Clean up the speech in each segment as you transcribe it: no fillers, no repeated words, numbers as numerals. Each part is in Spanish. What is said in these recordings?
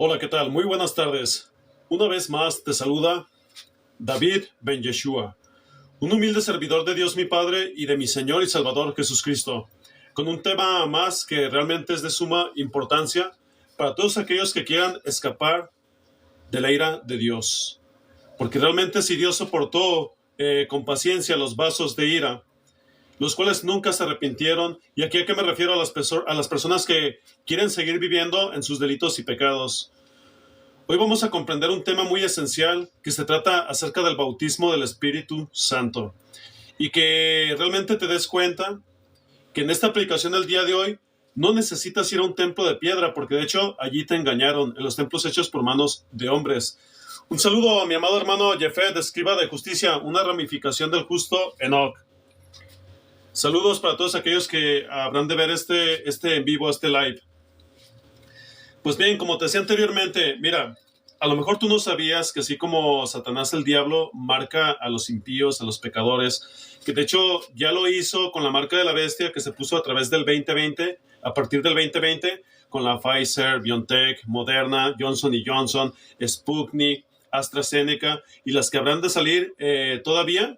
Hola, ¿qué tal? Muy buenas tardes. Una vez más te saluda David Ben Yeshua, un humilde servidor de Dios mi Padre y de mi Señor y Salvador Jesucristo, con un tema más que realmente es de suma importancia para todos aquellos que quieran escapar de la ira de Dios. Porque realmente si Dios soportó con paciencia los vasos de ira, los cuales nunca se arrepintieron, y aquí a qué me refiero a las personas que quieren seguir viviendo en sus delitos y pecados. Hoy vamos a comprender un tema muy esencial que se trata acerca del bautismo del Espíritu Santo y que realmente te des cuenta que en esta aplicación del día de hoy no necesitas ir a un templo de piedra, porque de hecho allí te engañaron, en los templos hechos por manos de hombres. Un saludo a mi amado hermano Jefed, escriba de justicia, una ramificación del justo Enoch. Saludos para todos aquellos que habrán de ver este en vivo, este live. Pues bien, como te decía anteriormente, mira, a lo mejor tú no sabías que así como Satanás el diablo marca a los impíos, a los pecadores, que de hecho ya lo hizo con la marca de la bestia que se puso a través del 2020, a partir del 2020, con la Pfizer, BioNTech, Moderna, Johnson Johnson, Sputnik, AstraZeneca y las que habrán de salir todavía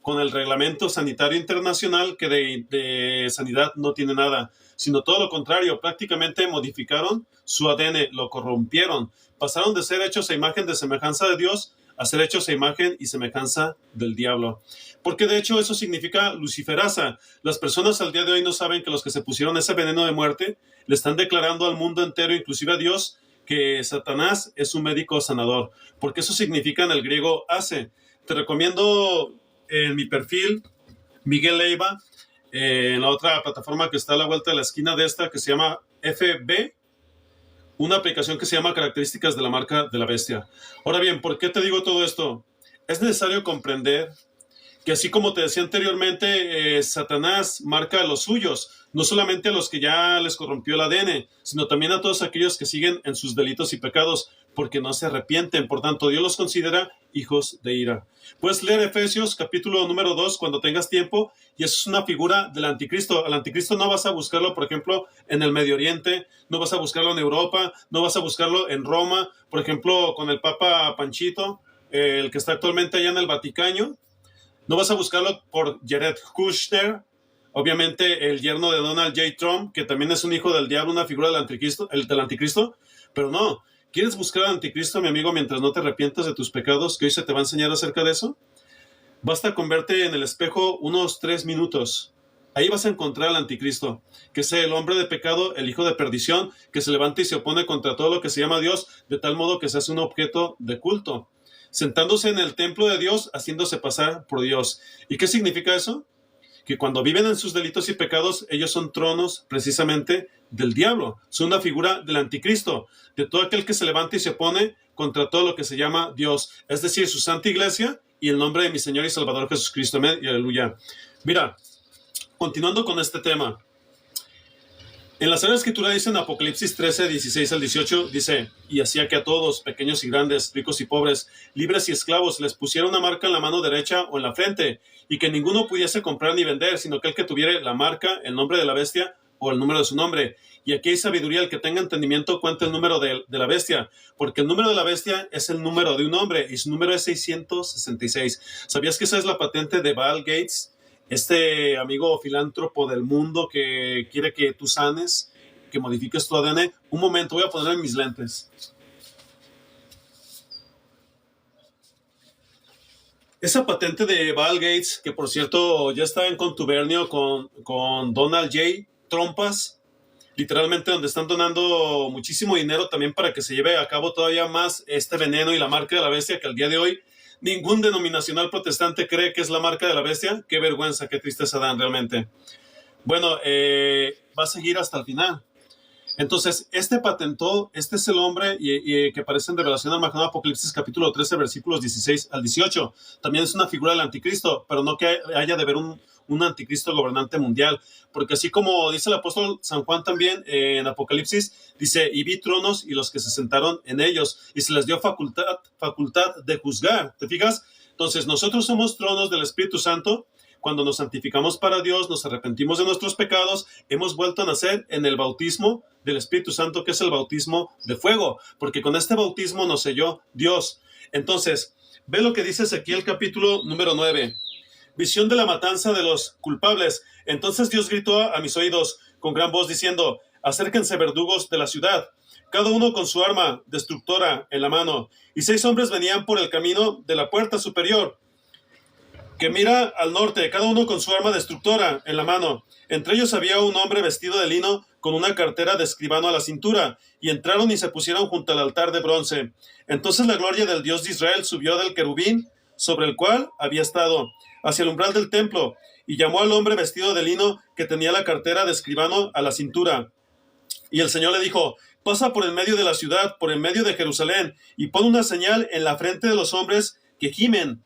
con el Reglamento Sanitario Internacional, que de sanidad no tiene nada, sino todo lo contrario, prácticamente modificaron su ADN, lo corrompieron, pasaron de ser hechos a imagen de semejanza de Dios a ser hechos a imagen y semejanza del diablo. Porque de hecho eso significa luciferasa. Las personas al día de hoy no saben que los que se pusieron ese veneno de muerte le están declarando al mundo entero, inclusive a Dios, que Satanás es un médico sanador, porque eso significa en el griego hace. Te recomiendo en mi perfil, Miguel Leiva, en la otra plataforma que está a la vuelta de la esquina de esta, que se llama FB, una aplicación que se llama Características de la marca de la bestia. Ahora bien, ¿por qué te digo todo esto? Es necesario comprender que así como te decía anteriormente, Satanás marca a los suyos, no solamente a los que ya les corrompió el ADN, sino también a todos aquellos que siguen en sus delitos y pecados, porque no se arrepienten. Por tanto, Dios los considera hijos de ira. Puedes leer Efesios capítulo número 2 cuando tengas tiempo, y eso es una figura del anticristo. Al anticristo no vas a buscarlo, por ejemplo, en el Medio Oriente, no vas a buscarlo en Europa, no vas a buscarlo en Roma, por ejemplo, con el Papa Panchito, el que está actualmente allá en el Vaticano. No vas a buscarlo por Jared Kushner, obviamente el yerno de Donald J. Trump, que también es un hijo del diablo, una figura del anticristo, pero no. ¿Quieres buscar al anticristo, mi amigo, mientras no te arrepientas de tus pecados, que hoy se te va a enseñar acerca de eso? Basta con verte en el espejo unos 3 minutos. Ahí vas a encontrar al anticristo, que es el hombre de pecado, el hijo de perdición, que se levanta y se opone contra todo lo que se llama Dios, de tal modo que se hace un objeto de culto, sentándose en el templo de Dios, haciéndose pasar por Dios. ¿Y qué significa eso? Que cuando viven en sus delitos y pecados, ellos son tronos precisamente del diablo. Son una figura del anticristo, de todo aquel que se levanta y se opone contra todo lo que se llama Dios, es decir, su santa iglesia y el nombre de mi Señor y Salvador Jesucristo. Amén y aleluya. Mira, continuando con este tema, en la Sagrada Escritura dice en Apocalipsis 13, 16 al 18, dice, y hacía que a todos, pequeños y grandes, ricos y pobres, libres y esclavos, les pusiera una marca en la mano derecha o en la frente, y que ninguno pudiese comprar ni vender, sino que el que tuviera la marca, el nombre de la bestia o el número de su nombre. Y aquí hay sabiduría, el que tenga entendimiento cuenta el número de la bestia, porque el número de la bestia es el número de un hombre, y su número es 666. ¿Sabías que esa es la patente de Bill Gates? Este amigo filántropo del mundo que quiere que tú sanes, que modifiques tu ADN. Un momento, voy a poner mis lentes. Esa patente de Bill Gates, que por cierto ya está en contubernio con Donald J. Trompas, literalmente donde están donando muchísimo dinero también para que se lleve a cabo todavía más este veneno y la marca de la bestia, que al día de hoy ningún denominacional protestante cree que es la marca de la bestia. Qué vergüenza, qué tristeza dan realmente. Bueno, va a seguir hasta el final. Entonces, patentó, este es el hombre que aparece en Revelación al Majano Apocalipsis capítulo 13, versículos 16 al 18. También es una figura del anticristo, pero no que haya de haber un anticristo gobernante mundial, porque así como dice el apóstol San Juan también en Apocalipsis, dice, y vi tronos y los que se sentaron en ellos, y se les dio facultad de juzgar. ¿Te fijas? Entonces, nosotros somos tronos del Espíritu Santo, cuando nos santificamos para Dios, nos arrepentimos de nuestros pecados, hemos vuelto a nacer en el bautismo del Espíritu Santo, que es el bautismo de fuego, porque con este bautismo nos selló Dios. Entonces, ve lo que dice Ezequiel capítulo número 9. Visión de la matanza de los culpables. Entonces Dios gritó a mis oídos con gran voz diciendo: acérquense verdugos de la ciudad, cada uno con su arma destructora en la mano. Y 6 hombres venían por el camino de la puerta superior, que mira al norte, cada uno con su arma destructora en la mano. Entre ellos había un hombre vestido de lino con una cartera de escribano a la cintura, y entraron y se pusieron junto al altar de bronce. Entonces la gloria del Dios de Israel subió del querubín sobre el cual había estado hacia el umbral del templo, y llamó al hombre vestido de lino que tenía la cartera de escribano a la cintura. Y el Señor le dijo: pasa por en medio de la ciudad, por en medio de Jerusalén, y pon una señal en la frente de los hombres que gimen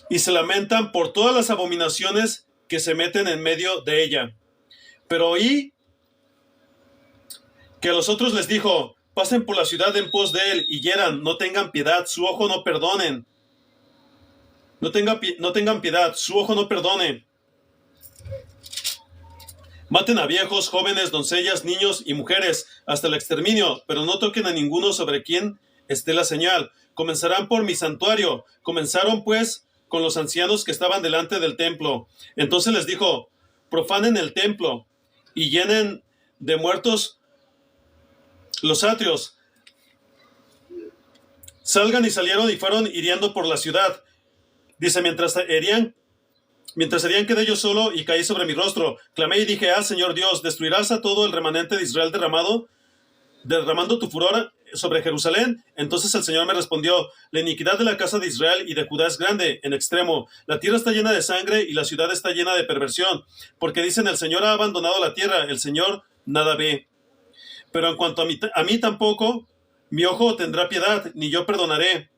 y se lamentan por todas las abominaciones que se meten en medio de ella. Pero oí que a los otros les dijo: pasen por la ciudad en pos de él y hieran, no tengan piedad, su ojo no perdonen. No tengan piedad, su ojo no perdone. Maten a viejos, jóvenes, doncellas, niños y mujeres hasta el exterminio, pero no toquen a ninguno sobre quien esté la señal. Comenzarán por mi santuario. Comenzaron pues con los ancianos que estaban delante del templo. Entonces les dijo: profanen el templo y llenen de muertos los atrios. Salgan, y salieron y fueron hiriendo por la ciudad. Dice: mientras herían quedé yo solo y caí sobre mi rostro. Clamé y dije: Señor Dios, ¿destruirás a todo el remanente de Israel derramando tu furor sobre Jerusalén? Entonces el Señor me respondió: la iniquidad de la casa de Israel y de Judá es grande, en extremo. La tierra está llena de sangre y la ciudad está llena de perversión. Porque dicen: el Señor ha abandonado la tierra, el Señor nada ve. Pero en cuanto a mí tampoco mi ojo tendrá piedad, ni yo perdonaré,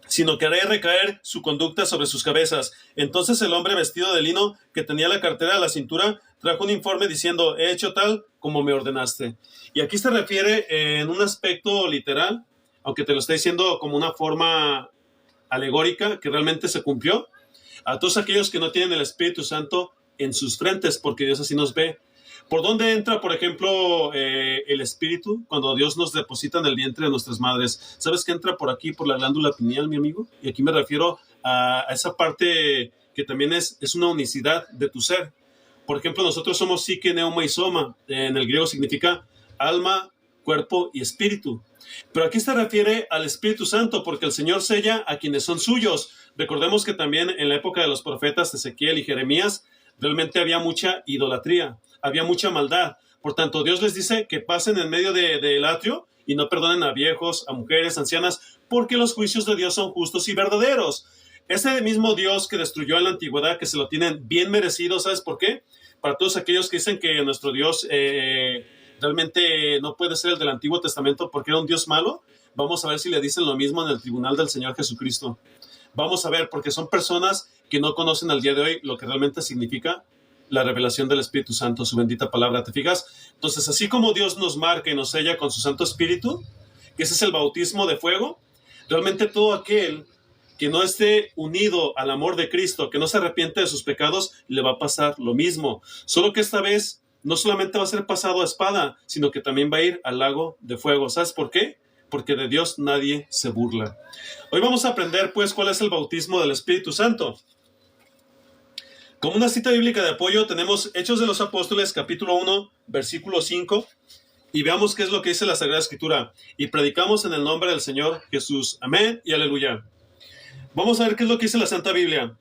sino que haré recaer su conducta sobre sus cabezas. Entonces el hombre vestido de lino que tenía la cartera a la cintura trajo un informe diciendo: he hecho tal como me ordenaste. Y aquí se refiere en un aspecto literal, aunque te lo estoy diciendo como una forma alegórica, que realmente se cumplió, a todos aquellos que no tienen el Espíritu Santo en sus frentes, porque Dios así nos ve. ¿Por dónde entra, por ejemplo, el Espíritu cuando Dios nos deposita en el vientre de nuestras madres? ¿Sabes que entra por aquí, por la glándula pineal, mi amigo? Y aquí me refiero a esa parte que también es una unicidad de tu ser. Por ejemplo, nosotros somos psique, neuma y soma. En el griego significa alma, cuerpo y espíritu. Pero aquí se refiere al Espíritu Santo, porque el Señor sella a quienes son suyos. Recordemos que también en la época de los profetas Ezequiel y Jeremías, realmente había mucha idolatría, había mucha maldad. Por tanto, Dios les dice que pasen en medio del atrio y no perdonen a viejos, a mujeres, ancianas, porque los juicios de Dios son justos y verdaderos. Ese mismo Dios que destruyó en la antigüedad, que se lo tienen bien merecido, ¿sabes por qué? Para todos aquellos que dicen que nuestro Dios realmente no puede ser el del Antiguo Testamento porque era un Dios malo, vamos a ver si le dicen lo mismo en el tribunal del Señor Jesucristo. Vamos a ver, porque son personas que no conocen al día de hoy lo que realmente significa la revelación del Espíritu Santo, su bendita palabra. ¿Te fijas? Entonces, así como Dios nos marca y nos sella con su Santo Espíritu, que ese es el bautismo de fuego, realmente todo aquel que no esté unido al amor de Cristo, que no se arrepiente de sus pecados, le va a pasar lo mismo. Solo que esta vez no solamente va a ser pasado a espada, sino que también va a ir al lago de fuego. ¿Sabes por qué? Porque de Dios nadie se burla. Hoy vamos a aprender, pues, cuál es el bautismo del Espíritu Santo. Como una cita bíblica de apoyo tenemos Hechos de los Apóstoles, capítulo 1, versículo 5, y veamos qué es lo que dice la Sagrada Escritura. Y predicamos en el nombre del Señor Jesús. Amén y aleluya. Vamos a ver qué es lo que dice la Santa Biblia.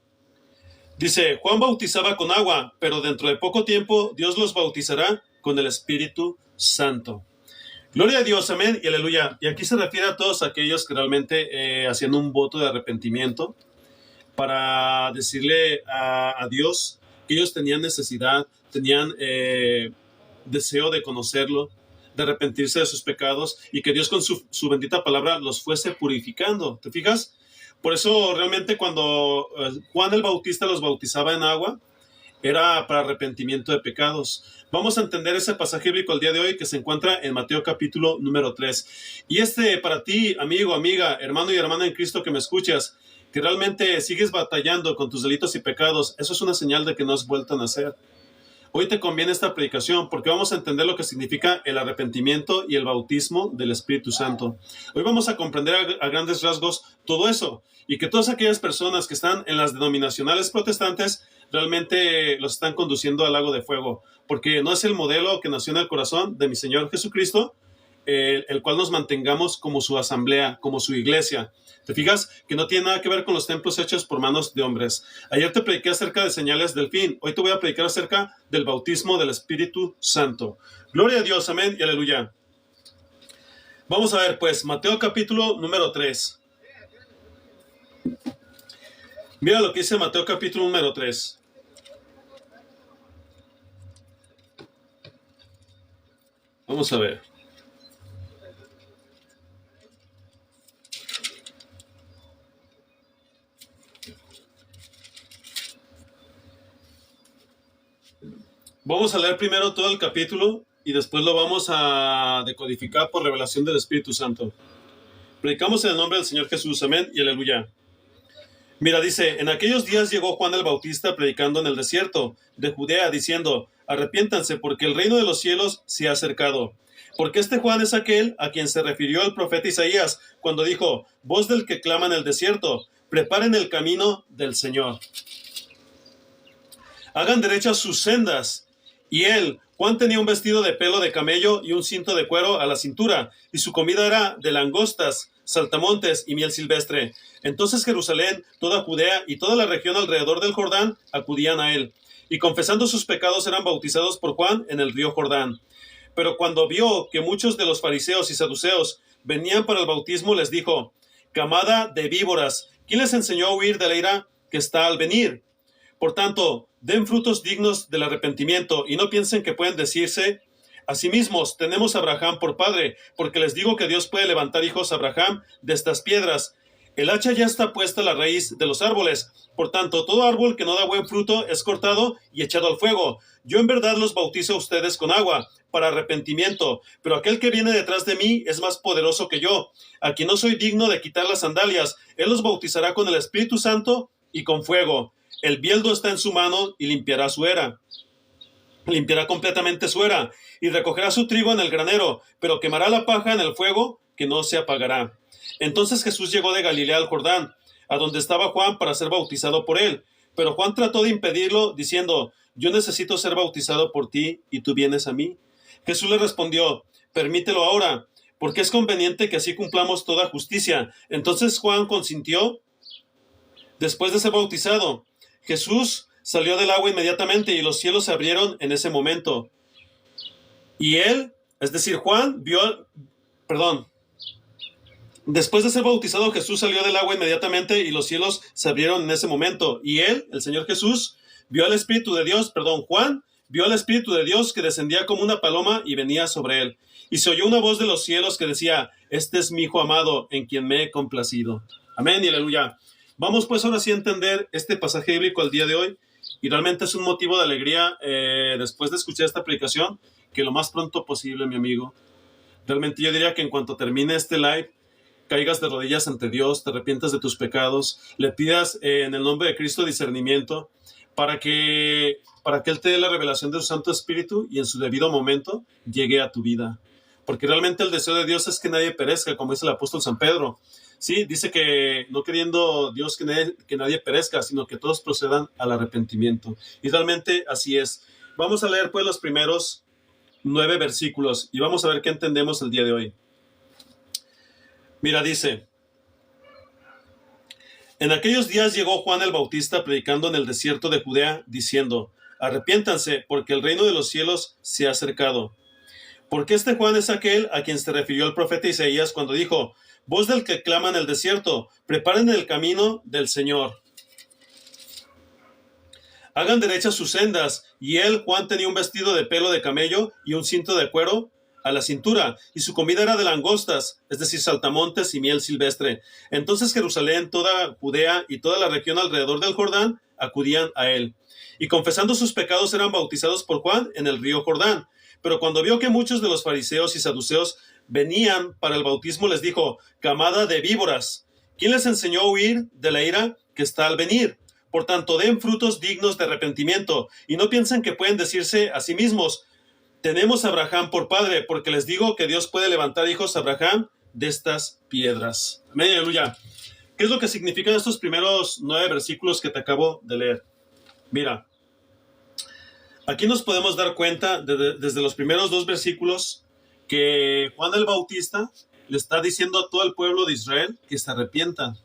Dice: Juan bautizaba con agua, pero dentro de poco tiempo Dios los bautizará con el Espíritu Santo. Gloria a Dios, amén y aleluya. Y aquí se refiere a todos aquellos que realmente hacían un voto de arrepentimiento para decirle a Dios que ellos tenían necesidad, tenían deseo de conocerlo, de arrepentirse de sus pecados, y que Dios con su bendita palabra los fuese purificando. ¿Te fijas? Por eso realmente cuando Juan el Bautista los bautizaba en agua, era para arrepentimiento de pecados. Vamos a entender ese pasaje bíblico el día de hoy, que se encuentra en Mateo capítulo número 3. Y para ti, amigo, amiga, hermano y hermana en Cristo que me escuchas, que realmente sigues batallando con tus delitos y pecados, eso es una señal de que no has vuelto a nacer. Hoy te conviene esta predicación porque vamos a entender lo que significa el arrepentimiento y el bautismo del Espíritu Santo. Hoy vamos a comprender a grandes rasgos todo eso y que todas aquellas personas que están en las denominacionales protestantes realmente los están conduciendo al lago de fuego, porque no es el modelo que nació en el corazón de mi Señor Jesucristo, el cual nos mantengamos como su asamblea, como su iglesia. ¿Te fijas? Que no tiene nada que ver con los templos hechos por manos de hombres. Ayer te prediqué acerca de señales del fin. Hoy te voy a predicar acerca del bautismo del Espíritu Santo. Gloria a Dios, amén y aleluya. Vamos a ver, pues, Mateo capítulo número 3. Mira lo que dice Mateo capítulo número 3. Vamos a ver. Vamos a leer primero todo el capítulo y después lo vamos a decodificar por revelación del Espíritu Santo. Predicamos en el nombre del Señor Jesús, amén y aleluya. Mira, dice, en aquellos días llegó Juan el Bautista predicando en el desierto de Judea, diciendo, arrepiéntanse porque el reino de los cielos se ha acercado. Porque este Juan es aquel a quien se refirió el profeta Isaías cuando dijo, voz del que clama en el desierto, preparen el camino del Señor. Hagan derechas sus sendas. Y él, Juan, tenía un vestido de pelo de camello y un cinto de cuero a la cintura, y su comida era de langostas, saltamontes y miel silvestre. Entonces Jerusalén, toda Judea y toda la región alrededor del Jordán acudían a él, y confesando sus pecados eran bautizados por Juan en el río Jordán. Pero cuando vio que muchos de los fariseos y saduceos venían para el bautismo, les dijo, camada de víboras, ¿quién les enseñó a huir de la ira que está al venir? Por tanto, den frutos dignos del arrepentimiento y no piensen que pueden decirse a sí mismos, tenemos a Abraham por padre, porque les digo que Dios puede levantar hijos a Abraham de estas piedras. El hacha ya está puesta a la raíz de los árboles. Por tanto, todo árbol que no da buen fruto es cortado y echado al fuego. Yo en verdad los bautizo a ustedes con agua para arrepentimiento, pero aquel que viene detrás de mí es más poderoso que yo, a quien no soy digno de quitar las sandalias. Él los bautizará con el Espíritu Santo y con fuego. El bieldo está en su mano y limpiará su era. Limpiará completamente su era y recogerá su trigo en el granero, pero quemará la paja en el fuego que no se apagará. Entonces Jesús llegó de Galilea al Jordán, a donde estaba Juan para ser bautizado por él. Pero Juan trató de impedirlo, diciendo, yo necesito ser bautizado por ti y tú vienes a mí. Jesús le respondió, permítelo ahora, porque es conveniente que así cumplamos toda justicia. Entonces Juan consintió después de ser bautizado. Jesús salió del agua inmediatamente y los cielos se abrieron en ese momento. Y él, es decir, Juan, después de ser bautizado, Jesús salió del agua inmediatamente y los cielos se abrieron en ese momento. Y él, el Señor Jesús, Juan, vio al Espíritu de Dios que descendía como una paloma y venía sobre él. Y se oyó una voz de los cielos que decía, este es mi Hijo amado, en quien me he complacido. Amén y aleluya. Vamos pues ahora sí a entender este pasaje bíblico al día de hoy y realmente es un motivo de alegría después de escuchar esta predicación que lo más pronto posible, mi amigo. Realmente yo diría que en cuanto termine este live, caigas de rodillas ante Dios, te arrepientas de tus pecados, le pidas en el nombre de Cristo discernimiento para que Él te dé la revelación de su Santo Espíritu y en su debido momento llegue a tu vida. Porque realmente el deseo de Dios es que nadie perezca, como dice el apóstol San Pedro. Sí, dice que no queriendo Dios que nadie perezca, sino que todos procedan al arrepentimiento. Y realmente así es. Vamos a leer pues los primeros 9 versículos y vamos a ver qué entendemos el día de hoy. Mira, dice, en aquellos días llegó Juan el Bautista predicando en el desierto de Judea, diciendo, arrepiéntanse, porque el reino de los cielos se ha acercado. Porque este Juan es aquel a quien se refirió el profeta Isaías cuando dijo, voz del que clama en el desierto, preparen el camino del Señor. Hagan derechas sus sendas. Y él, Juan, tenía un vestido de pelo de camello y un cinto de cuero a la cintura, y su comida era de langostas, es decir, saltamontes y miel silvestre. Entonces Jerusalén, toda Judea y toda la región alrededor del Jordán acudían a él. Y confesando sus pecados eran bautizados por Juan en el río Jordán. Pero cuando vio que muchos de los fariseos y saduceos venían para el bautismo, les dijo, camada de víboras, ¿Quién les enseñó a huir de la ira que está al venir? Por tanto, den frutos dignos de arrepentimiento y no piensen que pueden decirse a sí mismos, tenemos a Abraham por padre, porque les digo que Dios puede levantar hijos a Abraham de estas piedras. Amén, aleluya. ¿Qué es lo que significan estos primeros 9 versículos que te acabo de leer? Mira, aquí nos podemos dar cuenta desde los primeros 2 versículos que Juan el Bautista le está diciendo a todo el pueblo de Israel que se arrepienta.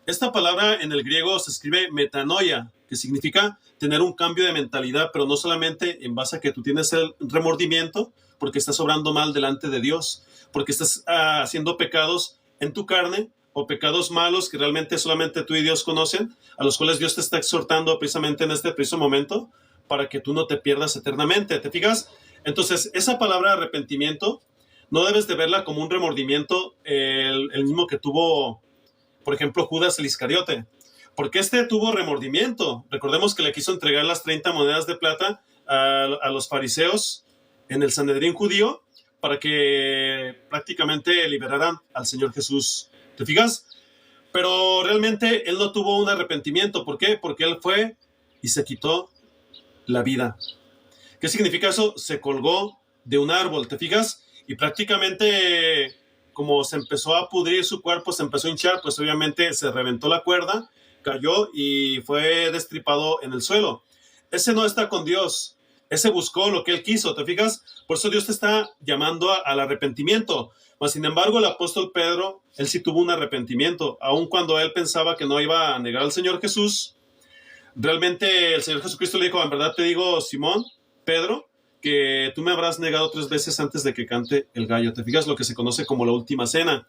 Esta palabra en el griego se escribe metanoia, que significa tener un cambio de mentalidad, pero no solamente en base a que tú tienes el remordimiento porque estás obrando mal delante de Dios, porque estás haciendo pecados en tu carne o pecados malos que realmente solamente tú y Dios conocen, a los cuales Dios te está exhortando precisamente en este preciso momento para que tú no te pierdas eternamente. ¿Te fijas? Entonces, esa palabra arrepentimiento no debes de verla como un remordimiento el mismo que tuvo, por ejemplo, Judas el Iscariote, porque tuvo remordimiento. Recordemos que le quiso entregar las 30 monedas de plata a los fariseos en el Sanedrín judío para que prácticamente liberaran al Señor Jesús. ¿Te fijas? Pero realmente él no tuvo un arrepentimiento. ¿Por qué? Porque él fue y se quitó la vida. ¿Qué significa eso? Se colgó de un árbol, ¿te fijas? Y prácticamente, como se empezó a pudrir su cuerpo, se empezó a hinchar, pues obviamente se reventó la cuerda, cayó y fue destripado en el suelo. Ese no está con Dios. Ese buscó lo que él quiso, ¿te fijas? Por eso Dios te está llamando al arrepentimiento. Mas, sin embargo, el apóstol Pedro, él sí tuvo un arrepentimiento. Aun cuando él pensaba que no iba a negar al Señor Jesús, realmente el Señor Jesucristo le dijo, en verdad te digo, Simón, Pedro, que tú me habrás negado 3 veces antes de que cante el gallo. ¿Te fijas? Lo que se conoce como la última cena.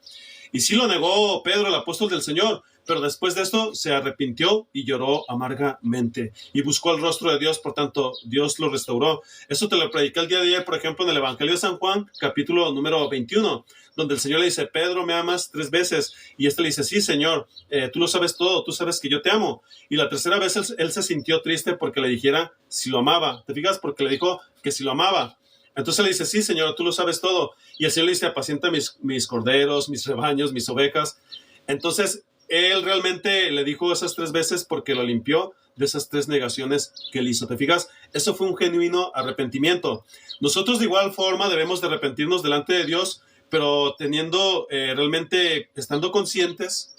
Y sí lo negó Pedro, el apóstol del Señor, pero después de esto se arrepintió y lloró amargamente y buscó el rostro de Dios, por tanto Dios lo restauró. Eso te lo prediqué el día de ayer, por ejemplo, en el Evangelio de San Juan, capítulo número 21, donde el Señor le dice, Pedro, ¿me amas 3 veces? Y le dice, sí, Señor, tú lo sabes todo, tú sabes que yo te amo. Y la tercera vez él se sintió triste porque le dijera si lo amaba. ¿Te fijas? Porque le dijo que si lo amaba. Entonces le dice, sí, Señor, tú lo sabes todo. Y el Señor le dice, apacienta mis corderos, mis rebaños, mis ovejas. Entonces, él realmente le dijo esas 3 veces porque lo limpió de esas 3 negaciones que él hizo. ¿Te fijas? Eso fue un genuino arrepentimiento. Nosotros de igual forma debemos de arrepentirnos delante de Dios, pero teniendo realmente, estando conscientes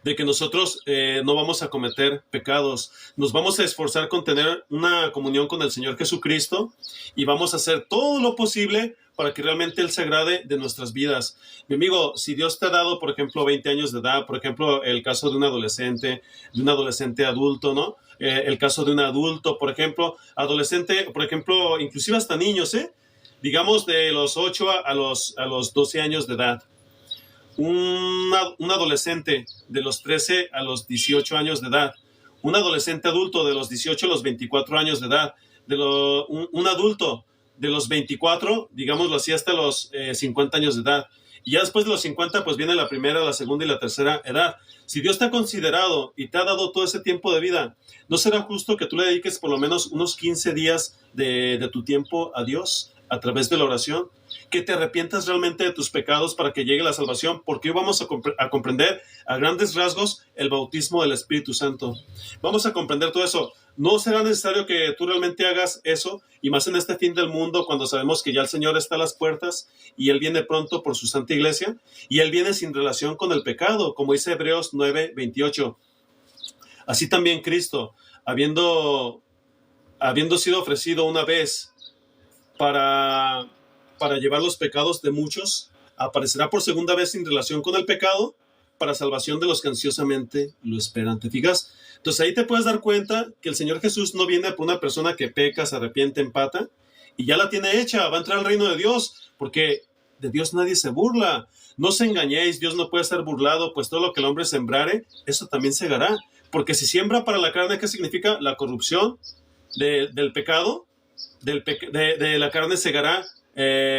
de que nosotros no vamos a cometer pecados. Nos vamos a esforzar con tener una comunión con el Señor Jesucristo y vamos a hacer todo lo posible para que realmente Él se agrade de nuestras vidas. Mi amigo, si Dios te ha dado, por ejemplo, 20 años de edad, por ejemplo, el caso de un adolescente adulto, ¿no? El caso de un adulto, por ejemplo, adolescente, por ejemplo, inclusive hasta niños, digamos de los 8 a los 12 años de edad. Un adolescente de los 13 a los 18 años de edad, un adolescente adulto de los 18 a los 24 años de edad, un adulto de los 24, digámoslo así, hasta los 50 años de edad. Y ya después de los 50, pues viene la primera, la segunda y la tercera edad. Si Dios te ha considerado y te ha dado todo ese tiempo de vida, ¿no será justo que tú le dediques por lo menos unos 15 días de tu tiempo a Dios a través de la oración? Que te arrepientas realmente de tus pecados para que llegue la salvación, porque hoy vamos a comprender a grandes rasgos el bautismo del Espíritu Santo. Vamos a comprender todo eso. No será necesario que tú realmente hagas eso, y más en este fin del mundo, cuando sabemos que ya el Señor está a las puertas y Él viene pronto por su santa iglesia, y Él viene sin relación con el pecado, como dice Hebreos 9:28. Así también Cristo, habiendo sido ofrecido una vez para llevar los pecados de muchos, aparecerá por segunda vez sin relación con el pecado, para salvación de los que ansiosamente lo esperan. ¿Te fijas? Entonces ahí te puedes dar cuenta que el Señor Jesús no viene por una persona que peca, se arrepiente, empata, y ya la tiene hecha, va a entrar al reino de Dios, porque de Dios nadie se burla. No os engañéis, Dios no puede ser burlado, pues todo lo que el hombre sembrare, eso también segará. Porque si siembra para la carne, ¿qué significa? La corrupción del pecado, de la carne segará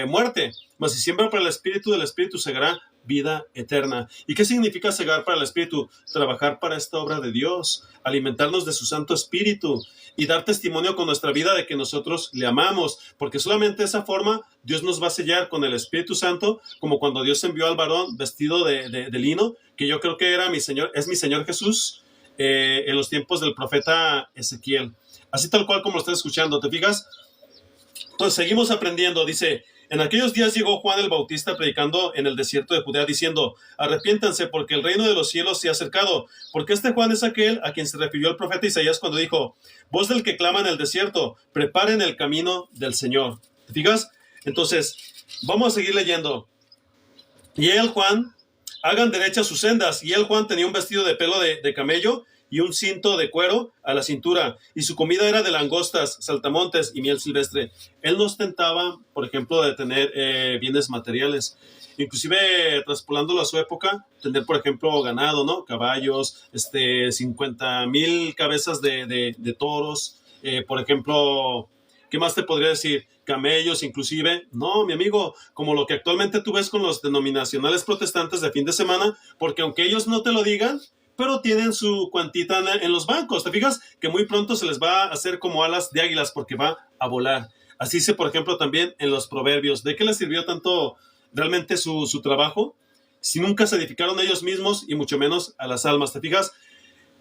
muerte, mas si siembra para el Espíritu, del Espíritu segará vida eterna. ¿Y qué significa segar para el Espíritu? Trabajar para esta obra de Dios, alimentarnos de su Santo Espíritu y dar testimonio con nuestra vida de que nosotros le amamos, porque solamente de esa forma Dios nos va a sellar con el Espíritu Santo, como cuando Dios envió al varón vestido de lino, que yo creo que era es mi Señor Jesús, en los tiempos del profeta Ezequiel. Así tal cual como lo estás escuchando, ¿te fijas? Entonces seguimos aprendiendo, dice: en aquellos días llegó Juan el Bautista predicando en el desierto de Judea, diciendo: arrepiéntanse, porque el reino de los cielos se ha acercado. Porque este Juan es aquel a quien se refirió el profeta Isaías cuando dijo: voz del que clama en el desierto, preparen el camino del Señor. ¿Te fijas? Entonces, vamos a seguir leyendo. Y él, Juan, hagan derechas sus sendas. Y él, Juan, tenía un vestido de pelo de camello y un cinto de cuero a la cintura, y su comida era de langostas, saltamontes y miel silvestre. Él no ostentaba, por ejemplo, de tener bienes materiales, inclusive traspolándolo a su época, tener, por ejemplo, ganado, ¿no? Caballos, 50,000 cabezas de toros, por ejemplo, ¿qué más te podría decir? Camellos, inclusive. No, mi amigo, como lo que actualmente tú ves con los denominacionales protestantes de fin de semana, porque aunque ellos no te lo digan, pero tienen su cuantita en los bancos. ¿Te fijas? Que muy pronto se les va a hacer como alas de águilas porque va a volar. Así dice, por ejemplo, también en los proverbios. ¿De qué les sirvió tanto realmente su trabajo si nunca se edificaron ellos mismos y mucho menos a las almas? ¿Te fijas?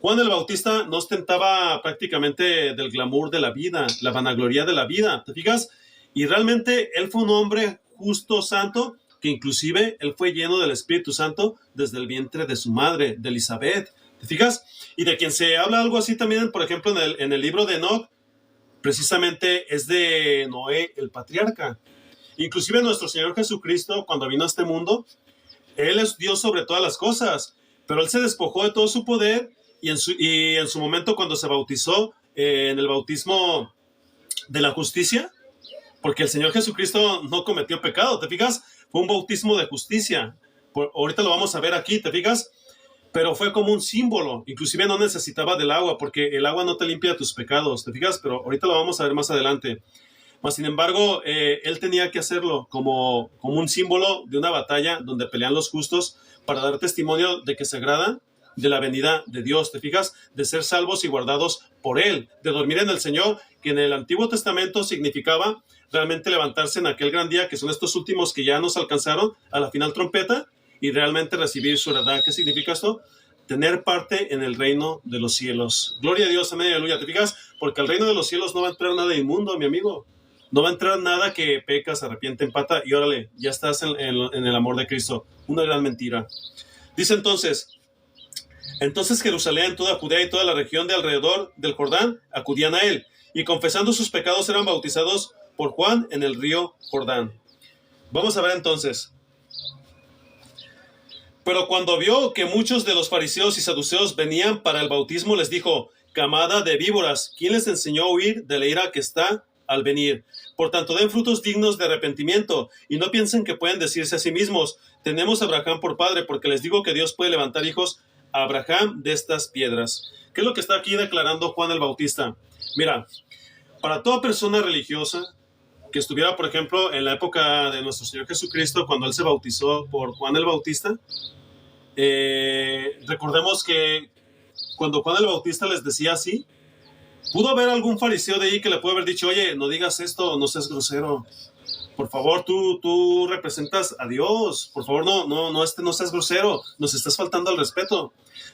Juan el Bautista no ostentaba prácticamente del glamour de la vida, la vanagloria de la vida. ¿Te fijas? Y realmente él fue un hombre justo, santo, que inclusive él fue lleno del Espíritu Santo desde el vientre de su madre, de Elizabeth. ¿Te fijas? Y de quien se habla algo así también, por ejemplo, en el libro de Enoch, precisamente es de Noé, el patriarca. Inclusive nuestro Señor Jesucristo, cuando vino a este mundo, Él es Dios sobre todas las cosas, pero Él se despojó de todo su poder y en su momento cuando se bautizó, en el bautismo de la justicia, porque el Señor Jesucristo no cometió pecado, ¿te fijas? Fue un bautismo de justicia. Ahorita lo vamos a ver aquí, ¿te fijas? Pero fue como un símbolo. Inclusive no necesitaba del agua, porque el agua no te limpia tus pecados, ¿te fijas? Pero ahorita lo vamos a ver más adelante. Mas, sin embargo, él tenía que hacerlo como un símbolo de una batalla donde pelean los justos para dar testimonio de que se agradan de la venida de Dios, ¿te fijas? De ser salvos y guardados por Él, de dormir en el Señor, que en el Antiguo Testamento significaba realmente levantarse en aquel gran día, que son estos últimos que ya nos alcanzaron a la final trompeta, y realmente recibir su heredad. ¿Qué significa esto? Tener parte en el reino de los cielos. Gloria a Dios, amén, aleluya. ¿Te fijas? Porque al reino de los cielos no va a entrar nada inmundo, mi amigo. No va a entrar nada que peca, se arrepiente, empata, y órale, ya estás en el amor de Cristo. Una gran mentira. Dice entonces Jerusalén, toda Judea y toda la región de alrededor del Jordán acudían a él, y confesando sus pecados eran bautizados por Juan en el río Jordán. Vamos a ver entonces. Pero cuando vio que muchos de los fariseos y saduceos venían para el bautismo, les dijo: camada de víboras, ¿quién les enseñó a huir de la ira que está al venir? Por tanto, den frutos dignos de arrepentimiento, y no piensen que pueden decirse a sí mismos: tenemos a Abraham por padre, porque les digo que Dios puede levantar hijos a Abraham de estas piedras. ¿Qué es lo que está aquí declarando Juan el Bautista? Mira, para toda persona religiosa que estuviera, por ejemplo, en la época de nuestro Señor Jesucristo, cuando Él se bautizó por Juan el Bautista, recordemos que cuando Juan el Bautista les decía así, pudo haber algún fariseo de ahí que le pudo haber dicho: oye, no digas esto, no seas grosero. Por favor, tú representas a Dios. Por favor, no seas grosero. Nos estás faltando al respeto.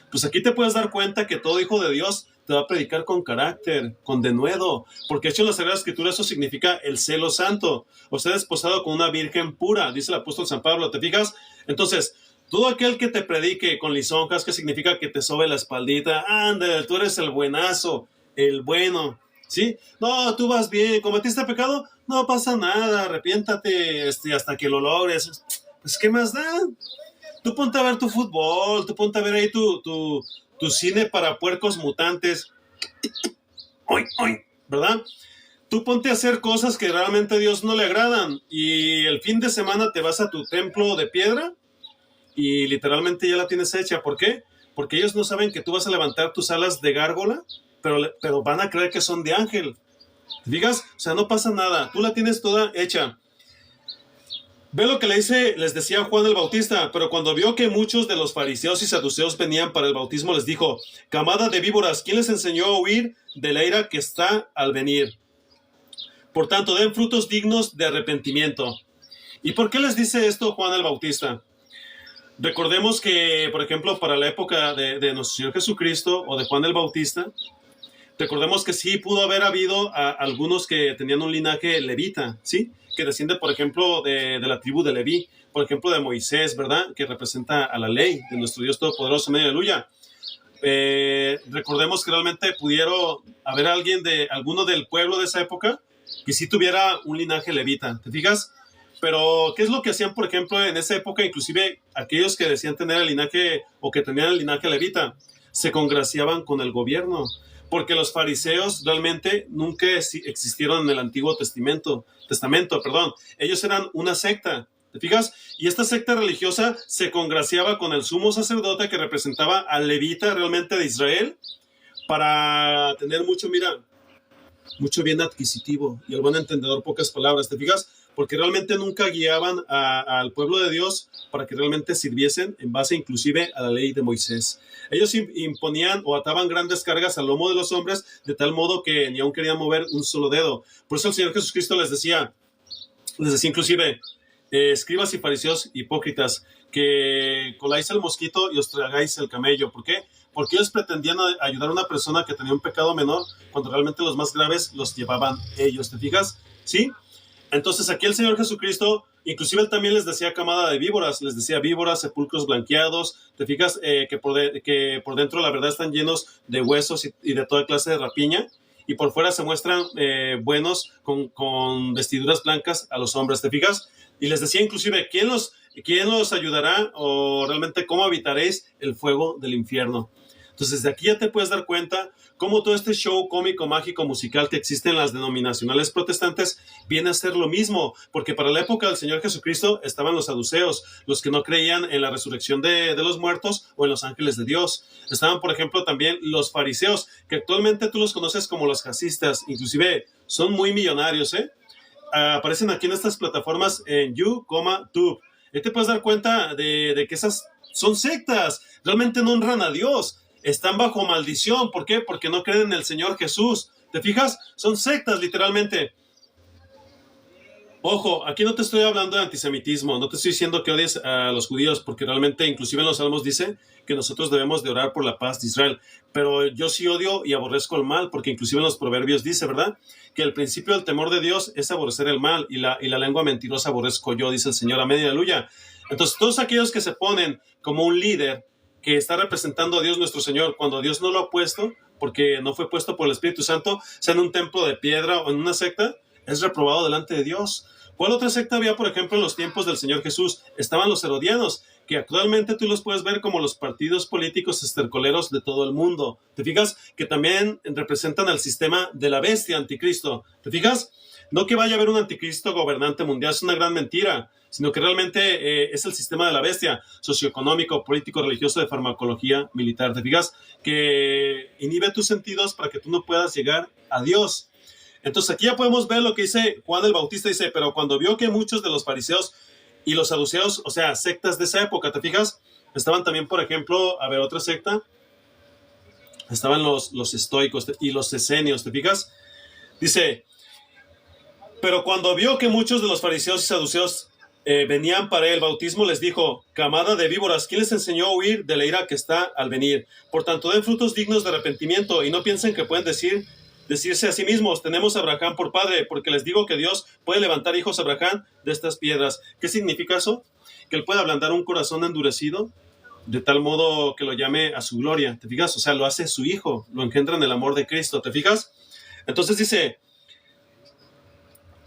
Pues aquí te puedes dar cuenta que todo hijo de Dios te va a predicar con carácter, con denuedo, porque hecho en la Sagrada Escritura eso significa el celo santo. O sea, desposado con una virgen pura, dice el apóstol San Pablo. ¿Te fijas? Entonces, todo aquel que te predique con lisonjas, que significa que te sobe la espaldita, anda, tú eres el buenazo, el bueno, ¿sí? No, tú vas bien, ¿cometiste pecado? No pasa nada, arrepiéntate hasta que lo logres. Pues, ¿qué más da? Tú ponte a ver tu fútbol, tú ponte a ver ahí tu cine para puercos mutantes, ¿verdad? Tú ponte a hacer cosas que realmente a Dios no le agradan, y el fin de semana te vas a tu templo de piedra y literalmente ya la tienes hecha. ¿Por qué? Porque ellos no saben que tú vas a levantar tus alas de gárgola, pero van a creer que son de ángel. Digas, o sea, no pasa nada, tú la tienes toda hecha. Ve lo que les decía Juan el Bautista, pero cuando vio que muchos de los fariseos y saduceos venían para el bautismo, les dijo: camada de víboras, ¿quién les enseñó a huir de la ira que está al venir? Por tanto, den frutos dignos de arrepentimiento. ¿Y por qué les dice esto Juan el Bautista? Recordemos que, por ejemplo, para la época de nuestro Señor Jesucristo o de Juan el Bautista, recordemos que sí pudo haber habido a algunos que tenían un linaje levita, ¿sí? Que desciende, por ejemplo, de la tribu de Leví, por ejemplo, de Moisés, ¿verdad? Que representa a la ley de nuestro Dios Todopoderoso, aleluya. Recordemos que realmente pudieron haber alguno del pueblo de esa época que sí tuviera un linaje levita, ¿te fijas? Pero, ¿qué es lo que hacían, por ejemplo, en esa época? Inclusive aquellos que decían tener el linaje o que tenían el linaje levita, se congraciaban con el gobierno, porque los fariseos realmente nunca existieron en el Antiguo Testamento, ellos eran una secta, ¿te fijas? Y esta secta religiosa se congraciaba con el sumo sacerdote que representaba al levita realmente de Israel para tener mucho bien adquisitivo y al buen entendedor pocas palabras, ¿te fijas? Porque realmente nunca guiaban al pueblo de Dios para que realmente sirviesen en base inclusive a la ley de Moisés. Ellos imponían o ataban grandes cargas al lomo de los hombres de tal modo que ni aún querían mover un solo dedo. Por eso el Señor Jesucristo les decía inclusive, escribas y fariseos hipócritas, que coláis el mosquito y os tragáis el camello. ¿Por qué? Porque ellos pretendían ayudar a una persona que tenía un pecado menor cuando realmente los más graves los llevaban ellos, ¿te fijas? ¿Sí? Entonces aquí el Señor Jesucristo, inclusive él también les decía camada de víboras, les decía víboras, sepulcros blanqueados, te fijas que por dentro la verdad están llenos de huesos y de toda clase de rapiña, y por fuera se muestran buenos con vestiduras blancas a los hombres, te fijas, y les decía inclusive, ¿quién los ayudará o realmente cómo habitaréis el fuego del infierno? Entonces, de aquí ya te puedes dar cuenta cómo todo este show cómico, mágico, musical que existe en las denominacionales protestantes viene a ser lo mismo, porque para la época del Señor Jesucristo estaban los saduceos, los que no creían en la resurrección de los muertos o en los ángeles de Dios. Estaban, por ejemplo, también los fariseos, que actualmente tú los conoces como los jacistas, inclusive son muy millonarios, aparecen aquí en estas plataformas en You.Tube. Ahí te puedes dar cuenta de que esas son sectas, realmente no honran a Dios. Están bajo maldición. ¿Por qué? Porque no creen en el Señor Jesús. ¿Te fijas? Son sectas, literalmente. Ojo, aquí no te estoy hablando de antisemitismo, no te estoy diciendo que odies a los judíos, porque realmente inclusive en los Salmos dice que nosotros debemos de orar por la paz de Israel. Pero yo sí odio y aborrezco el mal, porque inclusive en los Proverbios dice, ¿verdad?, que el principio del temor de Dios es aborrecer el mal, y la lengua mentirosa aborrezco yo, dice el Señor. Amén y aleluya. Entonces, todos aquellos que se ponen como un líder que está representando a Dios nuestro Señor, cuando Dios no lo ha puesto, porque no fue puesto por el Espíritu Santo, sea en un templo de piedra o en una secta, es reprobado delante de Dios. ¿Cuál otra secta había, por ejemplo, en los tiempos del Señor Jesús? Estaban los herodianos, que actualmente tú los puedes ver como los partidos políticos estercoleros de todo el mundo. ¿Te fijas? Que también representan al sistema de la bestia anticristo. ¿Te fijas? No que vaya a haber un anticristo gobernante mundial, es una gran mentira, sino que realmente es el sistema de la bestia, socioeconómico, político, religioso, de farmacología militar. ¿Te fijas? Que inhibe tus sentidos para que tú no puedas llegar a Dios. Entonces aquí ya podemos ver lo que dice Juan el Bautista. Dice, pero cuando vio que muchos de los fariseos y los saduceos, o sea, sectas de esa época, ¿te fijas? Estaban también, por ejemplo, a ver, otra secta, estaban los estoicos y los esenios, ¿te fijas? Dice, pero cuando vio que muchos de los fariseos y saduceos venían para el bautismo, les dijo, camada de víboras, ¿quién les enseñó a huir de la ira que está al venir? Por tanto, den frutos dignos de arrepentimiento y no piensen que pueden decirse a sí mismos, tenemos a Abraham por padre, porque les digo que Dios puede levantar hijos a Abraham de estas piedras. ¿Qué significa eso? Que Él puede ablandar un corazón endurecido de tal modo que lo llame a su gloria, ¿te fijas? O sea, lo hace su hijo, lo engendra en el amor de Cristo, ¿te fijas? Entonces dice,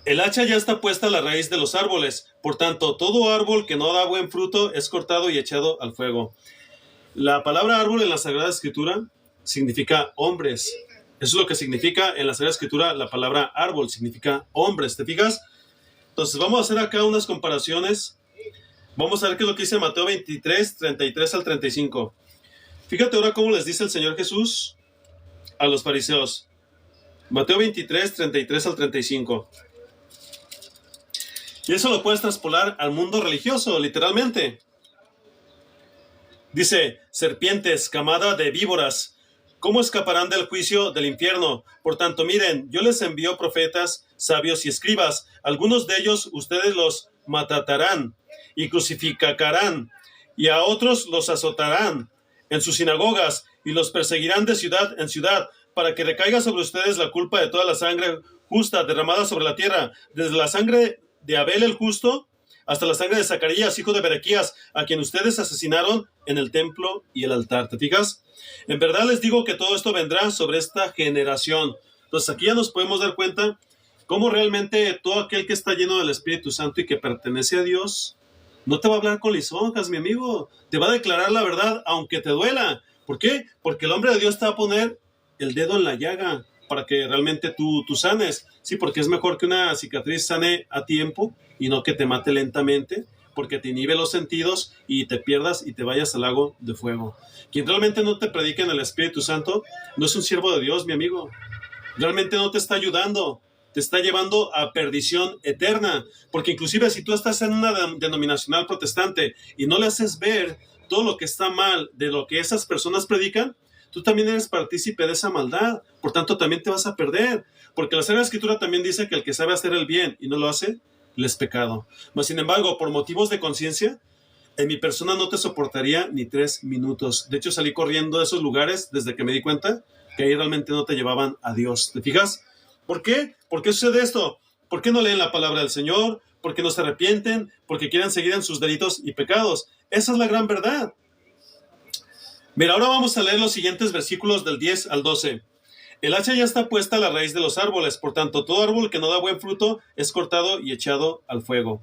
el hacha ya está puesta a la raíz de los árboles, por tanto, todo árbol que no da buen fruto es cortado y echado al fuego. La palabra árbol en la Sagrada Escritura significa hombres. Eso es lo que significa en la Sagrada Escritura la palabra árbol, significa hombres, ¿te fijas? Entonces vamos a hacer acá unas comparaciones. Vamos a ver qué es lo que dice Mateo 23, 33 al 35. Fíjate ahora cómo les dice el Señor Jesús a los fariseos. Mateo 23, 33 al 35. Y eso lo puedes traspolar al mundo religioso, literalmente. Dice, serpientes, camada de víboras, ¿cómo escaparán del juicio del infierno? Por tanto, miren, yo les envío profetas, sabios y escribas. Algunos de ellos ustedes los matarán y crucificarán, y a otros los azotarán en sus sinagogas y los perseguirán de ciudad en ciudad, para que recaiga sobre ustedes la culpa de toda la sangre justa derramada sobre la tierra, desde la sangre de Abel el justo hasta la sangre de Zacarías, hijo de Berequías, a quien ustedes asesinaron en el templo y el altar. ¿Te fijas? En verdad les digo que todo esto vendrá sobre esta generación. Entonces aquí ya nos podemos dar cuenta cómo realmente todo aquel que está lleno del Espíritu Santo y que pertenece a Dios, no te va a hablar con lisonjas, mi amigo. Te va a declarar la verdad, aunque te duela. ¿Por qué? Porque el hombre de Dios te va a poner el dedo en la llaga para que realmente tú sanes. Sí, porque es mejor que una cicatriz sane a tiempo y no que te mate lentamente, porque te inhibe los sentidos y te pierdas y te vayas al lago de fuego. Quien realmente no te predica en el Espíritu Santo no es un siervo de Dios, mi amigo. Realmente no te está ayudando, te está llevando a perdición eterna, porque inclusive si tú estás en una denominacional protestante y no le haces ver todo lo que está mal de lo que esas personas predican, tú también eres partícipe de esa maldad, por tanto también te vas a perder, porque la Sagrada Escritura también dice que el que sabe hacer el bien y no lo hace, le es pecado. Mas sin embargo, por motivos de conciencia, en mi persona no te soportaría ni 3 minutos. De hecho, salí corriendo de esos lugares desde que me di cuenta que ahí realmente no te llevaban a Dios. ¿Te fijas? ¿Por qué? ¿Por qué sucede esto? ¿Por qué no leen la palabra del Señor? ¿Por qué no se arrepienten? ¿Porque quieren seguir en sus delitos y pecados? Esa es la gran verdad. Mira, ahora vamos a leer los siguientes versículos del 10 al 12. El hacha ya está puesta a la raíz de los árboles, por tanto, todo árbol que no da buen fruto es cortado y echado al fuego.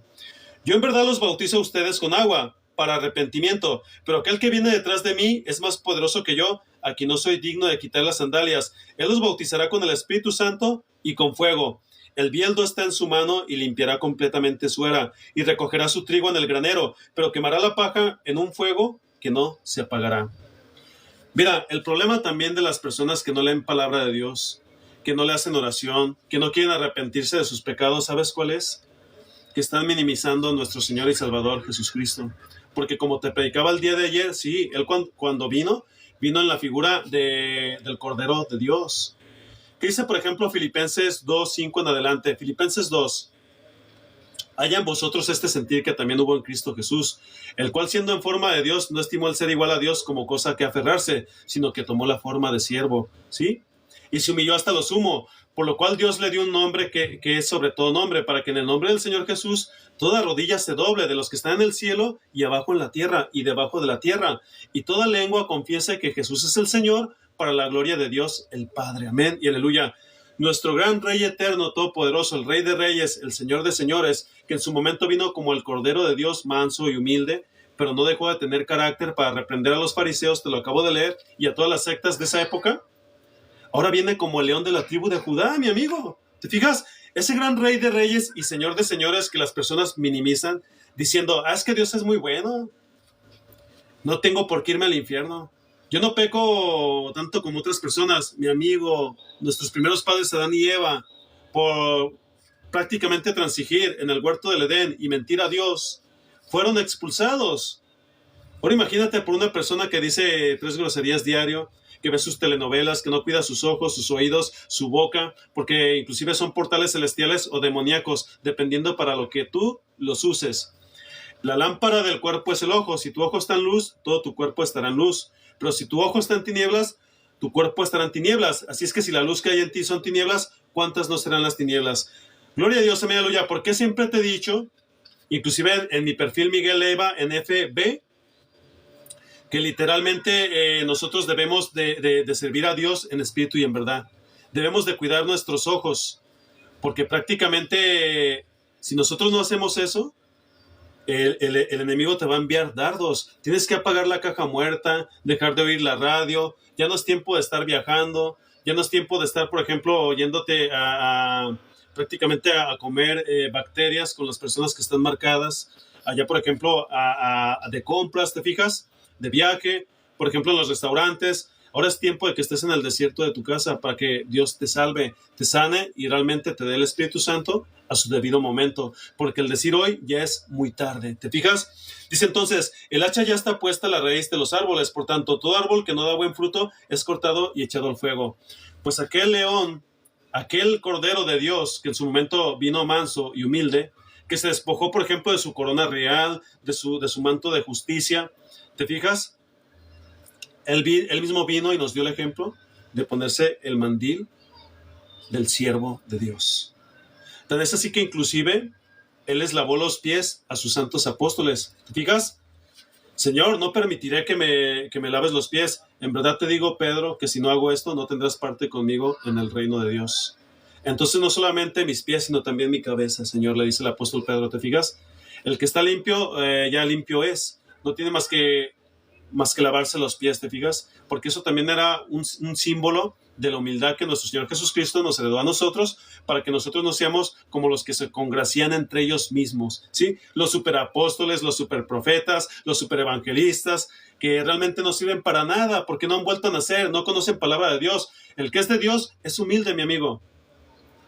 Yo en verdad los bautizo a ustedes con agua, para arrepentimiento, pero aquel que viene detrás de mí es más poderoso que yo, a quien no soy digno de quitar las sandalias. Él los bautizará con el Espíritu Santo y con fuego. El bieldo está en su mano y limpiará completamente su era, y recogerá su trigo en el granero, pero quemará la paja en un fuego que no se apagará. Mira, el problema también de las personas que no leen palabra de Dios, que no le hacen oración, que no quieren arrepentirse de sus pecados, ¿sabes cuál es? Que están minimizando a nuestro Señor y Salvador Jesucristo. Porque como te predicaba el día de ayer, sí, Él cuando vino en la figura del Cordero de Dios. ¿Qué dice, por ejemplo, Filipenses 2:5 en adelante? Filipenses 2. Haya en vosotros este sentir que también hubo en Cristo Jesús, el cual siendo en forma de Dios, no estimó el ser igual a Dios como cosa que aferrarse, sino que tomó la forma de siervo, ¿sí? Y se humilló hasta lo sumo, por lo cual Dios le dio un nombre que es sobre todo nombre, para que en el nombre del Señor Jesús toda rodilla se doble, de los que están en el cielo y abajo en la tierra y debajo de la tierra, y toda lengua confiese que Jesús es el Señor, para la gloria de Dios el Padre. Amén y aleluya. Nuestro gran Rey eterno, todopoderoso, el Rey de Reyes, el Señor de Señores, que en su momento vino como el Cordero de Dios, manso y humilde, pero no dejó de tener carácter para reprender a los fariseos, te lo acabo de leer, y a todas las sectas de esa época. Ahora viene como el león de la tribu de Judá, mi amigo. ¿Te fijas? Ese gran Rey de Reyes y Señor de Señores que las personas minimizan, diciendo, es que Dios es muy bueno, no tengo por qué irme al infierno. Yo no peco tanto como otras personas, mi amigo. Nuestros primeros padres, Adán y Eva, por prácticamente transigir en el huerto del Edén y mentir a Dios, fueron expulsados. Ahora imagínate por una persona que dice 3 groserías diario, que ve sus telenovelas, que no cuida sus ojos, sus oídos, su boca, porque inclusive son portales celestiales o demoníacos, dependiendo para lo que tú los uses. La lámpara del cuerpo es el ojo. Si tu ojo está en luz, todo tu cuerpo estará en luz. Pero si tu ojo está en tinieblas, tu cuerpo estará en tinieblas. Así es que si la luz que hay en ti son tinieblas, ¿cuántas no serán las tinieblas? Gloria a Dios, amén, aleluya. Porque siempre te he dicho, inclusive en mi perfil Miguel Leiva en FB, que literalmente nosotros debemos de servir a Dios en espíritu y en verdad. Debemos de cuidar nuestros ojos, porque prácticamente si nosotros no hacemos eso, el enemigo te va a enviar dardos. Tienes que apagar la caja muerta, dejar de oír la radio. Ya no es tiempo de estar viajando, ya no es tiempo de estar, por ejemplo, yéndote prácticamente a comer bacterias con las personas que están marcadas. Allá, por ejemplo, de compras, ¿te fijas? De viaje, por ejemplo, en los restaurantes. Ahora es tiempo de que estés en el desierto de tu casa para que Dios te salve, te sane y realmente te dé el Espíritu Santo a su debido momento, porque el decir hoy ya es muy tarde. ¿Te fijas? Dice entonces, el hacha ya está puesta a la raíz de los árboles, por tanto, todo árbol que no da buen fruto es cortado y echado al fuego. Pues aquel león, aquel cordero de Dios, que en su momento vino manso y humilde, que se despojó, por ejemplo, de su corona real, de su manto de justicia. ¿Te fijas? Él mismo vino y nos dio el ejemplo de ponerse el mandil del siervo de Dios. Tan es así que inclusive Él les lavó los pies a sus santos apóstoles. ¿Te fijas? Señor, no permitiré que me laves los pies. En verdad te digo, Pedro, que si no hago esto, no tendrás parte conmigo en el reino de Dios. Entonces no solamente mis pies, sino también mi cabeza, Señor, le dice el apóstol Pedro. ¿Te fijas? El que está limpio, ya limpio es. No tiene más que lavarse los pies, ¿te fijas? Porque eso también era un símbolo de la humildad que nuestro Señor Jesucristo nos heredó a nosotros, para que nosotros no seamos como los que se congracian entre ellos mismos, ¿sí? Los superapóstoles, los superprofetas, los superevangelistas, que realmente no sirven para nada, porque no han vuelto a nacer, no conocen palabra de Dios. El que es de Dios es humilde, mi amigo.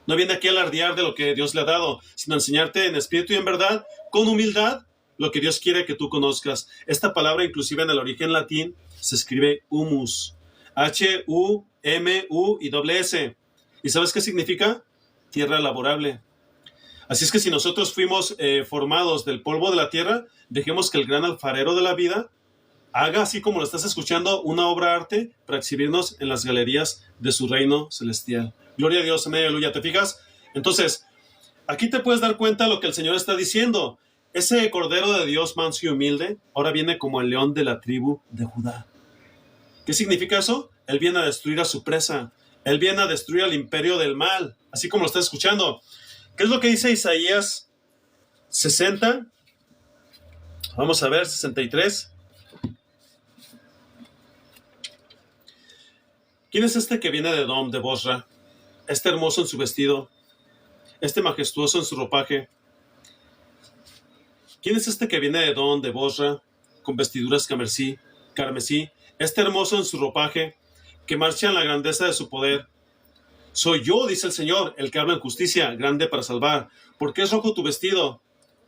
No viene aquí a alardear de lo que Dios le ha dado, sino a enseñarte en espíritu y en verdad, con humildad, lo que Dios quiere que tú conozcas. Esta palabra, inclusive en el origen latín, se escribe humus. H-U-M-U-S. ¿Y sabes qué significa? Tierra laborable. Así es que si nosotros fuimos formados del polvo de la tierra, dejemos que el gran alfarero de la vida haga, así como lo estás escuchando, una obra de arte para exhibirnos en las galerías de su reino celestial. Gloria a Dios, amén, aleluya. ¿Te fijas? Entonces, aquí te puedes dar cuenta de lo que el Señor está diciendo. Ese cordero de Dios manso y humilde ahora viene como el león de la tribu de Judá. ¿Qué significa eso? Él viene a destruir a su presa. Él viene a destruir al imperio del mal, así como lo estás escuchando. ¿Qué es lo que dice Isaías 60? Vamos a ver, 63. ¿Quién es este que viene de Edom, de Bosra? Este hermoso en su vestido, este majestuoso en su ropaje. ¿Quién es este que viene de Edom, de Bosra, con vestiduras carmesí, este hermoso en su ropaje, que marcha en la grandeza de su poder? Soy yo, dice el Señor, el que habla en justicia, grande para salvar. ¿Por qué es rojo tu vestido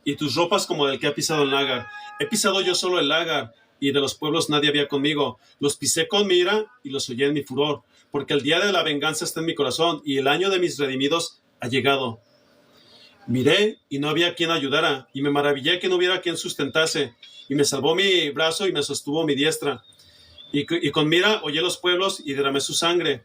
y tus ropas como del que ha pisado el lágar? He pisado yo solo el lágar, y de los pueblos nadie había conmigo. Los pisé con mi ira y los hollé en mi furor, porque el día de la venganza está en mi corazón, y el año de mis redimidos ha llegado. Miré y no había quien ayudara, y me maravillé que no hubiera quien sustentase, y me salvó mi brazo y me sostuvo mi diestra. Y con mira hollé los pueblos y derramé su sangre.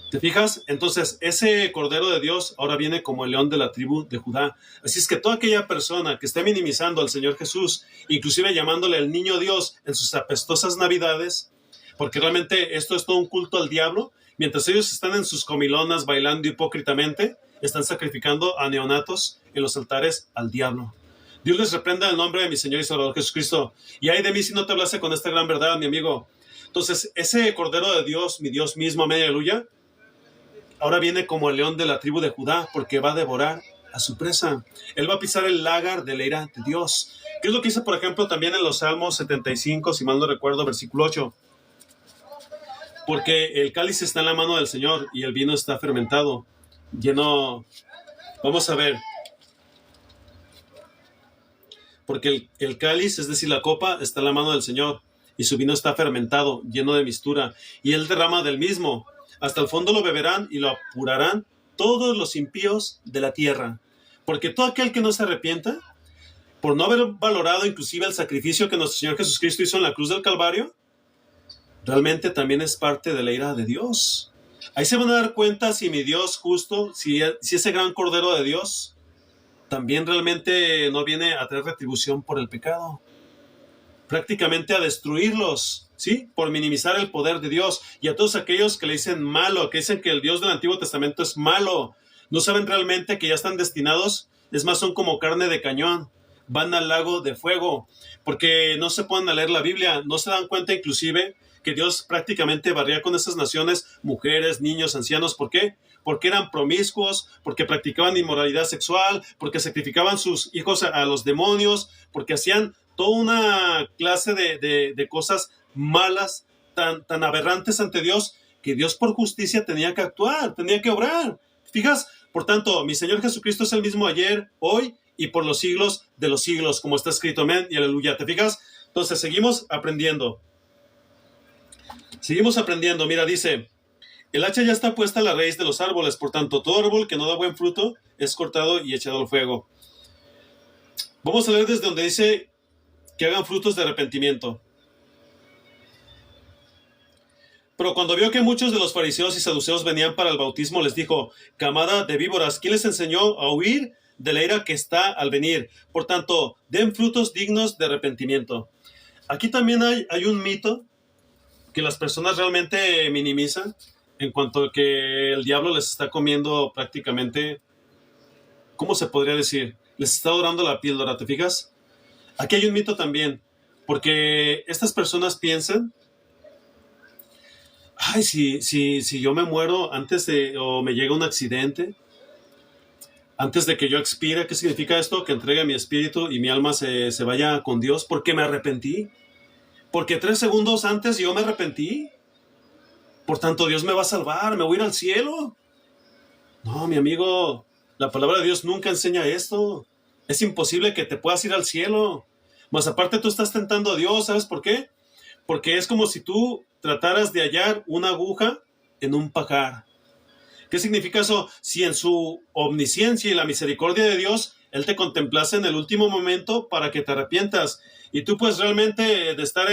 ¿Te fijas? Entonces, ese Cordero de Dios ahora viene como el león de la tribu de Judá. Así es que toda aquella persona que esté minimizando al Señor Jesús, inclusive llamándole el niño Dios en sus apestosas navidades, porque realmente esto es todo un culto al diablo, mientras ellos están en sus comilonas bailando hipócritamente, están sacrificando a neonatos en los altares al diablo. Dios les reprenda en el nombre de mi Señor y Salvador Jesucristo. Y ay de mí si no te hablase con esta gran verdad, mi amigo. Entonces, ese Cordero de Dios, mi Dios mismo, amén, aleluya, ahora viene como el león de la tribu de Judá, porque va a devorar a su presa. Él va a pisar el lágar de la ira de Dios. ¿Qué es lo que dice, por ejemplo, también en los Salmos 75, si mal no recuerdo, versículo 8? Porque el cáliz está en la mano del Señor y el vino está fermentado, lleno. Vamos a ver. Porque el cáliz, es decir, la copa, está en la mano del Señor y su vino está fermentado, lleno de mistura, y él derrama del mismo. Hasta el fondo lo beberán y lo apurarán todos los impíos de la tierra. Porque todo aquel que no se arrepienta, por no haber valorado inclusive el sacrificio que nuestro Señor Jesucristo hizo en la cruz del Calvario, realmente también es parte de la ira de Dios. Ahí se van a dar cuenta si mi Dios justo, si ese gran Cordero de Dios, también realmente no viene a traer retribución por el pecado. Prácticamente a destruirlos, ¿sí? Por minimizar el poder de Dios. Y a todos aquellos que le dicen malo, que dicen que el Dios del Antiguo Testamento es malo, no saben realmente que ya están destinados, es más, son como carne de cañón, van al lago de fuego, porque no se ponen a leer la Biblia, no se dan cuenta inclusive que Dios prácticamente barría con esas naciones, mujeres, niños, ancianos. ¿Por qué? Porque eran promiscuos, porque practicaban inmoralidad sexual, porque sacrificaban sus hijos a los demonios, porque hacían toda una clase de cosas malas tan aberrantes ante Dios que Dios por justicia tenía que actuar, tenía que obrar. ¿Fijas? Por tanto, mi Señor Jesucristo es el mismo ayer, hoy y por los siglos de los siglos, como está escrito, amén y aleluya. ¿Te fijas? Entonces, seguimos aprendiendo. Mira, dice, el hacha ya está puesta a la raíz de los árboles, por tanto, todo árbol que no da buen fruto es cortado y echado al fuego. Vamos a leer desde donde dice que hagan frutos de arrepentimiento. Pero cuando vio que muchos de los fariseos y saduceos venían para el bautismo, les dijo, camada de víboras, ¿quién les enseñó a huir de la ira que está al venir? Por tanto, den frutos dignos de arrepentimiento. Aquí también hay un mito que las personas realmente minimizan en cuanto a que el diablo les está comiendo prácticamente, ¿cómo se podría decir? Les está dorando la píldora, ¿te fijas? Aquí hay un mito también, porque estas personas piensan, ay, si yo me muero o me llega un accidente, antes de que yo expire, ¿qué significa esto? Que entregue mi espíritu y mi alma se vaya con Dios porque me arrepentí. Porque 3 segundos antes yo me arrepentí. Por tanto, Dios me va a salvar, me voy a ir al cielo. No, mi amigo, la palabra de Dios nunca enseña esto. Es imposible que te puedas ir al cielo. Más aparte tú estás tentando a Dios, ¿sabes por qué? Porque es como si tú trataras de hallar una aguja en un pajar. ¿Qué significa eso? Si en su omnisciencia y la misericordia de Dios, Él te contemplase en el último momento para que te arrepientas. Y tú pues realmente de estar,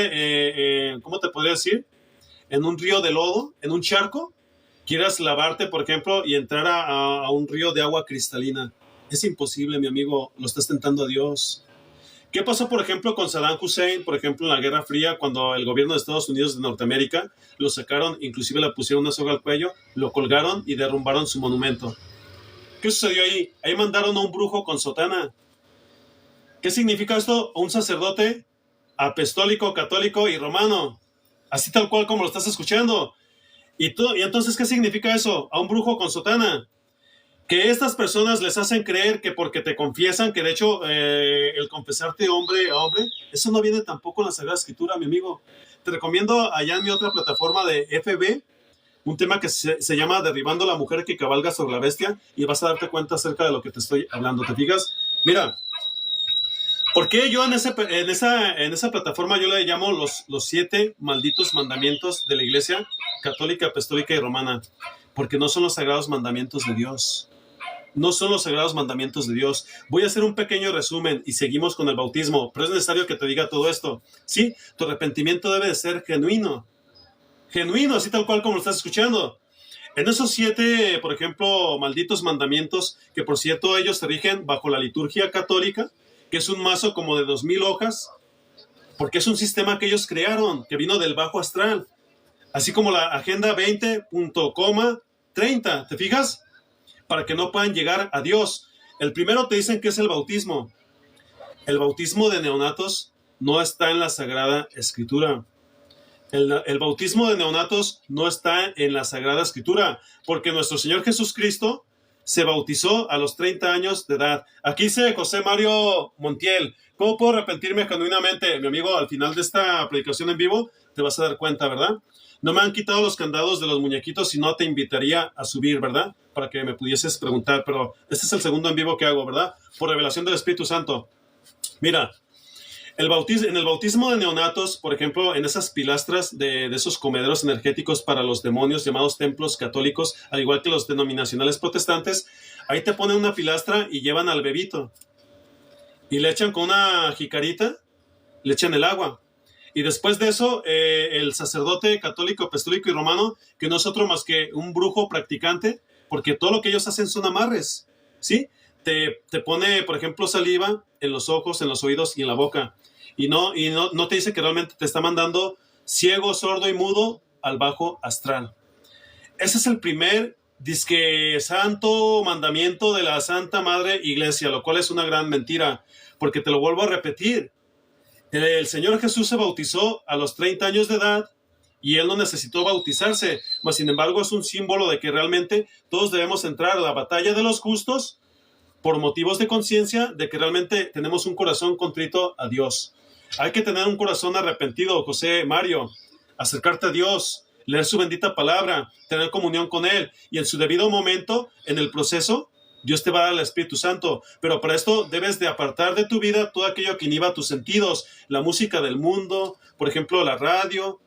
¿cómo te podría decir? En un río de lodo, en un charco, quieras lavarte, por ejemplo, y entrar a un río de agua cristalina. Es imposible, mi amigo, lo estás tentando a Dios. ¿Qué pasó, por ejemplo, con Saddam Hussein, por ejemplo, en la Guerra Fría, cuando el gobierno de Estados Unidos de Norteamérica lo sacaron, inclusive le pusieron una soga al cuello, lo colgaron y derrumbaron su monumento? ¿Qué sucedió ahí? Ahí mandaron a un brujo con sotana. ¿Qué significa esto? Un sacerdote apostólico, católico y romano. Así tal cual como lo estás escuchando. ¿Y entonces qué significa eso? A un brujo con sotana. Que estas personas les hacen creer que porque te confiesan, que de hecho el confesarte hombre a hombre, eso no viene tampoco en la Sagrada Escritura, mi amigo. Te recomiendo allá en mi otra plataforma de FB, un tema que se llama Derribando la mujer que cabalga sobre la bestia, y vas a darte cuenta acerca de lo que te estoy hablando. ¿Te fijas? Mira, ¿por qué yo en esa plataforma yo le llamo los 7 malditos mandamientos de la Iglesia Católica, Apostólica y Romana? Porque no son los sagrados mandamientos de Dios. No son los sagrados mandamientos de Dios. Voy a hacer un pequeño resumen y seguimos con el bautismo, pero es necesario que te diga todo esto. Sí, tu arrepentimiento debe de ser genuino. Genuino, así tal cual como lo estás escuchando. En esos 7, por ejemplo, malditos mandamientos, que por cierto ellos se rigen bajo la liturgia católica, que es un mazo como de 2000 hojas, porque es un sistema que ellos crearon, que vino del bajo astral. Así como la Agenda 20.30, ¿te fijas? Para que no puedan llegar a Dios. El primero te dicen que es el bautismo. El bautismo de neonatos no está en la Sagrada Escritura. El bautismo de neonatos no está en la Sagrada Escritura, porque nuestro Señor Jesucristo se bautizó a los 30 años de edad. Aquí dice José Mario Montiel, ¿cómo puedo arrepentirme genuinamente? Mi amigo, al final de esta predicación en vivo te vas a dar cuenta, ¿verdad? No me han quitado los candados de los muñequitos, si no te invitaría a subir, ¿verdad? Para que me pudieses preguntar, pero este es el segundo en vivo que hago, ¿verdad? Por revelación del Espíritu Santo. Mira, en el bautismo de neonatos, por ejemplo, en esas pilastras de esos comederos energéticos para los demonios llamados templos católicos, al igual que los denominacionales protestantes, ahí te ponen una pilastra y llevan al bebito. Y le echan con una jicarita, le echan el agua. Y después de eso, el sacerdote católico, apostólico y romano, que no es otro más que un brujo practicante, porque todo lo que ellos hacen son amarres, ¿sí? Te pone, por ejemplo, saliva en los ojos, en los oídos y en la boca. Y no te dice que realmente te está mandando ciego, sordo y mudo al bajo astral. Ese es el primer disque santo mandamiento de la Santa Madre Iglesia, lo cual es una gran mentira, porque te lo vuelvo a repetir. El Señor Jesús se bautizó a los 30 años de edad y Él no necesitó bautizarse, mas sin embargo es un símbolo de que realmente todos debemos entrar a la batalla de los justos por motivos de conciencia, de que realmente tenemos un corazón contrito a Dios. Hay que tener un corazón arrepentido, José Mario. acercarte a Dios, leer su bendita palabra, tener comunión con Él. Y en su debido momento, en el proceso, Dios te va a dar el Espíritu Santo. Pero para esto debes de apartar de tu vida todo aquello que inhiba tus sentidos. La música del mundo, por ejemplo, la radio,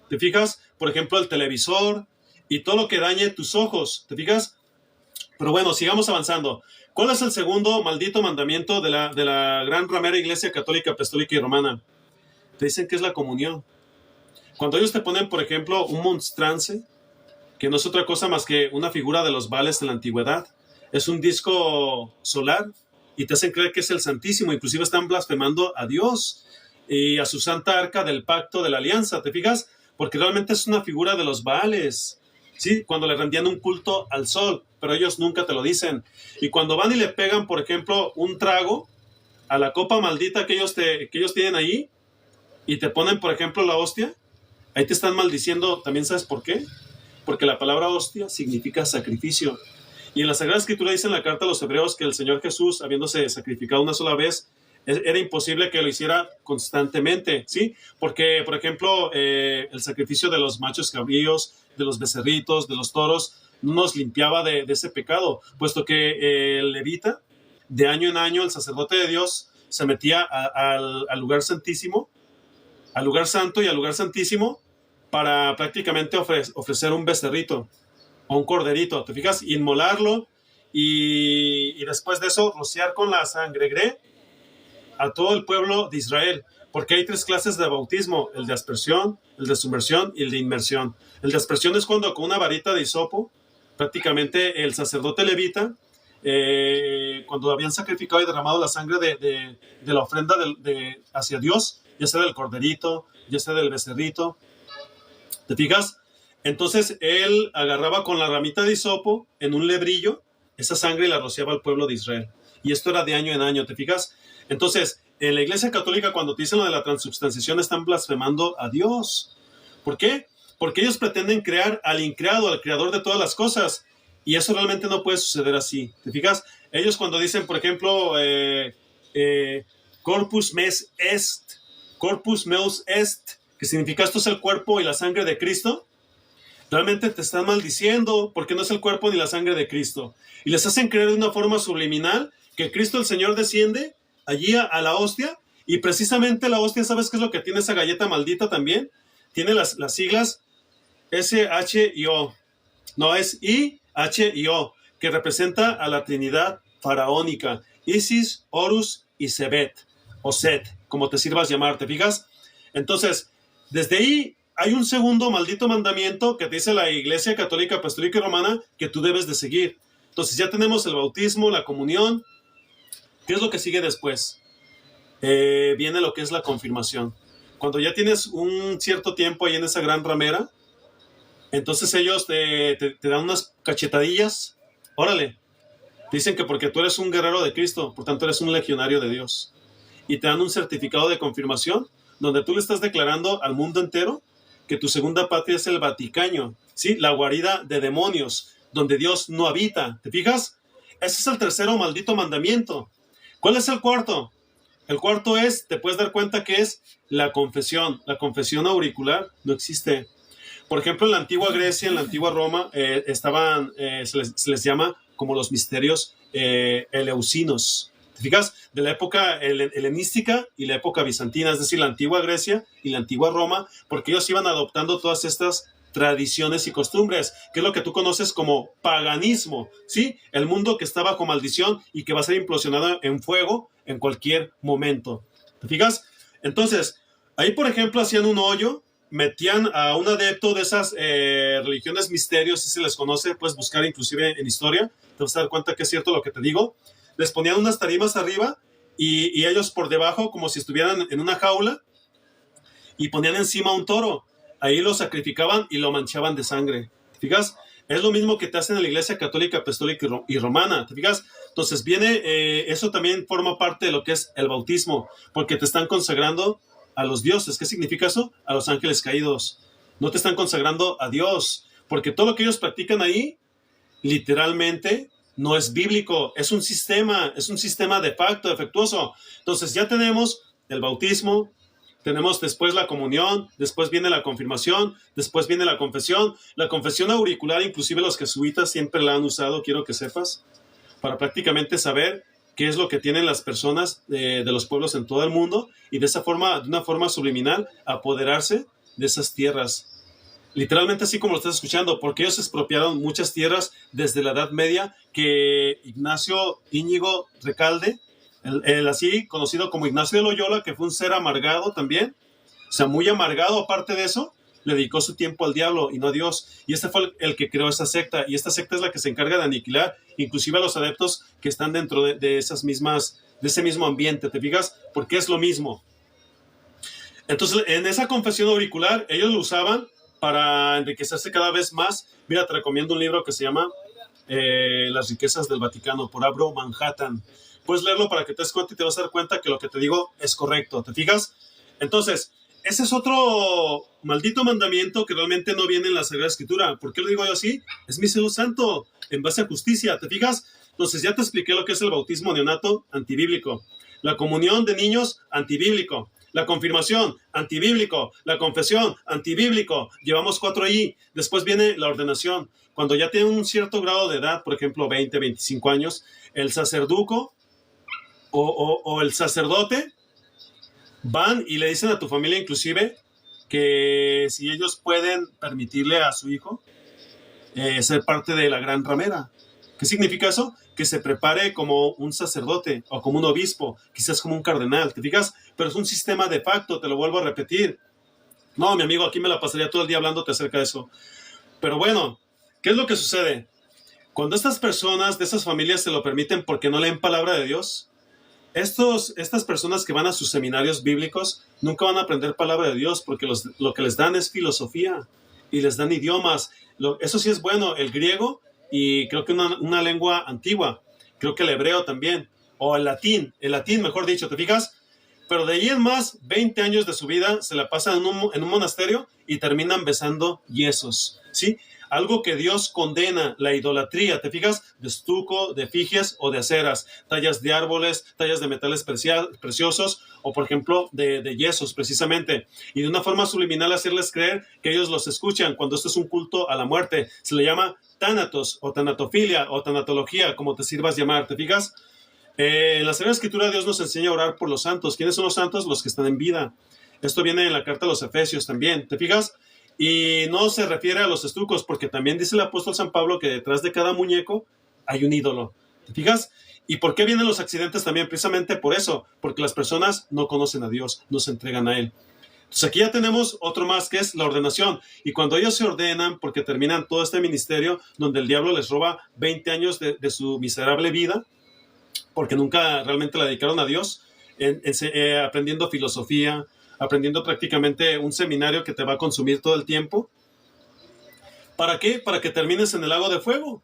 ¿te fijas? Por ejemplo, el televisor y todo lo que dañe tus ojos, ¿te fijas? Pero bueno, sigamos avanzando. ¿Cuál es el segundo maldito mandamiento de la gran ramera Iglesia Católica, Apostólica y Romana? Te dicen que es la comunión. Cuando ellos te ponen, por ejemplo, un monstrance, que no es otra cosa más que una figura de los Baales de la antigüedad, es un disco solar, y te hacen creer que es el Santísimo, inclusive están blasfemando a Dios y a su santa arca del pacto de la alianza, ¿te fijas? Porque realmente es una figura de los Baales, ¿sí? Cuando le rendían un culto al sol, pero ellos nunca te lo dicen. Y cuando van y le pegan, por ejemplo, un trago a la copa maldita que ellos tienen ahí, y te ponen, por ejemplo, la hostia, ahí te están maldiciendo. ¿También sabes por qué? Porque la palabra hostia significa sacrificio. Y en la Sagrada Escritura dice en la carta a los Hebreos que el Señor Jesús, habiéndose sacrificado una sola vez, era imposible que lo hiciera constantemente, ¿sí? Porque, por ejemplo, el sacrificio de los machos cabríos, de los becerritos, de los toros, no nos limpiaba de ese pecado, puesto que el levita, de año en año, el sacerdote de Dios, se metía al lugar santísimo, al lugar santo y al lugar santísimo, para prácticamente ofrecer un becerrito o un corderito, ¿te fijas? Inmolarlo y después de eso rociar con la sangre a todo el pueblo de Israel, porque hay 3 clases de bautismo: el de aspersión, el de sumersión y el de inmersión. El de aspersión es cuando con una varita de hisopo, prácticamente el sacerdote levita, cuando habían sacrificado y derramado la sangre de la ofrenda hacia Dios, ya sea del corderito, ya sea del becerrito, ¿te fijas? Entonces él agarraba con la ramita de hisopo en un lebrillo esa sangre y la rociaba al pueblo de Israel. Y esto era de año en año, ¿te fijas? Entonces, en la Iglesia Católica, cuando te dicen lo de la transubstanciación, están blasfemando a Dios. ¿Por qué? Porque ellos pretenden crear al increado, al creador de todas las cosas. Y eso realmente no puede suceder así. ¿Te fijas? Ellos cuando dicen, por ejemplo, corpus meus est, que significa esto es el cuerpo y la sangre de Cristo, realmente te están maldiciendo, porque no es el cuerpo ni la sangre de Cristo. Y les hacen creer de una forma subliminal que Cristo el Señor desciende allí a la hostia, y precisamente la hostia, ¿sabes qué es lo que tiene esa galleta maldita también? Tiene las siglas S-H-I-O. No, es I-H-I-O, que representa a la Trinidad faraónica, Isis, Horus y Sebet, o Set, como te sirvas llamar, ¿te fijas? Entonces, desde ahí hay un segundo maldito mandamiento que te dice la Iglesia Católica, Apostólica y Romana que tú debes de seguir. Entonces ya tenemos el bautismo, la comunión. ¿Qué es lo que sigue después? Viene lo que es la confirmación. Cuando ya tienes un cierto tiempo ahí en esa gran ramera, entonces ellos te dan unas cachetadillas. Órale, te dicen que porque tú eres un guerrero de Cristo, por tanto eres un legionario de Dios. Y te dan un certificado de confirmación donde tú le estás declarando al mundo entero que tu segunda patria es el Vaticano, ¿sí? La guarida de demonios, donde Dios no habita. ¿Te fijas? Ese es el tercero maldito mandamiento. ¿Cuál es el cuarto? El cuarto es, te puedes dar cuenta que es la confesión. La confesión auricular no existe. Por ejemplo, en la antigua Grecia, en la antigua Roma, se les llama como los misterios eleusinos. ¿Te fijas? De la época helenística y la época bizantina, es decir, la antigua Grecia y la antigua Roma, porque ellos iban adoptando todas estas tradiciones y costumbres, que es lo que tú conoces como paganismo, ¿sí? El mundo que está bajo maldición y que va a ser implosionado en fuego en cualquier momento. ¿Te fijas? Entonces, ahí, por ejemplo, hacían un hoyo, metían a un adepto de esas religiones misterios, si se les conoce, puedes buscar inclusive en historia, te vas a dar cuenta que es cierto lo que te digo. Les ponían unas tarimas arriba y ellos por debajo, como si estuvieran en una jaula, y ponían encima un toro. Ahí lo sacrificaban y lo manchaban de sangre. ¿Te fijas? Es lo mismo que te hacen en la Iglesia Católica, Apostólica y Romana. ¿Te fijas? Entonces eso también forma parte de lo que es el bautismo, porque te están consagrando a los dioses. ¿Qué significa eso? A los ángeles caídos. No te están consagrando a Dios, porque todo lo que ellos practican ahí, literalmente, no es bíblico. Es un sistema de pacto defectuoso. Entonces ya tenemos el bautismo, Tenemos después la comunión, después viene la confirmación, después viene la confesión. La confesión auricular, inclusive los jesuitas siempre la han usado, quiero que sepas, para prácticamente saber qué es lo que tienen las personas de los pueblos en todo el mundo y de una forma subliminal, apoderarse de esas tierras. Literalmente así como lo estás escuchando, porque ellos expropiaron muchas tierras desde la Edad Media que Ignacio Íñigo Recalde, el así conocido como Ignacio de Loyola, que fue un ser amargado también, o sea, muy amargado aparte de eso, le dedicó su tiempo al diablo y no a Dios. Y este fue el que creó esa secta, y esta secta es la que se encarga de aniquilar inclusive a los adeptos que están dentro de esas mismas, de ese mismo ambiente, ¿te fijas? Porque es lo mismo. Entonces, en esa confesión auricular, ellos lo usaban para enriquecerse cada vez más. Mira, te recomiendo un libro que se llama Las riquezas del Vaticano, por Abro Manhattan. Puedes leerlo para que te des cuenta y te vas a dar cuenta que lo que te digo es correcto, ¿te fijas? Entonces, ese es otro maldito mandamiento que realmente no viene en la Sagrada Escritura. ¿Por qué lo digo yo así? Es mi celo santo, en base a justicia, ¿te fijas? Entonces ya te expliqué lo que es el bautismo neonato, antibíblico. La comunión de niños, antibíblico. La confirmación, antibíblico. La confesión, antibíblico. Llevamos 4 ahí. Después viene la ordenación. Cuando ya tienen un cierto grado de edad, por ejemplo, 20, 25 años, el sacerduco o el sacerdote van y le dicen a tu familia inclusive que si ellos pueden permitirle a su hijo ser parte de la gran ramera. ¿Qué significa eso? Que se prepare como un sacerdote o como un obispo, quizás como un cardenal, ¿te fijas? Pero es un sistema de facto, te lo vuelvo a repetir. No, mi amigo, aquí me la pasaría todo el día hablándote acerca de eso. Pero bueno, ¿qué es lo que sucede? Cuando estas personas de esas familias se lo permiten porque no leen palabra de Dios, estas personas que van a sus seminarios bíblicos nunca van a aprender palabra de Dios porque lo que les dan es filosofía y les dan idiomas. Eso sí es bueno, el griego y creo que una lengua antigua, creo que el hebreo también, o el latín mejor dicho, ¿te fijas? Pero de ahí en más, 20 años de su vida se la pasan en un monasterio y terminan besando yesos, ¿sí? Algo que Dios condena, la idolatría, ¿te fijas? De estuco, de efigies o de aceras, tallas de árboles, tallas de metales preciosos o, por ejemplo, de yesos, precisamente. Y de una forma subliminal hacerles creer que ellos los escuchan cuando esto es un culto a la muerte. Se le llama tánatos o tanatofilia o tanatología, como te sirvas llamar, ¿te fijas? En la Sagrada Escritura Dios nos enseña a orar por los santos. ¿Quiénes son los santos? Los que están en vida. Esto viene en la carta a los Efesios también, ¿te fijas? Y no se refiere a los estucos, porque también dice el apóstol San Pablo que detrás de cada muñeco hay un ídolo. ¿Te fijas? ¿Y por qué vienen los accidentes también? Precisamente por eso, porque las personas no conocen a Dios, no se entregan a Él. Entonces aquí ya tenemos otro más, que es la ordenación. Y cuando ellos se ordenan, porque terminan todo este ministerio, donde el diablo les roba 20 años de su miserable vida, porque nunca realmente la dedicaron a Dios, aprendiendo filosofía, aprendiendo prácticamente un seminario que te va a consumir todo el tiempo. ¿Para qué? Para que termines en el lago de fuego.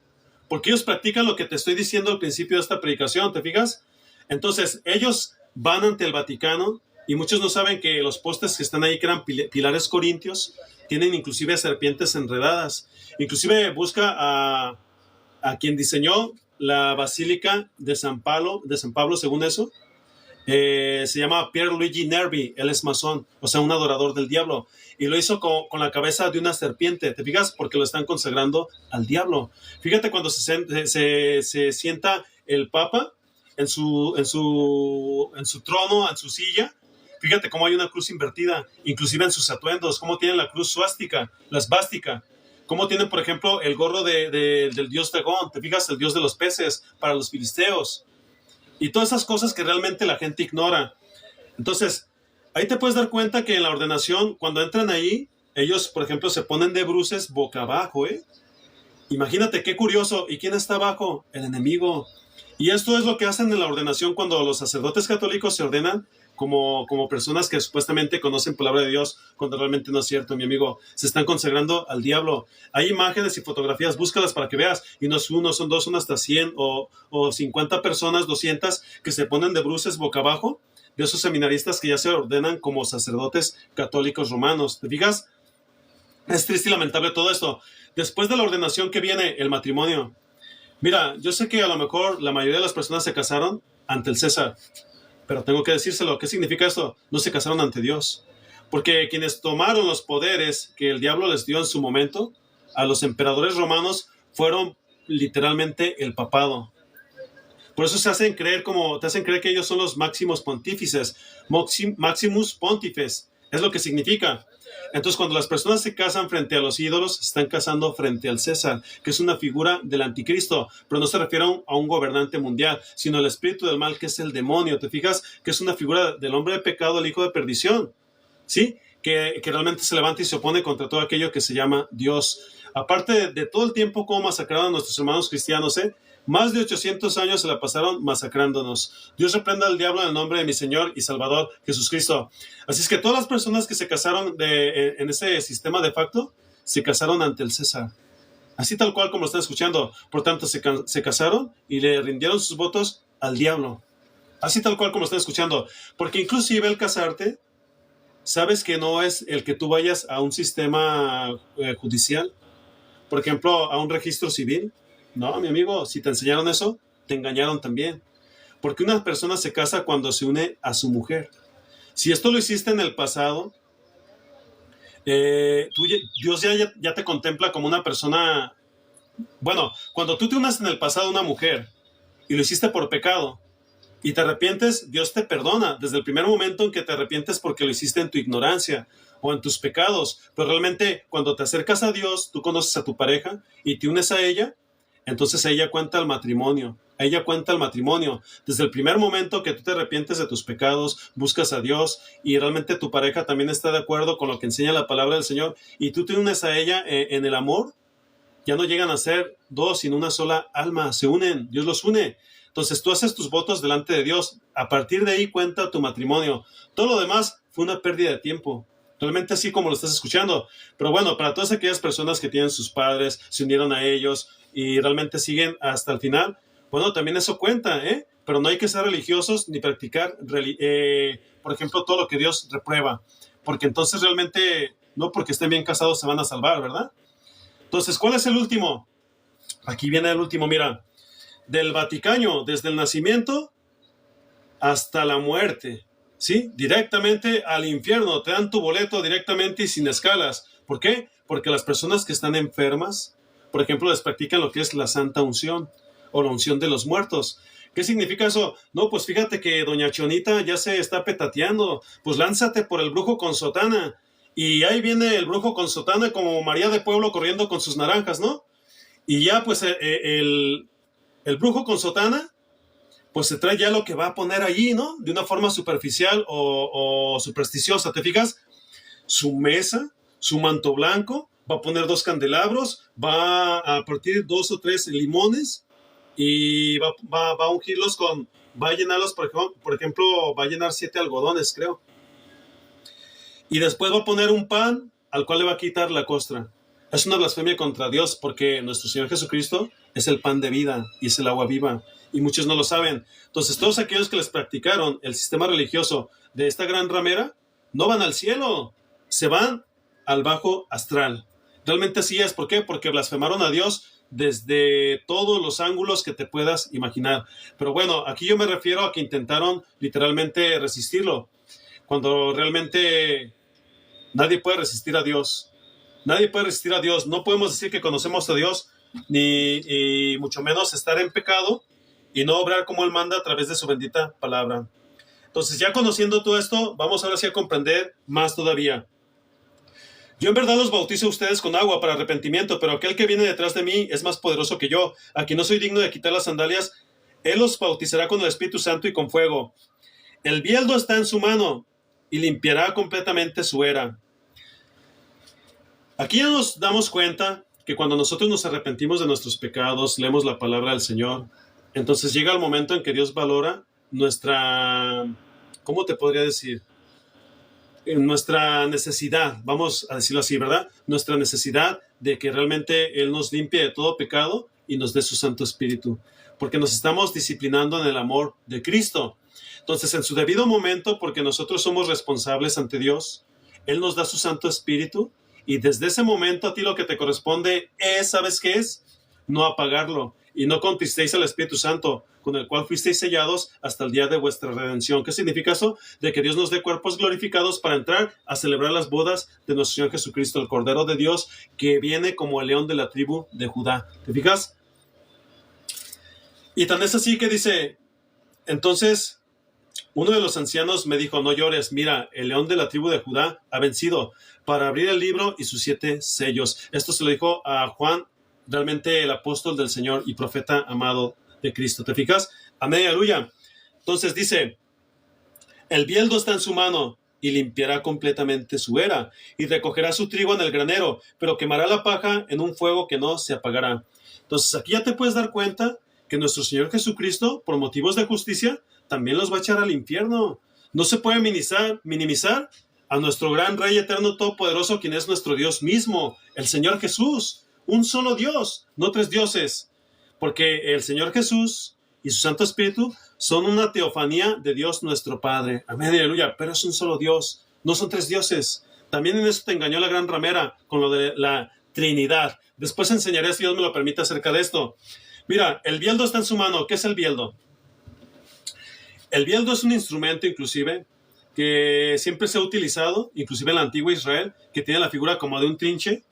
Porque ellos practican lo que te estoy diciendo al principio de esta predicación, ¿te fijas? Entonces, ellos van ante el Vaticano y muchos no saben que los postes que están ahí, que eran pilares corintios, tienen inclusive serpientes enredadas. Inclusive busca a quien diseñó la Basílica de San Pablo, según eso. Se llama Pierluigi Nervi, él es masón, o sea, un adorador del diablo, y lo hizo con la cabeza de una serpiente, ¿te fijas? Porque lo están consagrando al diablo. Fíjate cuando se sienta el Papa en su trono, en su silla, fíjate cómo hay una cruz invertida, inclusive en sus atuendos, cómo tienen la cruz suástica, la esvástica, cómo tienen, por ejemplo, el gorro del dios Dagón, ¿te fijas? El dios de los peces para los filisteos. Y todas esas cosas que realmente la gente ignora. Entonces, ahí te puedes dar cuenta que en la ordenación, cuando entran ahí, ellos, por ejemplo, se ponen de bruces boca abajo, ¿eh? Imagínate qué curioso. ¿Y quién está abajo? El enemigo. Y esto es lo que hacen en la ordenación cuando los sacerdotes católicos se ordenan como personas que supuestamente conocen palabra de Dios, cuando realmente no es cierto, mi amigo. Se están consagrando al diablo. Hay imágenes y fotografías, búscalas para que veas. Y no es uno, son dos, son hasta 100 o 50 personas, 200, que se ponen de bruces boca abajo, de esos seminaristas que ya se ordenan como sacerdotes católicos romanos. ¿Te fijas? Es triste y lamentable todo esto. Después de la ordenación, ¿qué viene? El matrimonio. Mira, yo sé que a lo mejor la mayoría de las personas se casaron ante el César, pero tengo que decírselo. ¿Qué significa esto? No se casaron ante Dios. Porque quienes tomaron los poderes que el diablo les dio en su momento a los emperadores romanos fueron literalmente el papado. Por eso te hacen creer que ellos son los máximos pontífices, maximus pontifes, es lo que significa. Entonces, cuando las personas se casan frente a los ídolos, se están casando frente al César, que es una figura del anticristo, pero no se refiere a un gobernante mundial, sino al espíritu del mal, que es el demonio. ¿Te fijas? Que es una figura del hombre de pecado, el hijo de perdición, ¿sí? Que realmente se levanta y se opone contra todo aquello que se llama Dios. Aparte de todo el tiempo como masacraron a nuestros hermanos cristianos, más de 800 años se la pasaron masacrándonos. Dios reprenda al diablo en el nombre de mi Señor y Salvador Jesucristo. Así es que todas las personas que se casaron en ese sistema de facto, se casaron ante el César. Así tal cual como lo están escuchando. Por tanto, se casaron y le rindieron sus votos al diablo. Así tal cual como lo están escuchando. Porque inclusive el casarte, sabes que no es el que tú vayas a un sistema judicial. Por ejemplo, a un registro civil. No, mi amigo, si te enseñaron eso, te engañaron también. Porque una persona se casa cuando se une a su mujer. Si esto lo hiciste en el pasado, Dios ya te contempla como una persona... Bueno, cuando tú te unas en el pasado a una mujer y lo hiciste por pecado y te arrepientes, Dios te perdona desde el primer momento en que te arrepientes porque lo hiciste en tu ignorancia o en tus pecados. Pero realmente cuando te acercas a Dios, tú conoces a tu pareja y te unes a ella, entonces ella cuenta el matrimonio. Ella cuenta el matrimonio. Desde el primer momento que tú te arrepientes de tus pecados, buscas a Dios y realmente tu pareja también está de acuerdo con lo que enseña la palabra del Señor y tú te unes a ella en el amor, ya no llegan a ser dos, sino una sola alma. Se unen, Dios los une. Entonces tú haces tus votos delante de Dios. A partir de ahí cuenta tu matrimonio. Todo lo demás fue una pérdida de tiempo. Realmente así como lo estás escuchando. Pero bueno, para todas aquellas personas que tienen sus padres, se unieron a ellos y realmente siguen hasta el final, bueno, también eso cuenta, pero no hay que ser religiosos ni practicar, por ejemplo, todo lo que Dios reprueba. Porque entonces realmente, no porque estén bien casados se van a salvar, ¿verdad? Entonces, ¿cuál es el último? Aquí viene el último, mira. Del Vaticano, desde el nacimiento hasta la muerte. ¿Sí? Directamente al infierno. Te dan tu boleto directamente y sin escalas. ¿Por qué? Porque las personas que están enfermas, por ejemplo, les practican lo que es la santa unción o la unción de los muertos. ¿Qué significa eso? No, pues fíjate que doña Chonita ya se está petateando. Pues lánzate por el brujo con sotana. Y ahí viene el brujo con sotana como María de Pueblo corriendo con sus naranjas, ¿no? Y ya pues el brujo con sotana pues se trae ya lo que va a poner allí, ¿no? De una forma superficial o supersticiosa, ¿te fijas? Su mesa, su manto blanco, va a poner 2 candelabros, va a partir 2 o 3 limones y va a ungirlos va a llenarlos, por ejemplo, va a llenar 7 algodones, creo. Y después va a poner un pan al cual le va a quitar la costra. Es una blasfemia contra Dios porque nuestro Señor Jesucristo es el pan de vida y es el agua viva. Y muchos no lo saben. Entonces, todos aquellos que les practicaron el sistema religioso de esta gran ramera, no van al cielo, se van al bajo astral. Realmente así es. ¿Por qué? Porque blasfemaron a Dios desde todos los ángulos que te puedas imaginar. Pero bueno, aquí yo me refiero a que intentaron literalmente resistirlo. Cuando realmente nadie puede resistir a Dios. Nadie puede resistir a Dios. No podemos decir que conocemos a Dios, ni mucho menos estar en pecado y no obrar como Él manda a través de su bendita palabra. Entonces, ya conociendo todo esto, vamos ahora sí a comprender más todavía. Yo en verdad los bautizo a ustedes con agua para arrepentimiento, pero aquel que viene detrás de mí es más poderoso que yo, a quien no soy digno de quitar las sandalias. Él los bautizará con el Espíritu Santo y con fuego. El bieldo está en su mano y limpiará completamente su era. Aquí ya nos damos cuenta que cuando nosotros nos arrepentimos de nuestros pecados, leemos la palabra del Señor, entonces llega el momento en que Dios valora nuestra, ¿cómo te podría decir? Nuestra necesidad, vamos a decirlo así, ¿verdad? Nuestra necesidad de que realmente Él nos limpie de todo pecado y nos dé su Santo Espíritu, porque nos estamos disciplinando en el amor de Cristo. Entonces, en su debido momento, porque nosotros somos responsables ante Dios, Él nos da su Santo Espíritu y desde ese momento a ti lo que te corresponde es, ¿sabes qué es? No apagarlo, y no contristéis al Espíritu Santo, con el cual fuisteis sellados hasta el día de vuestra redención. ¿Qué significa eso? De que Dios nos dé cuerpos glorificados para entrar a celebrar las bodas de nuestro Señor Jesucristo, el Cordero de Dios, que viene como el león de la tribu de Judá. ¿Te fijas? Y tan es así que dice, entonces, uno de los ancianos me dijo, no llores, mira, el león de la tribu de Judá ha vencido para abrir el libro y sus 7 sellos. Esto se lo dijo a Juan, realmente el apóstol del Señor y profeta amado de Cristo. ¿Te fijas? Amén, aleluya. Entonces dice, el bieldo está en su mano y limpiará completamente su era y recogerá su trigo en el granero, pero quemará la paja en un fuego que no se apagará. Entonces aquí ya te puedes dar cuenta que nuestro Señor Jesucristo, por motivos de justicia, también los va a echar al infierno. No se puede minimizar a nuestro gran Rey eterno todopoderoso, quien es nuestro Dios mismo, el Señor Jesús, un solo Dios, no 3 dioses, porque el Señor Jesús y su Santo Espíritu son una teofanía de Dios nuestro Padre. Amén, aleluya, pero es un solo Dios, no son 3 dioses. También en eso te engañó la gran ramera con lo de la Trinidad. Después enseñaré, si Dios me lo permite, acerca de esto. Mira, el bieldo está en su mano. ¿Qué es el bieldo? El bieldo es un instrumento, inclusive, que siempre se ha utilizado, inclusive en la antigua Israel, que tiene la figura como de un trinche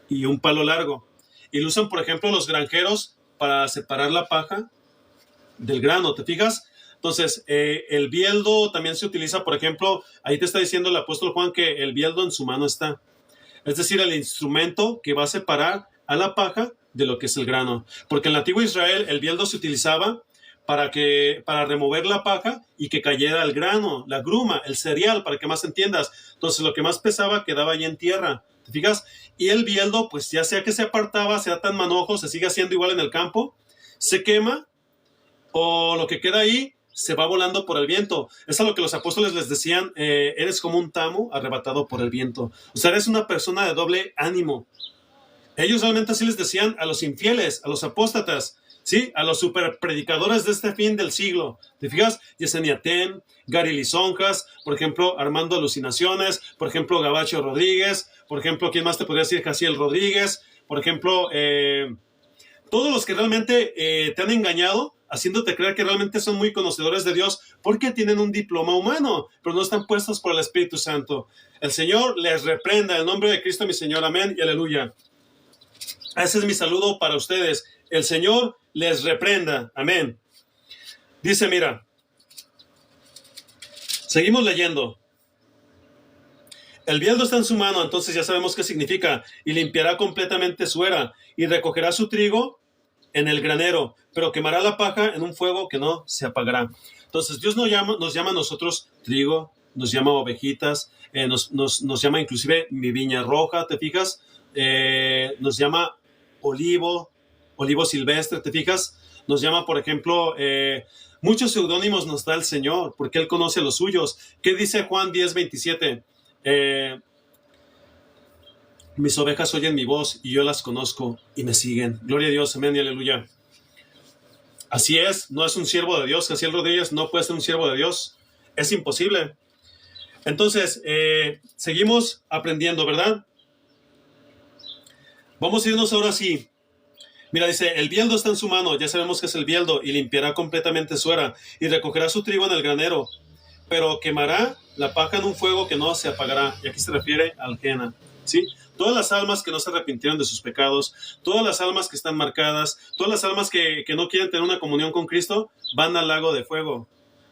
y un palo largo. Y lo usan, por ejemplo, los granjeros para separar la paja del grano, ¿te fijas? Entonces, el bieldo también se utiliza, por ejemplo, ahí te está diciendo el apóstol Juan que el bieldo en su mano está. Es decir, el instrumento que va a separar a la paja de lo que es el grano. Porque en la antigua Israel el bieldo se utilizaba para remover la paja y que cayera el grano, la gruma, el cereal, para que más entiendas. Entonces lo que más pesaba quedaba ahí en tierra, ¿te fijas? Y el bieldo, pues ya sea que se apartaba, sea tan manojo, se sigue haciendo igual en el campo, se quema o lo que queda ahí se va volando por el viento. Es a lo que los apóstoles les decían, eres como un tamo arrebatado por el viento. O sea, eres una persona de doble ánimo. Ellos realmente así les decían a los infieles, a los apóstatas, ¿sí? A los superpredicadores de este fin del siglo. ¿Te fijas? Yesenia Ten, Gary Lisonjas, por ejemplo, Armando Alucinaciones, por ejemplo, Gabacho Rodríguez, por ejemplo, ¿quién más te podría decir? Jaciel Rodríguez, por ejemplo, todos los que realmente te han engañado, haciéndote creer que realmente son muy conocedores de Dios porque tienen un diploma humano, pero no están puestos por el Espíritu Santo. El Señor les reprenda en el nombre de Cristo mi Señor. Amén y aleluya. Ese es mi saludo para ustedes. El Señor les reprenda. Amén. Dice, mira, seguimos leyendo. El bieldo está en su mano, entonces ya sabemos qué significa. Y limpiará completamente su era y recogerá su trigo en el granero, pero quemará la paja en un fuego que no se apagará. Entonces Dios nos llama a nosotros trigo, nos llama ovejitas, nos llama inclusive mi viña roja, ¿te fijas? Nos llama olivo silvestre, ¿te fijas? Nos llama, por ejemplo, muchos seudónimos nos da el Señor, porque Él conoce a los suyos. ¿Qué dice Juan 10:27? Mis ovejas oyen mi voz y yo las conozco y me siguen. Gloria a Dios, amén y aleluya. Así es, no es un siervo de Dios. Jaciel Rodríguez no puede ser un siervo de Dios. Es imposible. Entonces, seguimos aprendiendo, ¿verdad? Vamos a irnos ahora sí. Mira, dice, el bieldo está en su mano, ya sabemos que es el bieldo, y limpiará completamente su era, y recogerá su trigo en el granero, pero quemará la paja en un fuego que no se apagará. Y aquí se refiere al Gehenna, ¿sí? Todas las almas que no se arrepintieron de sus pecados, todas las almas que están marcadas, todas las almas que no quieren tener una comunión con Cristo, van al lago de fuego.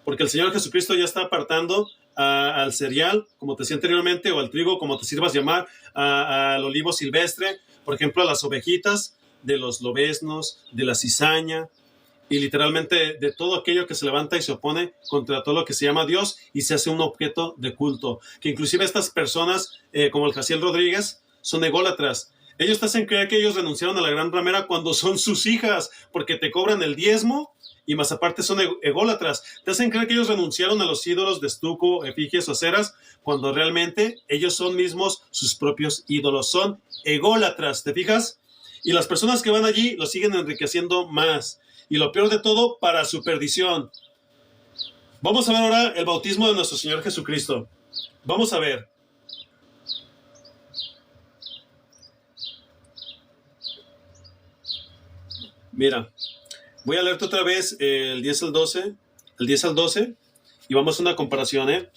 Porque el Señor Jesucristo ya está apartando al cereal, como te decía anteriormente, o al trigo, como te sirvas llamar, al olivo silvestre, por ejemplo, a las ovejitas, de los lobeznos, de la cizaña, y literalmente de todo aquello que se levanta y se opone contra todo lo que se llama Dios y se hace un objeto de culto. Que inclusive estas personas, como el Jaciel Rodríguez, son ególatras. Ellos te hacen creer que ellos renunciaron a la gran ramera cuando son sus hijas, porque te cobran el diezmo y más aparte son ególatras. Te hacen creer que ellos renunciaron a los ídolos de estuco, efigies o ceras, cuando realmente ellos son mismos sus propios ídolos. Son ególatras, ¿te fijas? Y las personas que van allí lo siguen enriqueciendo más. Y lo peor de todo, para su perdición. Vamos a ver ahora el bautismo de nuestro Señor Jesucristo. Vamos a ver. Mira, Voy a leerte otra vez el 10 al 12, y vamos a una comparación, ¿eh?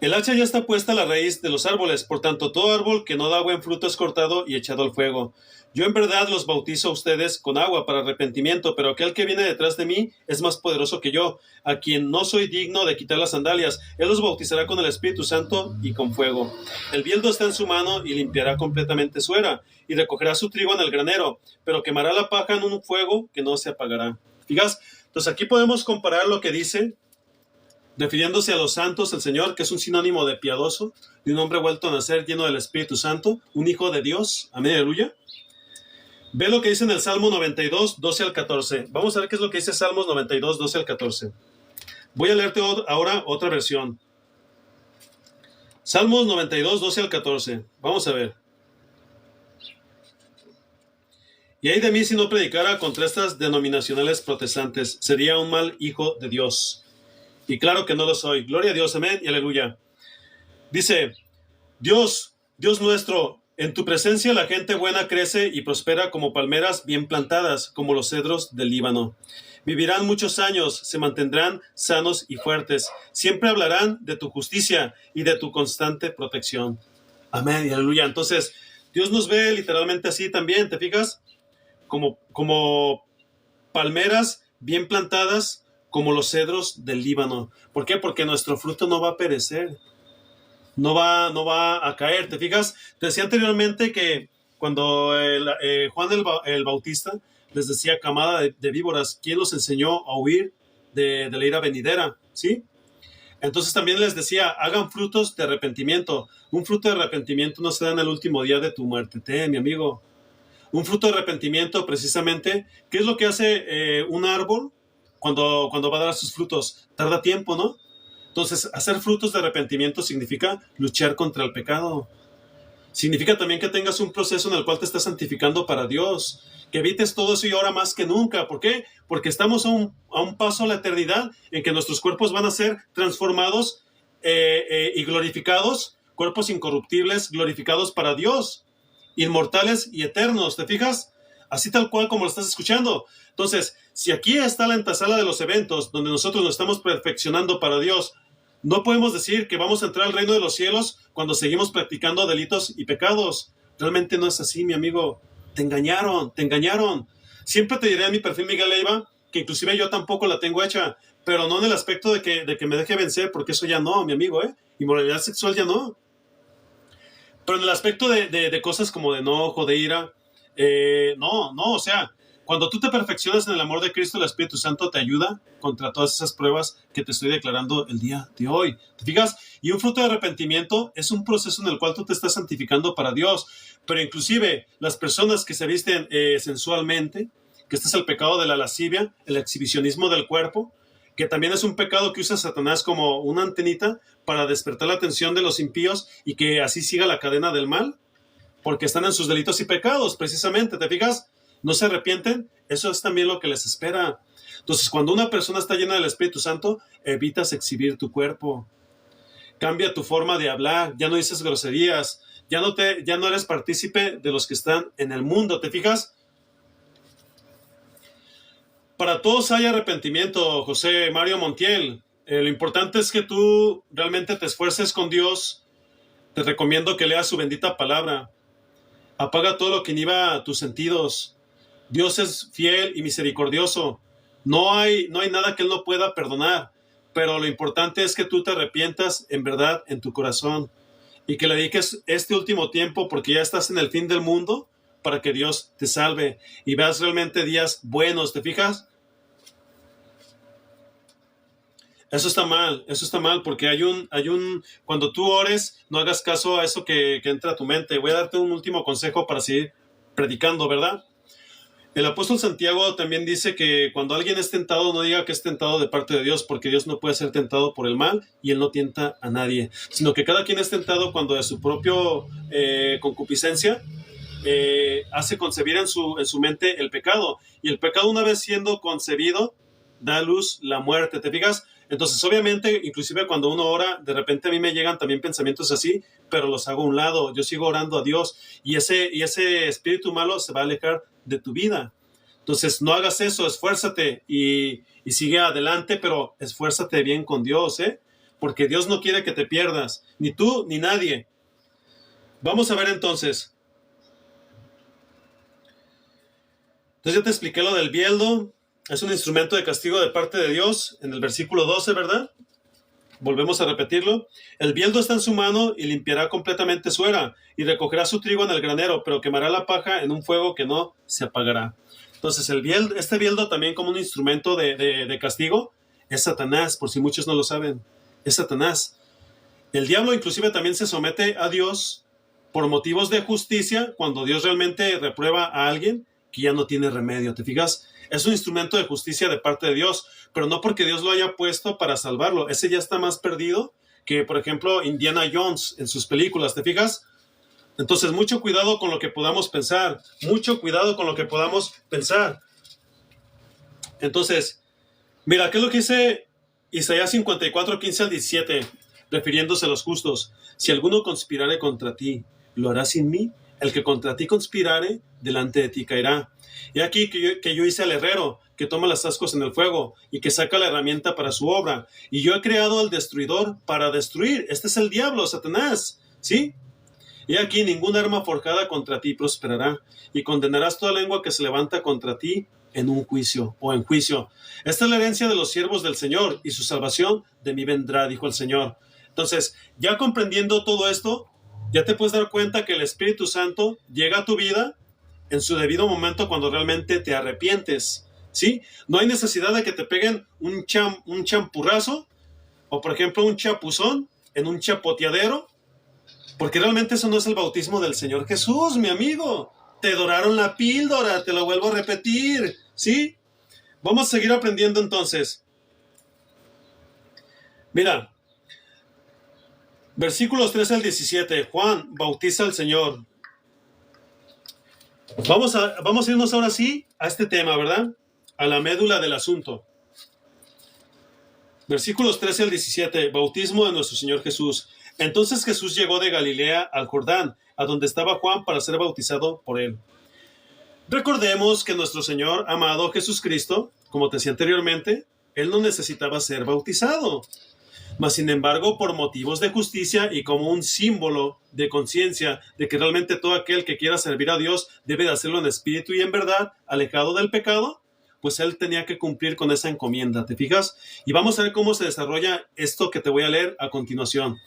El hacha ya está puesta a la raíz de los árboles, por tanto, todo árbol que no da buen fruto es cortado y echado al fuego. Yo en verdad los bautizo a ustedes con agua para arrepentimiento, pero aquel que viene detrás de mí es más poderoso que yo, a quien no soy digno de quitar las sandalias. Él los bautizará con el Espíritu Santo y con fuego. El bieldo está en su mano y limpiará completamente su era, y recogerá su trigo en el granero, pero quemará la paja en un fuego que no se apagará. ¿Fijas? Entonces aquí podemos comparar lo que dice, refiriéndose a los santos, el Señor, que es un sinónimo de piadoso, de un hombre vuelto a nacer lleno del Espíritu Santo, un hijo de Dios. Amén, aleluya. Ve lo que dice en el Salmo 92, 12 al 14. Vamos a ver qué es lo que dice Salmos 92, 12 al 14. Voy a leerte ahora otra versión. Salmos 92, 12 al 14. Vamos a ver. Y ay de mí si no predicara contra estas denominacionales protestantes. Sería un mal hijo de Dios. Y claro que no lo soy. Gloria a Dios, amén y aleluya. Dice, Dios nuestro, en tu presencia la gente buena crece y prospera como palmeras bien plantadas, como los cedros del Líbano. Vivirán muchos años, se mantendrán sanos y fuertes. Siempre hablarán de tu justicia y de tu constante protección. Amén y aleluya. Entonces, Dios nos ve literalmente así también, ¿te fijas? Como palmeras bien plantadas, como los cedros del Líbano. ¿Por qué? Porque nuestro fruto no va a perecer. No va a caer, ¿te fijas? Te decía anteriormente que cuando Juan el Bautista les decía camada de víboras, ¿quién los enseñó a huir de la ira venidera? ¿Sí? Entonces también les decía, hagan frutos de arrepentimiento. Un fruto de arrepentimiento no se da en el último día de tu muerte, mi amigo. Un fruto de arrepentimiento, precisamente, ¿qué es lo que hace un árbol cuando va a dar sus frutos? Tarda tiempo, ¿no? Entonces, hacer frutos de arrepentimiento significa luchar contra el pecado. Significa también que tengas un proceso en el cual te estás santificando para Dios. Que evites todo eso y ahora más que nunca. ¿Por qué? Porque estamos a un paso a la eternidad en que nuestros cuerpos van a ser transformados y glorificados. Cuerpos incorruptibles, glorificados para Dios. Inmortales y eternos. ¿Te fijas? Así tal cual como lo estás escuchando. Entonces, si aquí está la antesala de los eventos donde nosotros nos estamos perfeccionando para Dios, no podemos decir que vamos a entrar al reino de los cielos cuando seguimos practicando delitos y pecados. Realmente no es así, mi amigo. Te engañaron. Siempre te diré en mi perfil Miguel Leiva que inclusive yo tampoco la tengo hecha, pero no en el aspecto de que me deje vencer, porque eso ya no, mi amigo, ¿eh? Inmoralidad sexual ya no. Pero en el aspecto de cosas como de enojo, de ira, no, o sea, cuando tú te perfeccionas en el amor de Cristo, el Espíritu Santo te ayuda contra todas esas pruebas que te estoy declarando el día de hoy. ¿Te fijas? Y un fruto de arrepentimiento es un proceso en el cual tú te estás santificando para Dios. Pero inclusive las personas que se visten sensualmente, que este es el pecado de la lascivia, el exhibicionismo del cuerpo, que también es un pecado que usa Satanás como una antenita para despertar la atención de los impíos y que así siga la cadena del mal, porque están en sus delitos y pecados, precisamente, ¿te fijas? No se arrepienten, eso es también lo que les espera. Entonces, cuando una persona está llena del Espíritu Santo, evitas exhibir tu cuerpo. Cambia tu forma de hablar, ya no dices groserías, ya no eres partícipe de los que están en el mundo, ¿te fijas? Para todos hay arrepentimiento, José Mario Montiel. Lo importante es que tú realmente te esfuerces con Dios. Te recomiendo que leas su bendita palabra. Apaga todo lo que inhiba tus sentidos. Dios es fiel y misericordioso. No hay nada que Él no pueda perdonar. Pero lo importante es que tú te arrepientas en verdad en tu corazón y que le dediques este último tiempo, porque ya estás en el fin del mundo, para que Dios te salve y veas realmente días buenos. ¿Te fijas? Eso está mal, porque cuando tú ores, no hagas caso a eso que entra a tu mente. Voy a darte un último consejo para seguir predicando, ¿verdad? El apóstol Santiago también dice que cuando alguien es tentado, no diga que es tentado de parte de Dios, porque Dios no puede ser tentado por el mal y Él no tienta a nadie, sino que cada quien es tentado cuando de su propio concupiscencia hace concebir en su mente el pecado. Y el pecado, una vez siendo concebido, da a luz la muerte. ¿Te fijas? Entonces, obviamente, inclusive cuando uno ora, de repente a mí me llegan también pensamientos así, pero los hago a un lado. Yo sigo orando a Dios y ese espíritu malo se va a alejar de tu vida. Entonces, no hagas eso, esfuérzate y sigue adelante, pero esfuérzate bien con Dios, porque Dios no quiere que te pierdas, ni tú ni nadie. Vamos a ver entonces. Entonces ya te expliqué lo del bieldo. Es un instrumento de castigo de parte de Dios en el versículo 12, ¿verdad? Volvemos a repetirlo. El bieldo está en su mano y limpiará completamente su era y recogerá su trigo en el granero, pero quemará la paja en un fuego que no se apagará. Entonces este bieldo también como un instrumento de castigo es Satanás, por si muchos no lo saben. Es Satanás. El diablo inclusive también se somete a Dios por motivos de justicia cuando Dios realmente reprueba a alguien que ya no tiene remedio. ¿Te fijas? Es un instrumento de justicia de parte de Dios, pero no porque Dios lo haya puesto para salvarlo. Ese ya está más perdido que, por ejemplo, Indiana Jones en sus películas. ¿Te fijas? Entonces, mucho cuidado con lo que podamos pensar. Mucho cuidado con lo que podamos pensar. Entonces, mira, ¿qué es lo que dice Isaías 54, 15 al 17? Refiriéndose a los justos. Si alguno conspirare contra ti, ¿lo hará sin mí? El que contra ti conspirare, delante de ti caerá. Y aquí que yo hice al herrero, que toma las ascuas en el fuego y que saca la herramienta para su obra. Y yo he creado al destruidor para destruir. Este es el diablo, Satanás. ¿Sí? Y aquí ningún arma forjada contra ti prosperará. Y condenarás toda lengua que se levanta contra ti en un juicio o en juicio. Esta es la herencia de los siervos del Señor y su salvación de mí vendrá, dijo el Señor. Entonces, ya comprendiendo todo esto, ya te puedes dar cuenta que el Espíritu Santo llega a tu vida en su debido momento cuando realmente te arrepientes, ¿sí? No hay necesidad de que te peguen un champurrazo o, por ejemplo, un chapuzón en un chapoteadero, porque realmente eso no es el bautismo del Señor Jesús, mi amigo. Te doraron la píldora, te lo vuelvo a repetir, ¿sí? Vamos a seguir aprendiendo entonces. Mira, versículos 13 al 17. Juan bautiza al Señor. Vamos a irnos ahora sí a este tema, ¿verdad? A la médula del asunto. Versículos 13 al 17. Bautismo de nuestro Señor Jesús. Entonces Jesús llegó de Galilea al Jordán, a donde estaba Juan para ser bautizado por él. Recordemos que nuestro Señor amado Jesucristo, como te decía anteriormente, él no necesitaba ser bautizado. Mas, sin embargo, por motivos de justicia y como un símbolo de conciencia de que realmente todo aquel que quiera servir a Dios debe de hacerlo en espíritu y en verdad, alejado del pecado, pues él tenía que cumplir con esa encomienda, ¿te fijas? Y vamos a ver cómo se desarrolla esto que te voy a leer a continuación.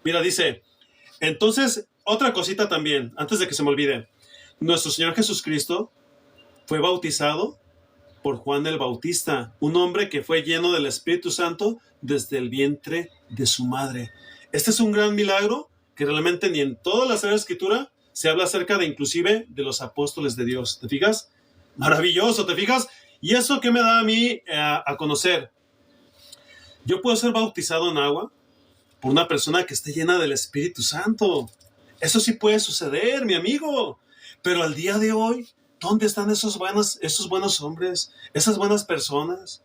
Mira, dice, entonces, otra cosita también, antes de que se me olvide. Nuestro Señor Jesucristo fue bautizado por Juan el Bautista, un hombre que fue lleno del Espíritu Santo desde el vientre de su madre. Este es un gran milagro que realmente ni en toda la Sagrada Escritura se habla acerca de inclusive de los apóstoles de Dios. ¿Te fijas? Maravilloso, ¿te fijas? ¿Y eso qué me da a mí a conocer? Yo puedo ser bautizado en agua por una persona que esté llena del Espíritu Santo. Eso sí puede suceder, mi amigo. Pero al día de hoy, ¿dónde están esos buenos hombres, esas buenas personas?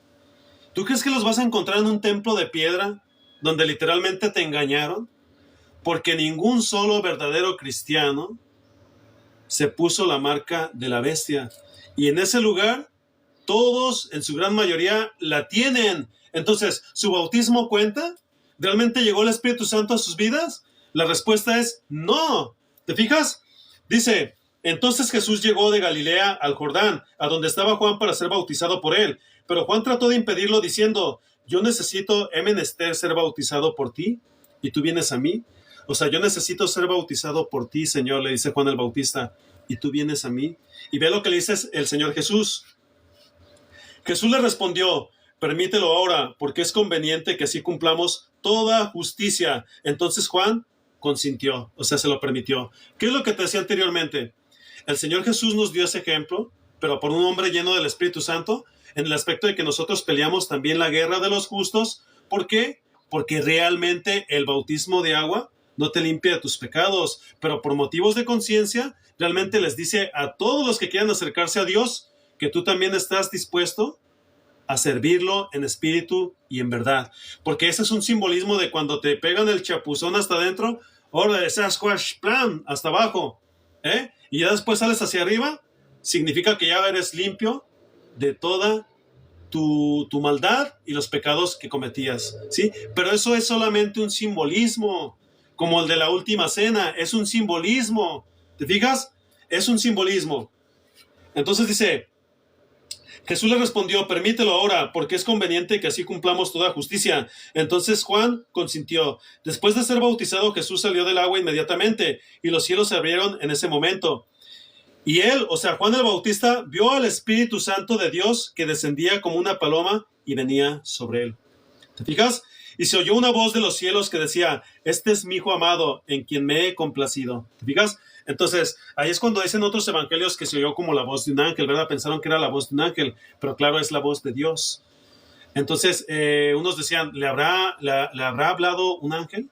¿Tú crees que los vas a encontrar en un templo de piedra donde literalmente te engañaron? Porque ningún solo verdadero cristiano se puso la marca de la bestia. Y en ese lugar, todos, en su gran mayoría, la tienen. Entonces, ¿su bautismo cuenta? ¿Realmente llegó el Espíritu Santo a sus vidas? La respuesta es no. ¿Te fijas? Dice, entonces Jesús llegó de Galilea al Jordán, a donde estaba Juan para ser bautizado por él. Pero Juan trató de impedirlo diciendo, he menester ser bautizado por ti, y tú vienes a mí. O sea, yo necesito ser bautizado por ti, Señor, le dice Juan el Bautista, y tú vienes a mí. Y ve lo que le dice el Señor Jesús. Jesús le respondió, permítelo ahora, porque es conveniente que así cumplamos toda justicia. Entonces Juan consintió, o sea, se lo permitió. ¿Qué es lo que te decía anteriormente? El Señor Jesús nos dio ese ejemplo, pero por un hombre lleno del Espíritu Santo, en el aspecto de que nosotros peleamos también la guerra de los justos. ¿Por qué? Porque realmente el bautismo de agua no te limpia de tus pecados, pero por motivos de conciencia, realmente les dice a todos los que quieran acercarse a Dios que tú también estás dispuesto a servirlo en espíritu y en verdad. Porque ese es un simbolismo de cuando te pegan el chapuzón hasta adentro, ahora ese squash plan hasta abajo, y ya después sales hacia arriba, significa que ya eres limpio de toda tu maldad y los pecados que cometías, ¿sí? Pero eso es solamente un simbolismo, como el de la última cena, es un simbolismo, ¿te fijas? Es un simbolismo. Entonces dice, Jesús le respondió, permítelo ahora, porque es conveniente que así cumplamos toda justicia. Entonces Juan consintió. Después de ser bautizado, Jesús salió del agua inmediatamente, y los cielos se abrieron en ese momento. Y él, o sea, Juan el Bautista, vio al Espíritu Santo de Dios que descendía como una paloma y venía sobre él. ¿Te fijas? Y se oyó una voz de los cielos que decía, este es mi Hijo amado, en quien me he complacido. ¿Te fijas? Entonces, ahí es cuando dicen otros evangelios que se oyó como la voz de un ángel, ¿verdad? Pensaron que era la voz de un ángel, pero claro, es la voz de Dios. Entonces, unos decían, ¿le habrá hablado un ángel?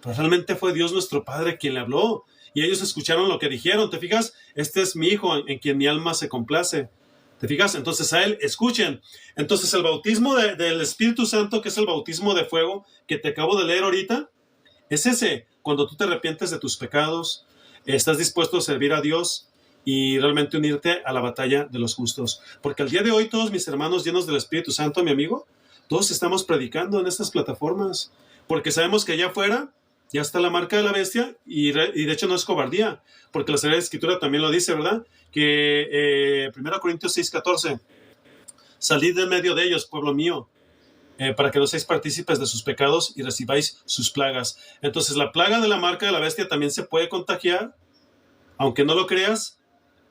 Pero realmente fue Dios nuestro Padre quien le habló. Y ellos escucharon lo que dijeron, ¿te fijas? Este es mi Hijo en quien mi alma se complace. ¿Te fijas? Entonces a él escuchen. Entonces el bautismo del Espíritu Santo, que es el bautismo de fuego que te acabo de leer ahorita, es ese, cuando tú te arrepientes de tus pecados, estás dispuesto a servir a Dios y realmente unirte a la batalla de los justos. Porque al día de hoy todos mis hermanos llenos del Espíritu Santo, mi amigo, todos estamos predicando en estas plataformas, porque sabemos que allá afuera ya está la marca de la bestia y de hecho no es cobardía, porque la Sagrada Escritura también lo dice, ¿verdad? Que 1 Corintios 6:14, salid de en medio de ellos, pueblo mío, para que no seáis partícipes de sus pecados y recibáis sus plagas. Entonces la plaga de la marca de la bestia también se puede contagiar, aunque no lo creas,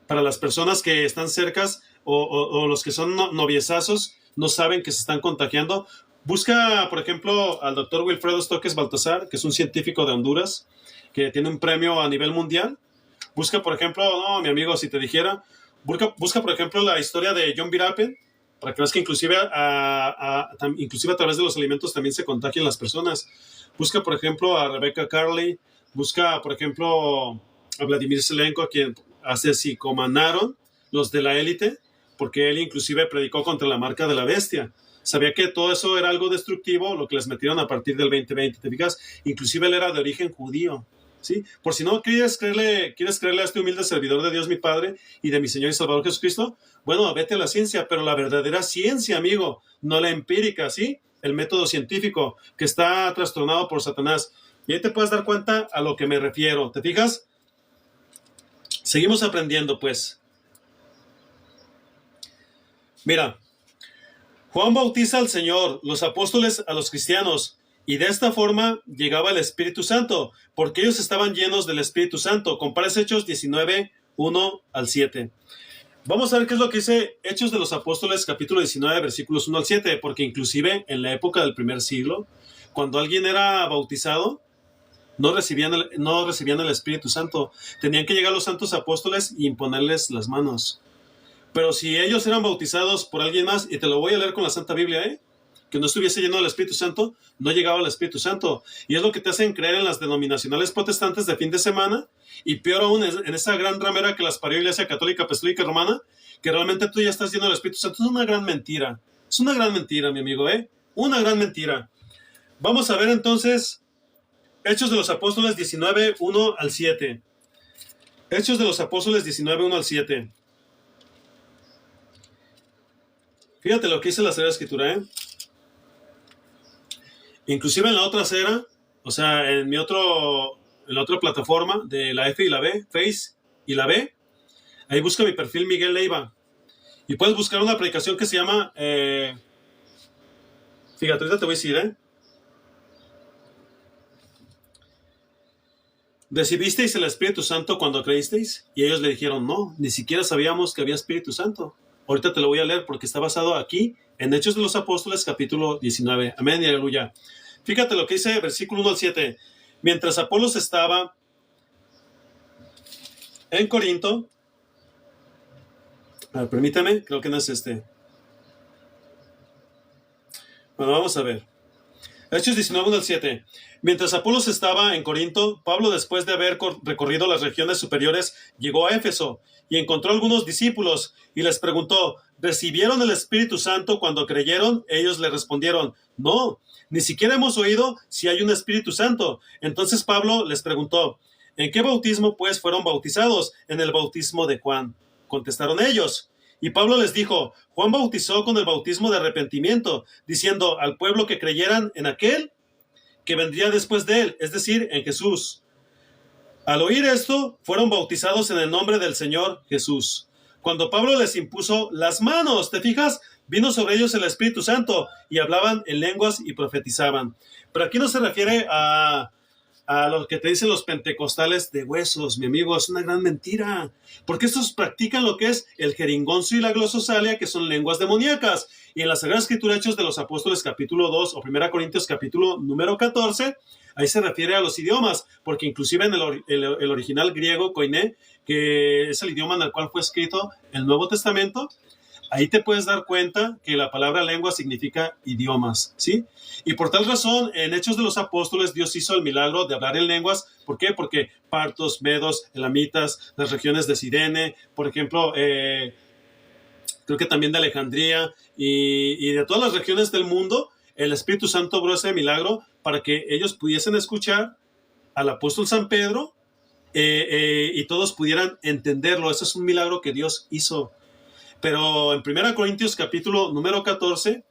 para las personas que están cercas o los que son noviezazos, no saben que se están contagiando. Busca, por ejemplo, al doctor Wilfredo Stoques Baltasar, que es un científico de Honduras, que tiene un premio a nivel mundial. Busca, por ejemplo, no, mi amigo, si te dijera, busca por ejemplo, la historia de John Birapen, para que veas que inclusive a través de los alimentos también se contagian las personas. Busca, por ejemplo, a Rebecca Carley, busca, por ejemplo, a Vladimir Zelenko, a quien asesinaron los de la élite, porque él inclusive predicó contra la marca de la bestia. Sabía que todo eso era algo destructivo, lo que les metieron a partir del 2020, ¿te fijas? Inclusive él era de origen judío, ¿sí? Por si no quieres creerle a este humilde servidor de Dios mi Padre y de mi Señor y Salvador Jesucristo, bueno, vete a la ciencia, pero la verdadera ciencia, amigo, no la empírica, ¿sí? El método científico que está trastornado por Satanás. Y ahí te puedes dar cuenta a lo que me refiero, ¿te fijas? Seguimos aprendiendo, pues. Mira, Juan bautiza al Señor, los apóstoles a los cristianos, y de esta forma llegaba el Espíritu Santo, porque ellos estaban llenos del Espíritu Santo. Compares Hechos 19, 1 al 7. Vamos a ver qué es lo que dice Hechos de los Apóstoles, capítulo 19, versículos 1 al 7, porque inclusive en la época del primer siglo, cuando alguien era bautizado, no recibían el Espíritu Santo. Tenían que llegar los santos apóstoles y imponerles las manos. Pero si ellos eran bautizados por alguien más, y te lo voy a leer con la Santa Biblia, que no estuviese lleno del Espíritu Santo, no llegaba al Espíritu Santo. Y es lo que te hacen creer en las denominacionales protestantes de fin de semana, y peor aún en esa gran ramera que las parió Iglesia Católica Apostólica Romana, que realmente tú ya estás lleno del Espíritu Santo. Es una gran mentira. Es una gran mentira, mi amigo, una gran mentira. Vamos a ver entonces Hechos de los Apóstoles 19, 1 al 7. Hechos de los Apóstoles 19, 1 al 7. Fíjate lo que dice la Sagrada Escritura, Inclusive en la otra acera, o sea, en la otra plataforma de la F y la B, Face y la B, ahí busca mi perfil Miguel Leiva. Y puedes buscar una predicación que se llama, fíjate, ahorita te voy a decir, ¿recibisteis el Espíritu Santo cuando creísteis? Y ellos le dijeron, no, ni siquiera sabíamos que había Espíritu Santo. Ahorita te lo voy a leer porque está basado aquí en Hechos de los Apóstoles, capítulo 19. Amén y aleluya. Fíjate lo que dice versículo 1 al 7. Mientras Apolos estaba en Corinto, permítame, creo que no es este. Bueno, vamos a ver. Hechos 19, 1 al 7. Mientras Apolos estaba en Corinto, Pablo, después de haber recorrido las regiones superiores, llegó a Éfeso y encontró algunos discípulos y les preguntó, ¿recibieron el Espíritu Santo cuando creyeron? Ellos le respondieron, no, ni siquiera hemos oído si hay un Espíritu Santo. Entonces Pablo les preguntó, ¿en qué bautismo pues fueron bautizados? En el bautismo de Juan. Contestaron ellos. Y Pablo les dijo, Juan bautizó con el bautismo de arrepentimiento, diciendo al pueblo que creyeran en aquel que vendría después de él, es decir, en Jesús. Al oír esto, fueron bautizados en el nombre del Señor Jesús. Cuando Pablo les impuso las manos, ¿te fijas? Vino sobre ellos el Espíritu Santo y hablaban en lenguas y profetizaban. Pero aquí no se refiere a lo que te dicen los pentecostales de huesos, mi amigo, es una gran mentira, porque estos practican lo que es el jeringonzo y la glososalia, que son lenguas demoníacas, y en la Sagrada Escritura, Hechos de los Apóstoles, capítulo 2, o 1 Corintios, capítulo número 14, ahí se refiere a los idiomas, porque inclusive en el original griego, koiné, que es el idioma en el cual fue escrito el Nuevo Testamento, ahí te puedes dar cuenta que la palabra lengua significa idiomas, ¿sí? Y por tal razón, en Hechos de los Apóstoles, Dios hizo el milagro de hablar en lenguas. ¿Por qué? Porque partos, medos, elamitas, las regiones de Cirene, por ejemplo, creo que también de Alejandría y de todas las regiones del mundo, el Espíritu Santo obró ese milagro para que ellos pudiesen escuchar al apóstol San Pedro y todos pudieran entenderlo. Ese es un milagro que Dios hizo. Pero en 1 Corintios capítulo número 14,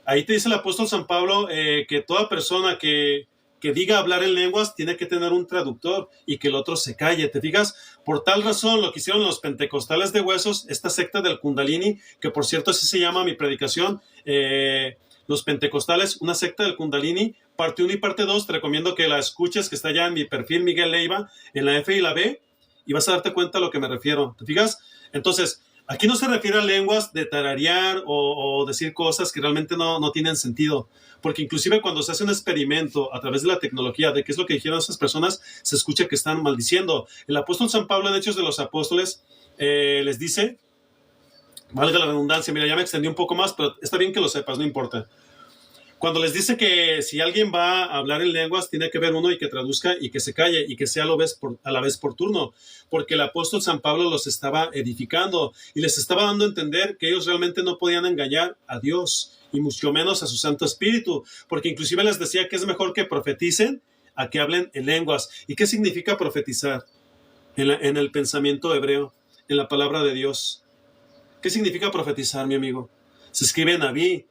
ahí te dice el apóstol San Pablo que toda persona que diga hablar en lenguas tiene que tener un traductor y que el otro se calle. ¿Te fijas? Por tal razón, lo que hicieron los pentecostales de huesos, esta secta del Kundalini, que por cierto así se llama mi predicación, los pentecostales, una secta del Kundalini, parte 1 y parte 2, te recomiendo que la escuches, que está ya en mi perfil Miguel Leiva, en la F y la B, y vas a darte cuenta a lo que me refiero. ¿Te fijas? Entonces, aquí no se refiere a lenguas de tararear o decir cosas que realmente no tienen sentido, porque inclusive cuando se hace un experimento a través de la tecnología de qué es lo que dijeron esas personas, se escucha que están maldiciendo. El apóstol San Pablo en Hechos de los Apóstoles les dice, valga la redundancia, mira, ya me extendí un poco más, pero está bien que lo sepas, no importa. Cuando les dice que si alguien va a hablar en lenguas, tiene que ver uno y que traduzca y que se calle y que sea a la vez por turno, porque el apóstol San Pablo los estaba edificando y les estaba dando a entender que ellos realmente no podían engañar a Dios y mucho menos a su Santo Espíritu, porque inclusive les decía que es mejor que profeticen a que hablen en lenguas. ¿Y qué significa profetizar en el pensamiento hebreo, en la palabra de Dios? ¿Qué significa profetizar, mi amigo? Se escribe Naví.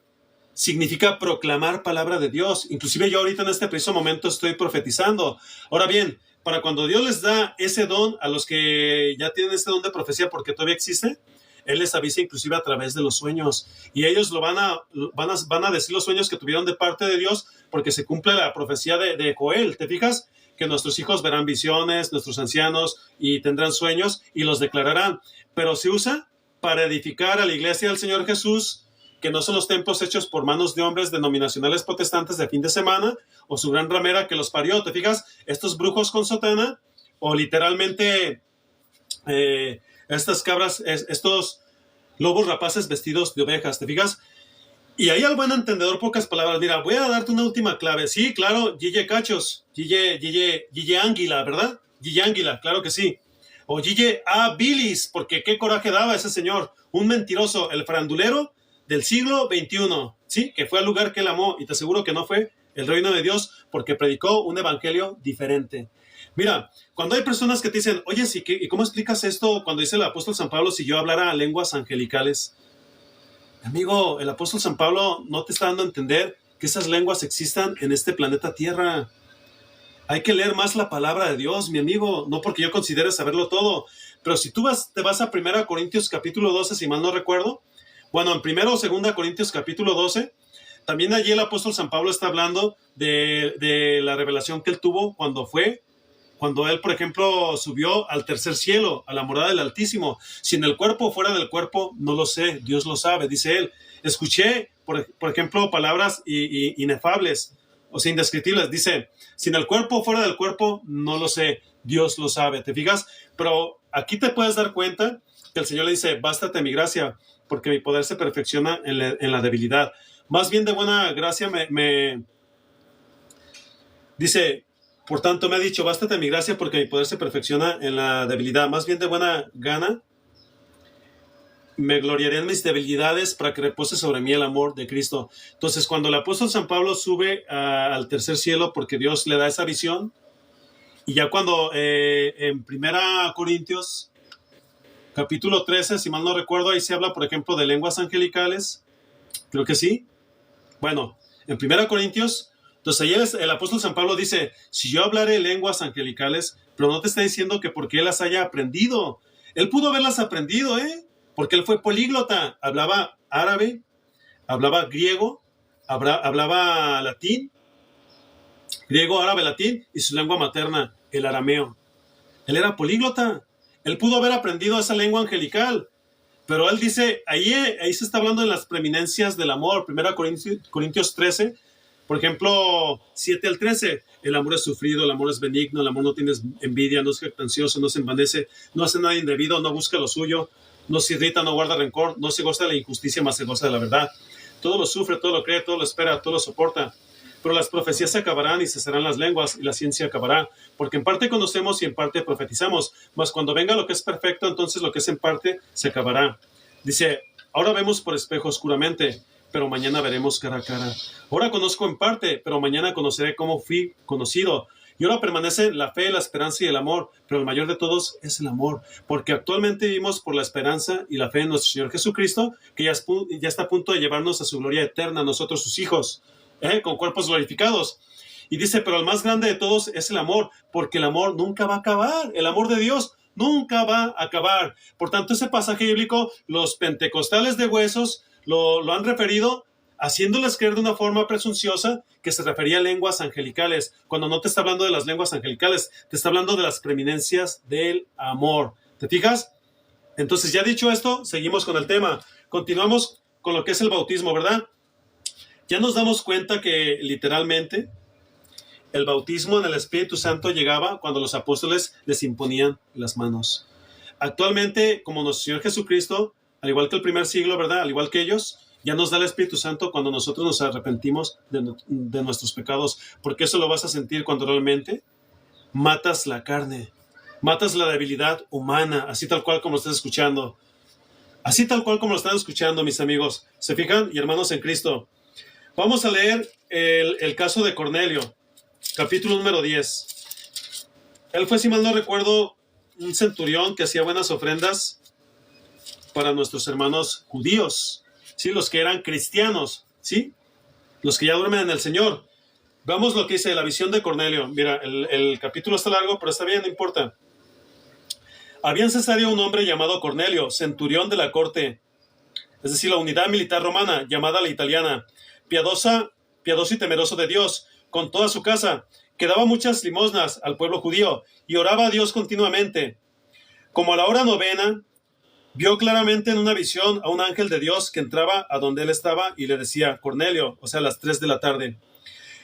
Significa proclamar palabra de Dios. Inclusive yo ahorita en este preciso momento estoy profetizando. Ahora bien, para cuando Dios les da ese don a los que ya tienen ese don de profecía porque todavía existe, Él les avisa inclusive a través de los sueños. Y ellos van a decir los sueños que tuvieron de parte de Dios porque se cumple la profecía de Joel. ¿Te fijas? Que nuestros hijos verán visiones, nuestros ancianos, y tendrán sueños y los declararán. Pero se usa para edificar a la iglesia del Señor Jesús, que no son los templos hechos por manos de hombres denominacionales protestantes de fin de semana, o su gran ramera que los parió. ¿Te fijas? Estos brujos con sotana, o literalmente estas cabras, estos lobos rapaces vestidos de ovejas. ¿Te fijas? Y ahí al buen entendedor, pocas palabras. Mira, voy a darte una última clave. Sí, claro, Gille Cachos, Gille Águila, ¿verdad? Gille Águila, claro que sí. O Gille A. Bilis, porque qué coraje daba ese señor. Un mentiroso, el farandulero del siglo XXI, ¿sí? Que fue al lugar que él amó, y te aseguro que no fue el reino de Dios, porque predicó un evangelio diferente. Mira, cuando hay personas que te dicen, oye, sí, ¿y cómo explicas esto cuando dice el apóstol San Pablo si yo hablara lenguas angelicales? Amigo, el apóstol San Pablo no te está dando a entender que esas lenguas existan en este planeta Tierra. Hay que leer más la palabra de Dios, mi amigo, no porque yo considere saberlo todo, pero si tú te vas a 1 Corintios capítulo 12, si mal no recuerdo, bueno, en 1 o 2 Corintios capítulo 12, también allí el apóstol San Pablo está hablando de la revelación que él tuvo cuando él, por ejemplo, subió al tercer cielo, a la morada del Altísimo. Si en el cuerpo o fuera del cuerpo, no lo sé, Dios lo sabe, dice él. Escuché, por ejemplo, palabras inefables, o sea, indescriptibles. Dice, si en el cuerpo o fuera del cuerpo, no lo sé, Dios lo sabe. ¿Te fijas? Pero aquí te puedes dar cuenta que el Señor le dice, bástate mi gracia, porque mi poder se perfecciona en la debilidad. Más bien de buena gracia me dice, por tanto me ha dicho, bástate mi gracia, porque mi poder se perfecciona en la debilidad. Más bien de buena gana me gloriaré en mis debilidades para que repose sobre mí el amor de Cristo. Entonces, cuando el apóstol San Pablo sube al tercer cielo, porque Dios le da esa visión, y ya cuando en 1 Corintios capítulo 13, si mal no recuerdo, ahí se habla, por ejemplo, de lenguas angelicales. Creo que sí. Bueno, en 1 Corintios, entonces ahí el apóstol San Pablo dice, si yo hablaré lenguas angelicales, pero no te está diciendo que porque él las haya aprendido. Él pudo haberlas aprendido, porque él fue políglota. Hablaba árabe, hablaba griego, hablaba latín, griego, árabe, latín, y su lengua materna, el arameo. Él era políglota. Él pudo haber aprendido esa lengua angelical. Pero él dice, ahí se está hablando de las preeminencias del amor. 1 Corintios 13, por ejemplo, 7 al 13. El amor es sufrido, el amor es benigno, el amor no tiene envidia, no es jactancioso, no se envanece, no hace nada indebido, no busca lo suyo, no se irrita, no guarda rencor, no se goza de la injusticia, más se goza de la verdad. Todo lo sufre, todo lo cree, todo lo espera, todo lo soporta. Pero las profecías se acabarán y cesarán las lenguas, y la ciencia acabará, porque en parte conocemos y en parte profetizamos, mas cuando venga lo que es perfecto, entonces lo que es en parte se acabará. Dice, ahora vemos por espejo oscuramente, pero mañana veremos cara a cara. Ahora conozco en parte, pero mañana conoceré cómo fui conocido. Y ahora permanece la fe, la esperanza y el amor, pero el mayor de todos es el amor, porque actualmente vivimos por la esperanza y la fe en nuestro Señor Jesucristo, que ya está a punto de llevarnos a su gloria eterna, nosotros sus hijos, con cuerpos glorificados. Y dice, pero el más grande de todos es el amor, porque el amor nunca va a acabar. El amor de Dios nunca va a acabar. Por tanto, ese pasaje bíblico, los pentecostales de huesos lo han referido haciéndoles creer de una forma presunciosa que se refería a lenguas angelicales, cuando no te está hablando de las lenguas angelicales, te está hablando de las preeminencias del amor. ¿Te fijas? Entonces, ya dicho esto, seguimos con el tema. Continuamos con lo que es el bautismo, ¿verdad? Ya nos damos cuenta que literalmente el bautismo en el Espíritu Santo llegaba cuando los apóstoles les imponían las manos. Actualmente, como nuestro Señor Jesucristo, al igual que el primer siglo, ¿verdad? Al igual que ellos, ya nos da el Espíritu Santo cuando nosotros nos arrepentimos de nuestros pecados, porque eso lo vas a sentir cuando realmente matas la carne, matas la debilidad humana, así tal cual como lo estás escuchando. Así tal cual como lo están escuchando, mis amigos. ¿Se fijan? Y hermanos en Cristo. Vamos a leer el caso de Cornelio, capítulo número 10. Él fue, si mal no recuerdo, un centurión que hacía buenas ofrendas para nuestros hermanos judíos, ¿sí? Los que eran cristianos, ¿sí? Los que ya duermen en el Señor. Veamos lo que dice la visión de Cornelio. Mira, el capítulo está largo, pero está bien, no importa. Había en Cesarea un hombre llamado Cornelio, centurión de la corte, es decir, la unidad militar romana, llamada la italiana, piadoso y temeroso de Dios, con toda su casa, que daba muchas limosnas al pueblo judío y oraba a Dios continuamente. Como a la hora novena, vio claramente en una visión a un ángel de Dios que entraba a donde él estaba y le decía, Cornelio, o sea, a las 3 de la tarde.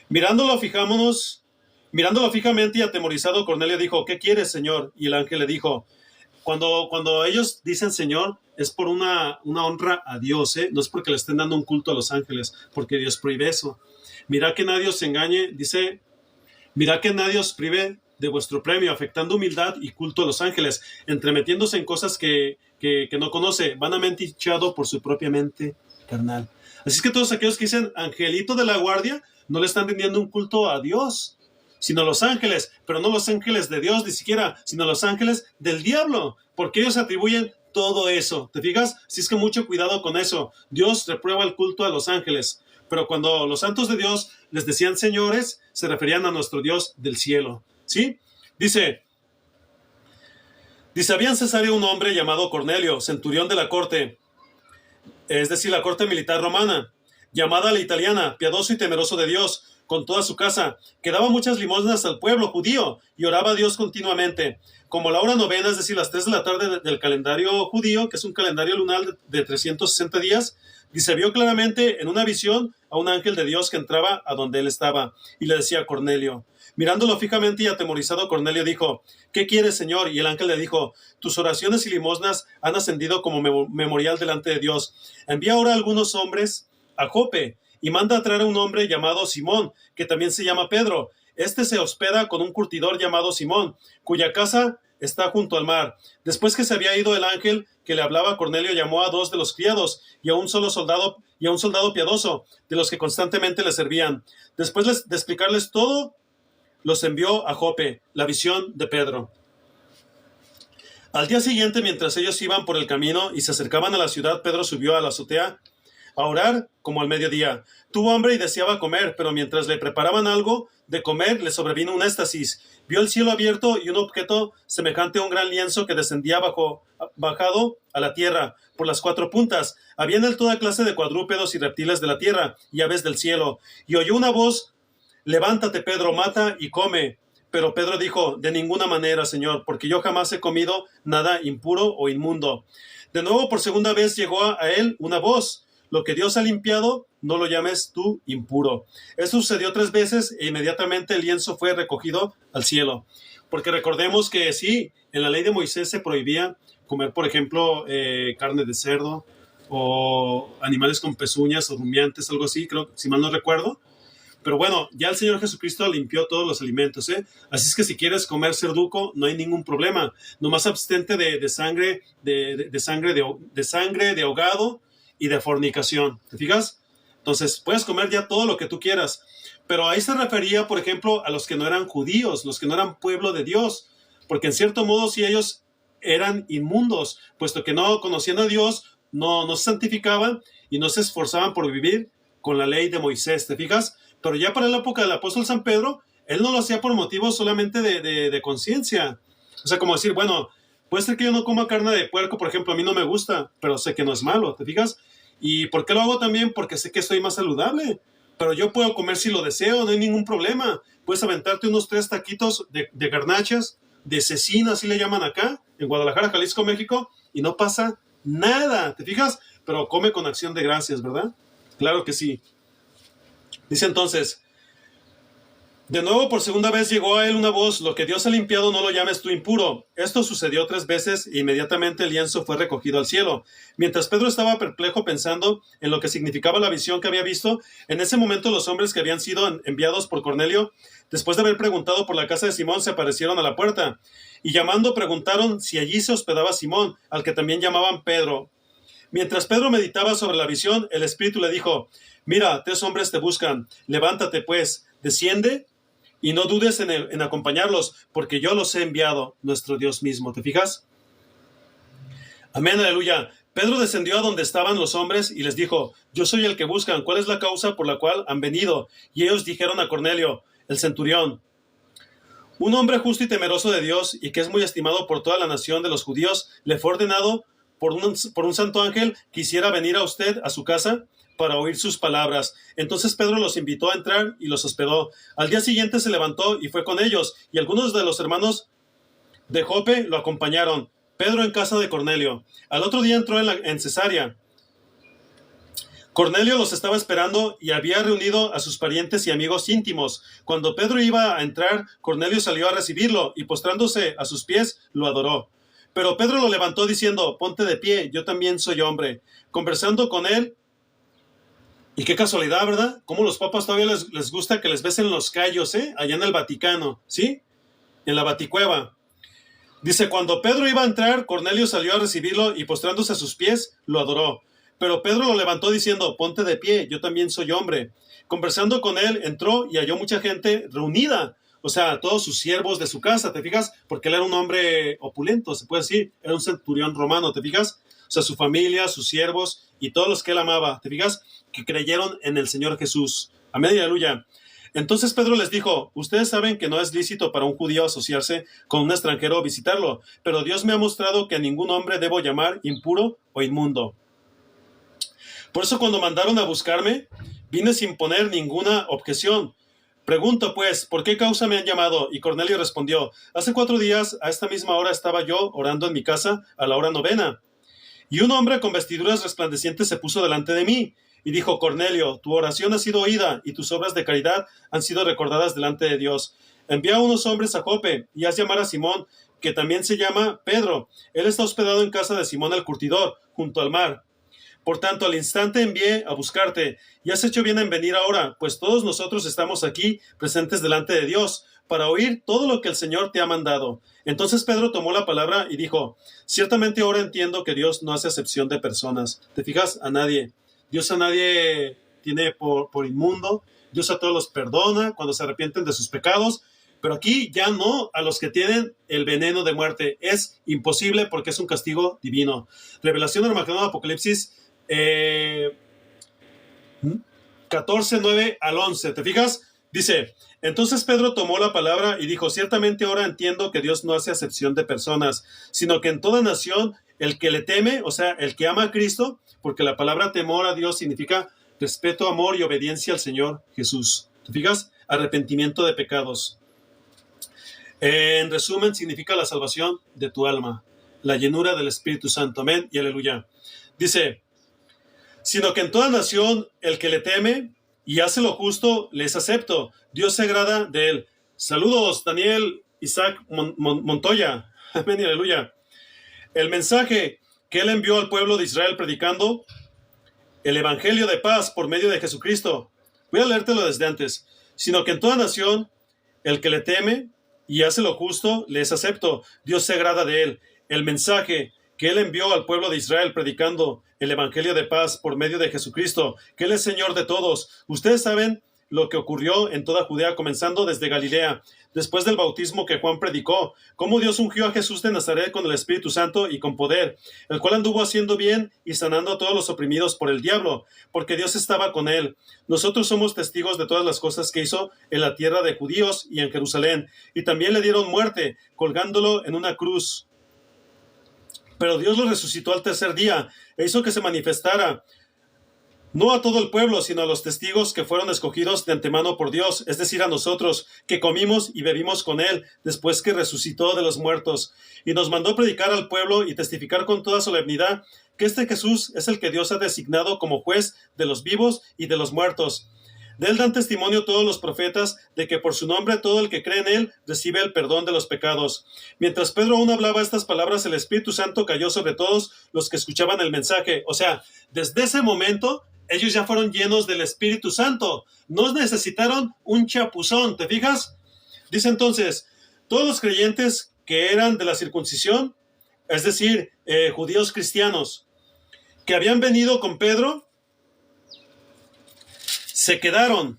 Mirándolo fijamente y atemorizado, Cornelio dijo, ¿qué quieres, Señor? Y el ángel le dijo, cuando ellos dicen Señor, es por una honra a Dios, no es porque le estén dando un culto a los ángeles, porque Dios prohíbe eso. Mirad que nadie os engañe, dice, mirad que nadie os prive de vuestro premio, afectando humildad y culto a los ángeles, entremetiéndose en cosas que no conoce, vanamente hinchado por su propia mente carnal. Así es que todos aquellos que dicen angelito de la guardia, no le están rindiendo un culto a Dios, sino a los ángeles, pero no los ángeles de Dios ni siquiera, sino los ángeles del diablo, porque ellos atribuyen todo eso. ¿Te fijas? Así es que mucho cuidado con eso. Dios reprueba el culto a los ángeles, pero cuando los santos de Dios les decían señores, se referían a nuestro Dios del cielo, ¿sí? Dice, había en Cesarea un hombre llamado Cornelio, centurión de la corte, es decir, la corte militar romana, llamada la italiana, piadoso y temeroso de Dios, con toda su casa, que daba muchas limosnas al pueblo judío y oraba a Dios continuamente. Como la hora novena, es decir, las 3 de la tarde del calendario judío, que es un calendario lunar de 360 días, y se vio claramente en una visión a un ángel de Dios que entraba a donde él estaba y le decía a Cornelio. Mirándolo fijamente y atemorizado, Cornelio dijo, ¿qué quieres, Señor? Y el ángel le dijo, tus oraciones y limosnas han ascendido como memorial delante de Dios. Envía ahora a algunos hombres a Jope y manda a traer a un hombre llamado Simón, que también se llama Pedro. Este se hospeda con un curtidor llamado Simón, cuya casa está junto al mar. Después que se había ido el ángel que le hablaba a Cornelio, llamó a 2 de los criados y a un soldado piadoso, de los que constantemente le servían. Después de explicarles todo, los envió a Jope, la visión de Pedro. Al día siguiente, mientras ellos iban por el camino y se acercaban a la ciudad, Pedro subió a la azotea a orar como al mediodía. Tuvo hambre y deseaba comer, pero mientras le preparaban algo de comer, le sobrevino un éxtasis. Vio el cielo abierto y un objeto semejante a un gran lienzo que descendía bajado a la tierra por las cuatro puntas. Había en él toda clase de cuadrúpedos y reptiles de la tierra y aves del cielo. Y oyó una voz: levántate, Pedro, mata y come. Pero Pedro dijo: de ninguna manera, Señor, porque yo jamás he comido nada impuro o inmundo. De nuevo, por segunda vez, llegó a él una voz: lo que Dios ha limpiado, no lo llames tú impuro. Eso sucedió 3 veces e inmediatamente el lienzo fue recogido al cielo. Porque recordemos que sí, en la ley de Moisés se prohibía comer, por ejemplo, carne de cerdo o animales con pezuñas o rumiantes, algo así, creo, si mal no recuerdo. Pero bueno, ya el Señor Jesucristo limpió todos los alimentos, ¿eh? Así es que si quieres comer cerduco, no hay ningún problema. Nomás abstente de sangre, de sangre, de ahogado y de fornicación. ¿Te fijas? Entonces, puedes comer ya todo lo que tú quieras. Pero ahí se refería, por ejemplo, a los que no eran judíos, los que no eran pueblo de Dios. Porque en cierto modo, si ellos eran inmundos, puesto que no conocían a Dios, no se santificaban y no se esforzaban por vivir con la ley de Moisés. ¿Te fijas? Pero ya para la época del apóstol San Pedro, él no lo hacía por motivos solamente de conciencia. O sea, como decir, bueno, puede ser que yo no coma carne de puerco, por ejemplo, a mí no me gusta, pero sé que no es malo, ¿te fijas? ¿Y por qué lo hago también? Porque sé que estoy más saludable. Pero yo puedo comer si lo deseo, no hay ningún problema. Puedes aventarte unos 3 taquitos de garnachas, de cecina, así le llaman acá, en Guadalajara, Jalisco, México, y no pasa nada, ¿te fijas? Pero come con acción de gracias, ¿verdad? Claro que sí. Dice entonces: de nuevo, por segunda vez llegó a él una voz: lo que Dios ha limpiado, no lo llames tú impuro. Esto sucedió 3 veces e inmediatamente el lienzo fue recogido al cielo. Mientras Pedro estaba perplejo pensando en lo que significaba la visión que había visto, en ese momento los hombres que habían sido enviados por Cornelio, después de haber preguntado por la casa de Simón, se aparecieron a la puerta y llamando preguntaron si allí se hospedaba Simón, al que también llamaban Pedro. Mientras Pedro meditaba sobre la visión, el Espíritu le dijo: mira, 3 hombres te buscan, levántate pues, desciende y no dudes en acompañarlos, porque yo los he enviado, nuestro Dios mismo. ¿Te fijas? Amén, aleluya. Pedro descendió a donde estaban los hombres y les dijo: yo soy el que buscan, ¿cuál es la causa por la cual han venido? Y ellos dijeron a Cornelio, el centurión: un hombre justo y temeroso de Dios y que es muy estimado por toda la nación de los judíos, le fue ordenado por un santo ángel que quisiera venir a usted a su casa para oír sus palabras. Entonces Pedro los invitó a entrar y los hospedó. Al día siguiente se levantó y fue con ellos, y algunos de los hermanos de Jope lo acompañaron. Pedro en casa de Cornelio. Al otro día entró en Cesarea. Cornelio los estaba esperando y había reunido a sus parientes y amigos íntimos. Cuando Pedro iba a entrar, Cornelio salió a recibirlo y postrándose a sus pies, lo adoró. Pero Pedro lo levantó diciendo: ponte de pie, yo también soy hombre. Conversando con él, y qué casualidad, ¿verdad? Cómo los papas todavía les gusta que les besen los callos, allá en el Vaticano, ¿sí? En la Baticueva. Dice: cuando Pedro iba a entrar, Cornelio salió a recibirlo y postrándose a sus pies, lo adoró. Pero Pedro lo levantó diciendo: ponte de pie, yo también soy hombre. Conversando con él, entró y halló mucha gente reunida. O sea, todos sus siervos de su casa, ¿te fijas? Porque él era un hombre opulento, se puede decir. Era un centurión romano, ¿te fijas? O sea, su familia, sus siervos y todos los que él amaba, ¿te fijas? Que creyeron en el Señor Jesús. Amén y aleluya. Entonces Pedro les dijo: ustedes saben que no es lícito para un judío asociarse con un extranjero o visitarlo, pero Dios me ha mostrado que a ningún hombre debo llamar impuro o inmundo. Por eso cuando mandaron a buscarme, vine sin poner ninguna objeción. Pregunto pues, ¿por qué causa me han llamado? Y Cornelio respondió: hace 4 días, a esta misma hora estaba yo orando en mi casa a la hora 9. Y un hombre con vestiduras resplandecientes se puso delante de mí y dijo: Cornelio, tu oración ha sido oída y tus obras de caridad han sido recordadas delante de Dios. Envía a unos hombres a Jope y haz llamar a Simón, que también se llama Pedro. Él está hospedado en casa de Simón el curtidor, junto al mar. Por tanto, al instante envié a buscarte, y has hecho bien en venir ahora, pues todos nosotros estamos aquí presentes delante de Dios, para oír todo lo que el Señor te ha mandado. Entonces Pedro tomó la palabra y dijo: ciertamente ahora entiendo que Dios no hace acepción de personas. ¿Te fijas? A nadie. Dios a nadie tiene por inmundo. Dios a todos los perdona cuando se arrepienten de sus pecados, Pero aquí ya no a los que tienen el veneno de muerte. Es imposible porque es un castigo divino. Revelación, Armagedón, Apocalipsis 14, 9 al 11. ¿Te fijas? Dice, entonces Pedro tomó la palabra y dijo, ciertamente ahora entiendo que Dios no hace acepción de personas, sino que en toda nación el que le teme, o sea, el que ama a Cristo, porque la palabra temor a Dios significa respeto, amor y obediencia al Señor Jesús. ¿Te fijas? Arrepentimiento de pecados. En resumen, significa la salvación de tu alma, la llenura del Espíritu Santo. Amén y aleluya. Dice, sino que en toda nación el que le teme y hace lo justo, les acepto. Dios se agrada de él. Saludos, Daniel Isaac Montoya. Amén y aleluya. El mensaje que él envió al pueblo de Israel predicando el evangelio de paz por medio de Jesucristo. Voy a leértelo desde antes. Sino que en toda nación el que le teme y hace lo justo, les acepto. Dios se agrada de él. El mensaje que él envió al pueblo de Israel predicando el evangelio de paz por medio de Jesucristo, que él es Señor de todos. Ustedes saben lo que ocurrió en toda Judea, comenzando desde Galilea, después del bautismo que Juan predicó, cómo Dios ungió a Jesús de Nazaret con el Espíritu Santo y con poder, el cual anduvo haciendo bien y sanando a todos los oprimidos por el diablo, porque Dios estaba con él. Nosotros somos testigos de todas las cosas que hizo en la tierra de judíos y en Jerusalén, y también le dieron muerte, colgándolo en una cruz. Pero Dios lo resucitó al tercer día e hizo que se manifestara, no a todo el pueblo, sino a los testigos que fueron escogidos de antemano por Dios, es decir, a nosotros, que comimos y bebimos con él después que resucitó de los muertos. Y nos mandó predicar al pueblo y testificar con toda solemnidad que este Jesús es el que Dios ha designado como juez de los vivos y de los muertos. De él dan testimonio todos los profetas de que por su nombre todo el que cree en él recibe el perdón de los pecados. Mientras Pedro aún hablaba estas palabras, el Espíritu Santo cayó sobre todos los que escuchaban el mensaje. O sea, desde ese momento ellos ya fueron llenos del Espíritu Santo. No necesitaron un chapuzón, ¿te fijas? Dice entonces, todos los creyentes que eran de la circuncisión, es decir, judíos cristianos, que habían venido con Pedro, se quedaron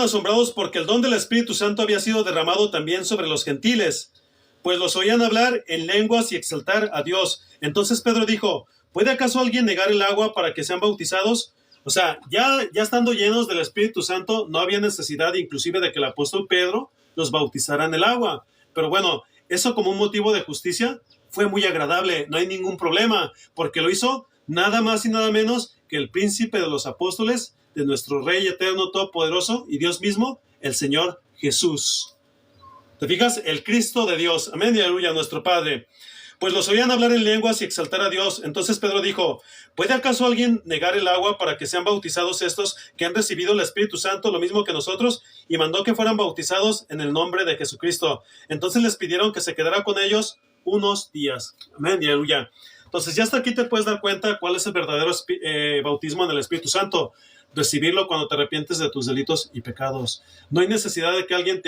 asombrados porque el don del Espíritu Santo había sido derramado también sobre los gentiles, pues los oían hablar en lenguas y exaltar a Dios. Entonces Pedro dijo, ¿puede acaso alguien negar el agua para que sean bautizados? O sea, ya estando llenos del Espíritu Santo, no había necesidad inclusive de que el apóstol Pedro los bautizara en el agua. Pero bueno, eso como un motivo de justicia fue muy agradable, no hay ningún problema, porque lo hizo nada más y nada menos que el príncipe de los apóstoles, de nuestro Rey eterno, todopoderoso, y Dios mismo, el Señor Jesús. ¿Te fijas? El Cristo de Dios. Amén y aleluya, nuestro Padre. Pues los oían hablar en lenguas y exaltar a Dios. Entonces Pedro dijo, ¿puede acaso alguien negar el agua para que sean bautizados estos que han recibido el Espíritu Santo lo mismo que nosotros? Y mandó que fueran bautizados en el nombre de Jesucristo. Entonces les pidieron que se quedara con ellos unos días. Amén y aleluya. Entonces ya hasta aquí te puedes dar cuenta cuál es el verdadero bautismo en el Espíritu Santo. Recibirlo cuando te arrepientes de tus delitos y pecados. No hay necesidad de que alguien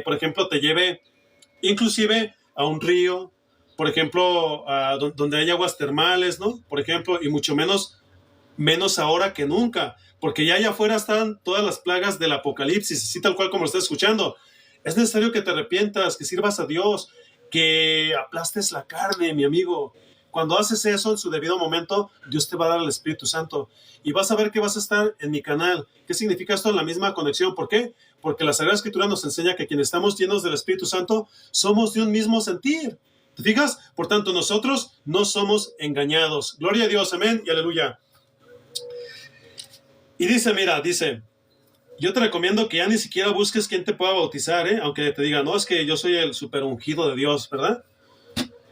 por ejemplo, te lleve inclusive a un río, por ejemplo, donde hay aguas termales, ¿no? Por ejemplo, y mucho menos ahora que nunca, porque ya allá afuera están todas las plagas del Apocalipsis, así tal cual como lo estás escuchando. Es necesario que te arrepientas, que sirvas a Dios, que aplastes la carne, mi amigo. Cuando haces eso en su debido momento, Dios te va a dar el Espíritu Santo. Y vas a ver que vas a estar en mi canal. ¿Qué significa esto? La misma conexión. ¿Por qué? Porque la Sagrada Escritura nos enseña que quienes estamos llenos del Espíritu Santo somos de un mismo sentir. ¿Te fijas? Por tanto, nosotros no somos engañados. Gloria a Dios, amén y aleluya. Y dice, yo te recomiendo que ya ni siquiera busques quién te pueda bautizar, aunque te diga, no, es que yo soy el super ungido de Dios, ¿verdad?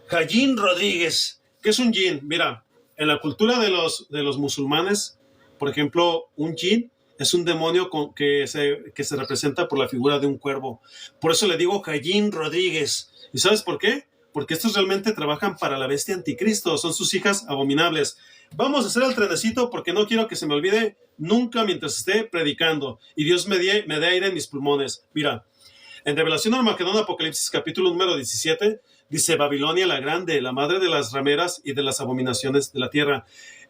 Jayín Rodríguez. ¿Qué es un jinn? Mira, en la cultura de los musulmanes, por ejemplo, un jinn es un demonio que se representa por la figura de un cuervo. Por eso le digo Jayín Rodríguez. ¿Y sabes por qué? Porque estos realmente trabajan para la bestia anticristo, son sus hijas abominables. Vamos a hacer el trenecito porque no quiero que se me olvide nunca mientras esté predicando y Dios me dé aire en mis pulmones. Mira, en Revelación, Armagedón, Apocalipsis, capítulo número 17, dice Babilonia la grande, la madre de las rameras y de las abominaciones de la tierra.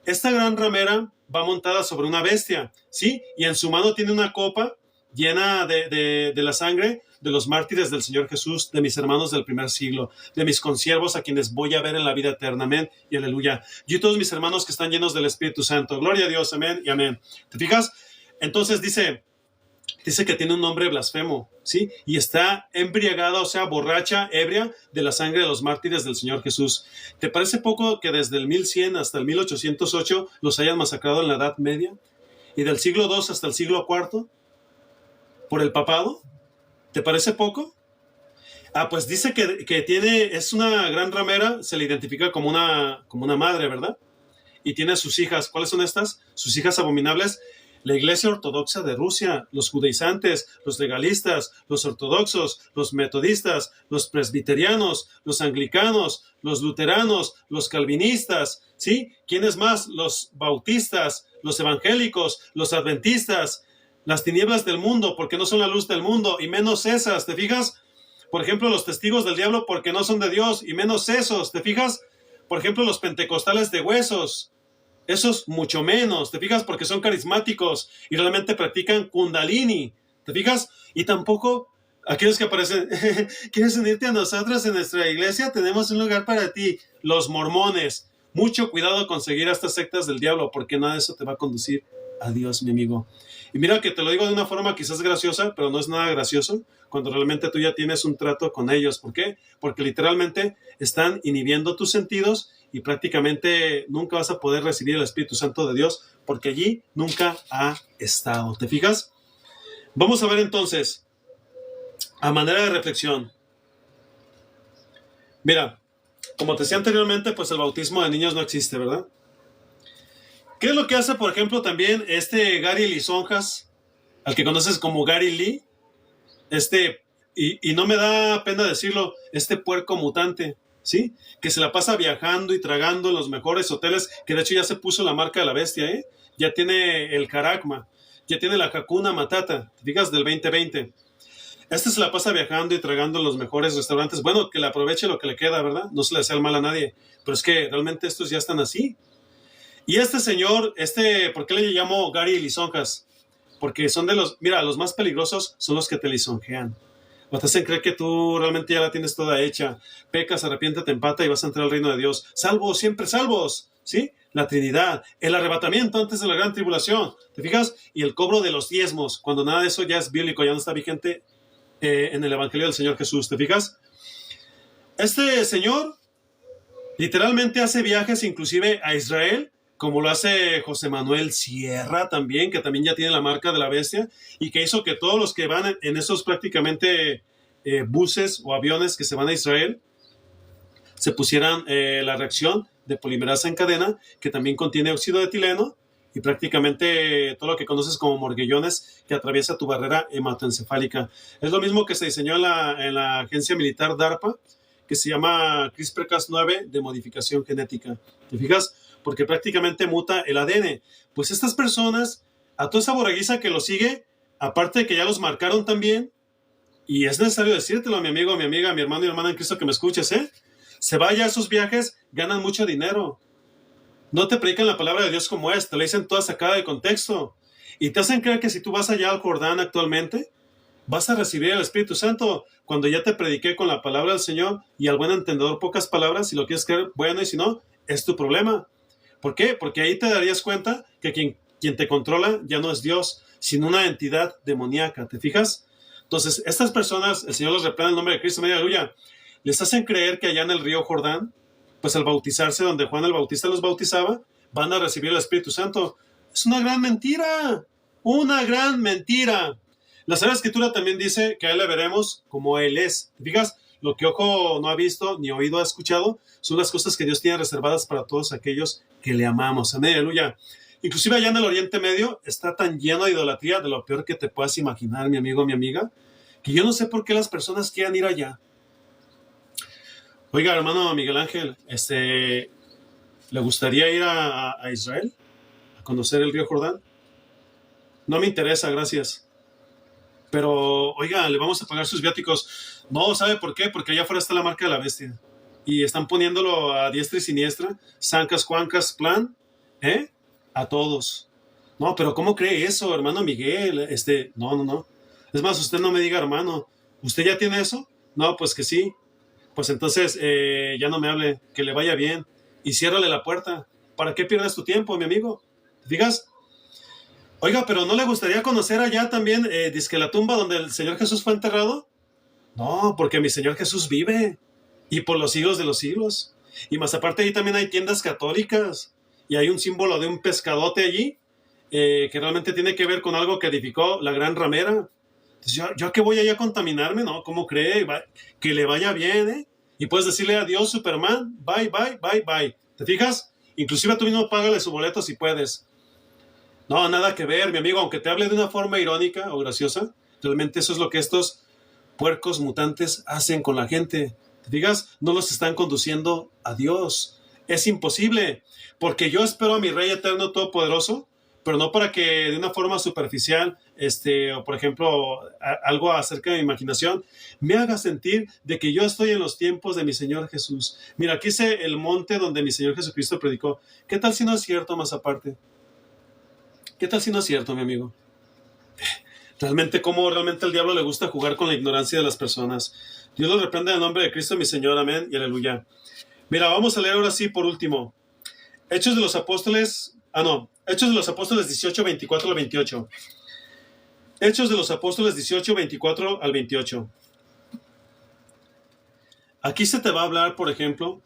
Esta gran ramera va montada sobre una bestia, ¿sí? Y en su mano tiene una copa llena de la sangre de los mártires del Señor Jesús, de mis hermanos del primer siglo, de mis consiervos a quienes voy a ver en la vida eterna. Amén y aleluya. Yo y todos mis hermanos que están llenos del Espíritu Santo. Gloria a Dios. Amén y amén. ¿Te fijas? Entonces dice que tiene un nombre blasfemo, ¿sí? Y está embriagada, o sea, borracha, ebria de la sangre de los mártires del Señor Jesús. ¿Te parece poco que desde el 1100 hasta el 1808 los hayan masacrado en la Edad Media? ¿Y del siglo II hasta el siglo IV? ¿Por el papado? ¿Te parece poco? Pues dice que es una gran ramera, se le identifica como una madre, ¿verdad? Y tiene a sus hijas. ¿Cuáles son estas? Sus hijas abominables. La Iglesia Ortodoxa de Rusia, los judaizantes, los legalistas, los ortodoxos, los metodistas, los presbiterianos, los anglicanos, los luteranos, los calvinistas, ¿sí? ¿Quiénes más? Los bautistas, los evangélicos, los adventistas, las tinieblas del mundo, porque no son la luz del mundo, y menos esas, ¿te fijas? Por ejemplo, los testigos del diablo, porque no son de Dios, y menos esos, ¿te fijas? Por ejemplo, los pentecostales de huesos, esos mucho menos, ¿te fijas? Porque son carismáticos y realmente practican kundalini, ¿te fijas? Y tampoco aquellos que aparecen, ¿quieres unirte a nosotros en nuestra iglesia? Tenemos un lugar para ti. Los mormones. Mucho cuidado con seguir a estas sectas del diablo, porque nada de eso te va a conducir a Dios, mi amigo. Y mira que te lo digo de una forma quizás graciosa, pero no es nada gracioso cuando realmente tú ya tienes un trato con ellos. ¿Por qué? Porque literalmente están inhibiendo tus sentidos y prácticamente nunca vas a poder recibir el Espíritu Santo de Dios porque allí nunca ha estado. ¿Te fijas? Vamos a ver entonces, a manera de reflexión. Mira, como te decía anteriormente, pues el bautismo de niños no existe, ¿verdad? ¿Qué es lo que hace, por ejemplo, también Gary Lisonjas, al que conoces como Gary Lee? Y no me da pena decirlo, puerco mutante, ¿sí? Que se la pasa viajando y tragando en los mejores hoteles, que de hecho ya se puso la marca de la bestia, ¿eh? Ya tiene el Caracma, ya tiene la Hakuna Matata, te fijas, del 2020. Se la pasa viajando y tragando en los mejores restaurantes. Bueno, que le aproveche lo que le queda, ¿verdad? No se le desea el mal a nadie. Pero es que realmente estos ya están así. Y señor, ¿por qué le llamo Gary Lisonjas? Porque son los más peligrosos son los que te lisonjean. O te hacen creer que tú realmente ya la tienes toda hecha. Pecas, arrepiéntete, empata y vas a entrar al reino de Dios. Salvos, siempre salvos, ¿sí? La Trinidad, el arrebatamiento antes de la gran tribulación, ¿te fijas? Y el cobro de los diezmos, cuando nada de eso ya es bíblico, ya no está vigente en el Evangelio del Señor Jesús, ¿te fijas? Señor literalmente hace viajes inclusive a Israel, como lo hace José Manuel Sierra también, que también ya tiene la marca de la bestia, y que hizo que todos los que van en esos prácticamente buses o aviones que se van a Israel, se pusieran la reacción de polimerasa en cadena, que también contiene óxido de etileno, y prácticamente todo lo que conoces como morguellones que atraviesa tu barrera hematoencefálica. Es lo mismo que se diseñó en la agencia militar DARPA, que se llama CRISPR-Cas9 de modificación genética. ¿Te fijas? Porque prácticamente muta el ADN. Pues estas personas, a toda esa borreguiza que lo sigue, aparte de que ya los marcaron también, y es necesario decírtelo, mi amigo, mi amiga, mi hermano y hermana en Cristo que me escuches, se vaya a esos viajes, ganan mucho dinero. No te predican la palabra de Dios como es, te la dicen toda sacada de contexto. Y te hacen creer que si tú vas allá al Jordán actualmente, vas a recibir el Espíritu Santo cuando ya te prediqué con la palabra del Señor y al buen entendedor pocas palabras. Si lo quieres creer, bueno, y si no, es tu problema. ¿Por qué? Porque ahí te darías cuenta que quien te controla ya no es Dios, sino una entidad demoníaca. ¿Te fijas? Entonces, estas personas, el Señor los reprenda en el nombre de Cristo, aleluya, les hacen creer que allá en el río Jordán, pues al bautizarse donde Juan el Bautista los bautizaba, van a recibir el Espíritu Santo. Es una gran mentira, una gran mentira. La Sagrada Escritura también dice que a Él le veremos como Él es. ¿Te fijas? Lo que ojo no ha visto ni oído ha escuchado son las cosas que Dios tiene reservadas para todos aquellos que le amamos. Amén, aleluya. Inclusive allá en el Oriente Medio está tan lleno de idolatría, de lo peor que te puedas imaginar, mi amigo, mi amiga, que yo no sé por qué las personas quieran ir allá. Oiga, hermano Miguel Ángel, ¿le gustaría ir a Israel? ¿A conocer el río Jordán? No me interesa, gracias. Pero, oiga, le vamos a pagar sus viáticos. No, ¿sabe por qué? Porque allá afuera está la marca de la bestia. Y están poniéndolo a diestra y siniestra. Zancas, cuancas, plan. A todos. No, pero ¿cómo cree eso, hermano Miguel? No. Es más, usted no me diga, hermano, ¿usted ya tiene eso? No, pues que sí. Pues entonces ya no me hable, que le vaya bien y ciérrale la puerta. ¿Para qué pierdes tu tiempo, mi amigo? ¿Te fijas? Oiga, pero ¿no le gustaría conocer allá también, dizque la tumba donde el Señor Jesús fue enterrado? No, porque mi Señor Jesús vive y por los siglos de los siglos. Y más aparte ahí también hay tiendas católicas y hay un símbolo de un pescadote allí que realmente tiene que ver con algo que edificó la gran ramera. Entonces, ¿yo a qué voy allá a contaminarme? ¿No? ¿Cómo cree? Que le vaya bien, ¿eh? Y puedes decirle adiós, Superman. Bye, bye, bye, bye. ¿Te fijas? Inclusive tú mismo págale su boleto si puedes. No, nada que ver, mi amigo. Aunque te hable de una forma irónica o graciosa, realmente eso es lo que estos puercos mutantes hacen con la gente. ¿Te fijas? No los están conduciendo a Dios. Es imposible. Porque yo espero a mi Rey Eterno Todopoderoso, pero no para que de una forma superficial, o por ejemplo, algo acerca de mi imaginación, me haga sentir de que yo estoy en los tiempos de mi Señor Jesús. Mira, aquí dice el monte donde mi Señor Jesucristo predicó. ¿Qué tal si no es cierto más aparte? ¿Qué tal si no es cierto, mi amigo? Realmente, cómo realmente al diablo le gusta jugar con la ignorancia de las personas. Dios lo reprende en el nombre de Cristo, mi Señor, amén y aleluya. Mira, vamos a leer ahora sí por último. Hechos de los Apóstoles 18, 24 al 28. Hechos de los Apóstoles 18, 24 al 28. Aquí se te va a hablar, por ejemplo,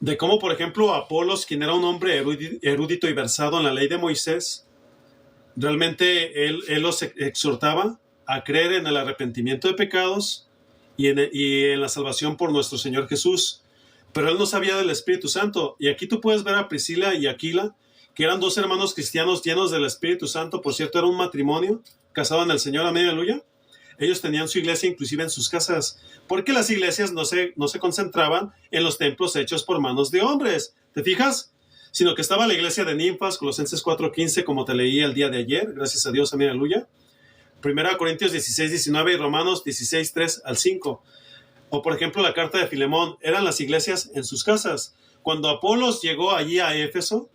de cómo, por ejemplo, Apolos, quien era un hombre erudito y versado en la ley de Moisés, realmente él los exhortaba a creer en el arrepentimiento de pecados y en la salvación por nuestro Señor Jesús. Pero él no sabía del Espíritu Santo. Y aquí tú puedes ver a Priscila y Aquila, que eran dos hermanos cristianos llenos del Espíritu Santo. Por cierto, era un matrimonio casado en el Señor, amén, aleluya. Ellos tenían su iglesia inclusive en sus casas, porque las iglesias no se concentraban en los templos hechos por manos de hombres. ¿Te fijas? Sino que estaba la iglesia de ninfas, Colosenses 4:15, como te leí el día de ayer, gracias a Dios, amén, aleluya. 1 Corintios 16:19 y Romanos 16:3 al 5. O por ejemplo la carta de Filemón, eran las iglesias en sus casas. Cuando Apolos llegó allí a Éfeso,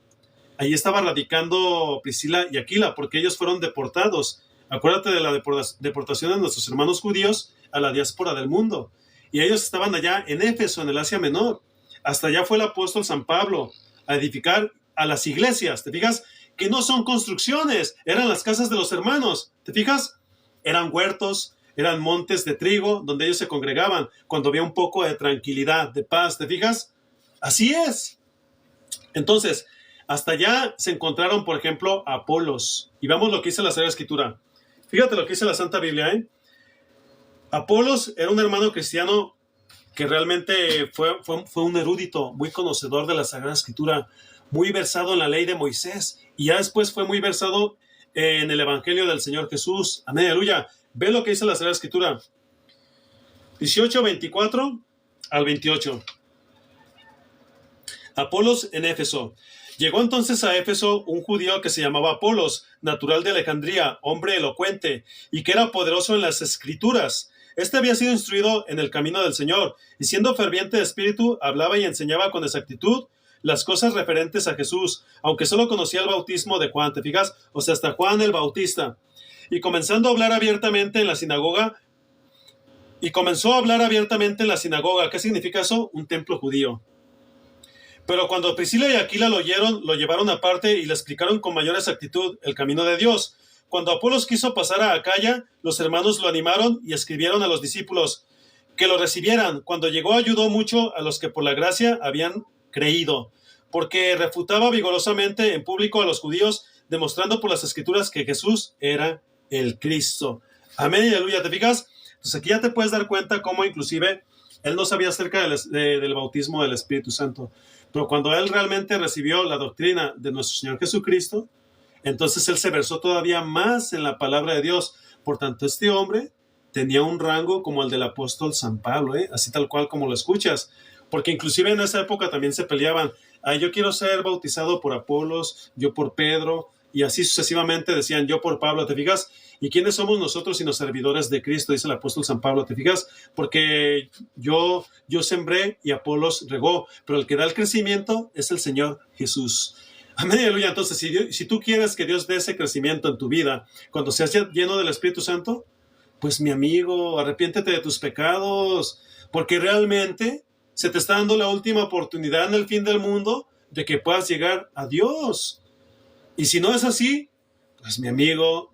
allí estaba radicando Priscila y Aquila, porque ellos fueron deportados. Acuérdate de la deportación de nuestros hermanos judíos a la diáspora del mundo. Y ellos estaban allá en Éfeso, en el Asia Menor. Hasta allá fue el apóstol San Pablo a edificar a las iglesias. ¿Te fijas? Que no son construcciones, eran las casas de los hermanos. ¿Te fijas? Eran huertos, eran montes de trigo donde ellos se congregaban cuando había un poco de tranquilidad, de paz. ¿Te fijas? Así es. Entonces, hasta allá se encontraron, por ejemplo, Apolos. Y vamos lo que dice la Sagrada Escritura. Fíjate lo que dice la Santa Biblia, ¿eh? Apolos era un hermano cristiano que realmente fue un erudito, muy conocedor de la Sagrada Escritura, muy versado en la ley de Moisés, y ya después fue muy versado en el Evangelio del Señor Jesús. Amén, aleluya. Ve lo que dice la Sagrada Escritura. 18, 24 al 28. Apolos en Éfeso. Llegó entonces a Éfeso un judío que se llamaba Apolos, natural de Alejandría, hombre elocuente, y que era poderoso en las Escrituras. Este había sido instruido en el camino del Señor, y siendo ferviente de espíritu, hablaba y enseñaba con exactitud las cosas referentes a Jesús, aunque solo conocía el bautismo de Juan, ¿te fijas? O sea, hasta Juan el Bautista. Y comenzó a hablar abiertamente en la sinagoga. ¿Qué significa eso? Un templo judío. Pero cuando Priscila y Aquila lo oyeron, lo llevaron aparte y le explicaron con mayor exactitud el camino de Dios. Cuando Apolos quiso pasar a Acaya, los hermanos lo animaron y escribieron a los discípulos que lo recibieran. Cuando llegó, ayudó mucho a los que por la gracia habían creído, porque refutaba vigorosamente en público a los judíos, demostrando por las Escrituras que Jesús era el Cristo. Amén y aleluya. ¿Te fijas? Entonces aquí ya te puedes dar cuenta cómo inclusive él no sabía acerca del bautismo del Espíritu Santo. Pero cuando él realmente recibió la doctrina de nuestro Señor Jesucristo, entonces él se versó todavía más en la palabra de Dios. Por tanto, este hombre tenía un rango como el del apóstol San Pablo, así tal cual como lo escuchas. Porque inclusive en esa época también se peleaban. Yo quiero ser bautizado por Apolos, yo por Pedro, y así sucesivamente decían yo por Pablo. ¿Te fijas? ¿Y quiénes somos nosotros sino servidores de Cristo? Dice el apóstol San Pablo. ¿Te fijas? Porque yo sembré y Apolos regó, pero el que da el crecimiento es el Señor Jesús. Amén, aleluya. Entonces, si tú quieres que Dios dé ese crecimiento en tu vida, cuando seas lleno del Espíritu Santo, Pues mi amigo, arrepiéntete de tus pecados, porque realmente se te está dando la última oportunidad en el fin del mundo de que puedas llegar a Dios. Y si no es así, pues mi amigo,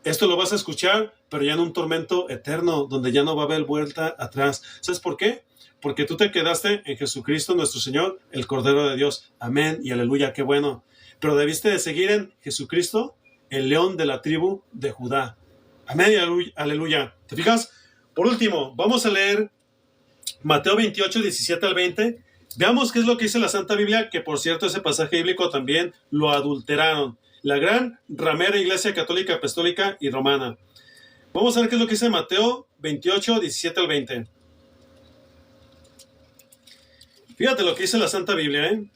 esto lo vas a escuchar, pero ya en un tormento eterno, donde ya no va a haber vuelta atrás. ¿Sabes por qué? Porque tú te quedaste en Jesucristo nuestro Señor, el Cordero de Dios. Amén y aleluya, qué bueno. Pero debiste de seguir en Jesucristo, el león de la tribu de Judá. Amén y aleluya. ¿Te fijas? Por último, vamos a leer Mateo 28, 17 al 20. Veamos qué es lo que dice la Santa Biblia, que por cierto ese pasaje bíblico también lo adulteraron. La gran ramera Iglesia Católica, Apostólica y Romana. Vamos a ver qué es lo que dice Mateo 28, 17 al 20. Fíjate lo que dice la Santa Biblia, ¿eh?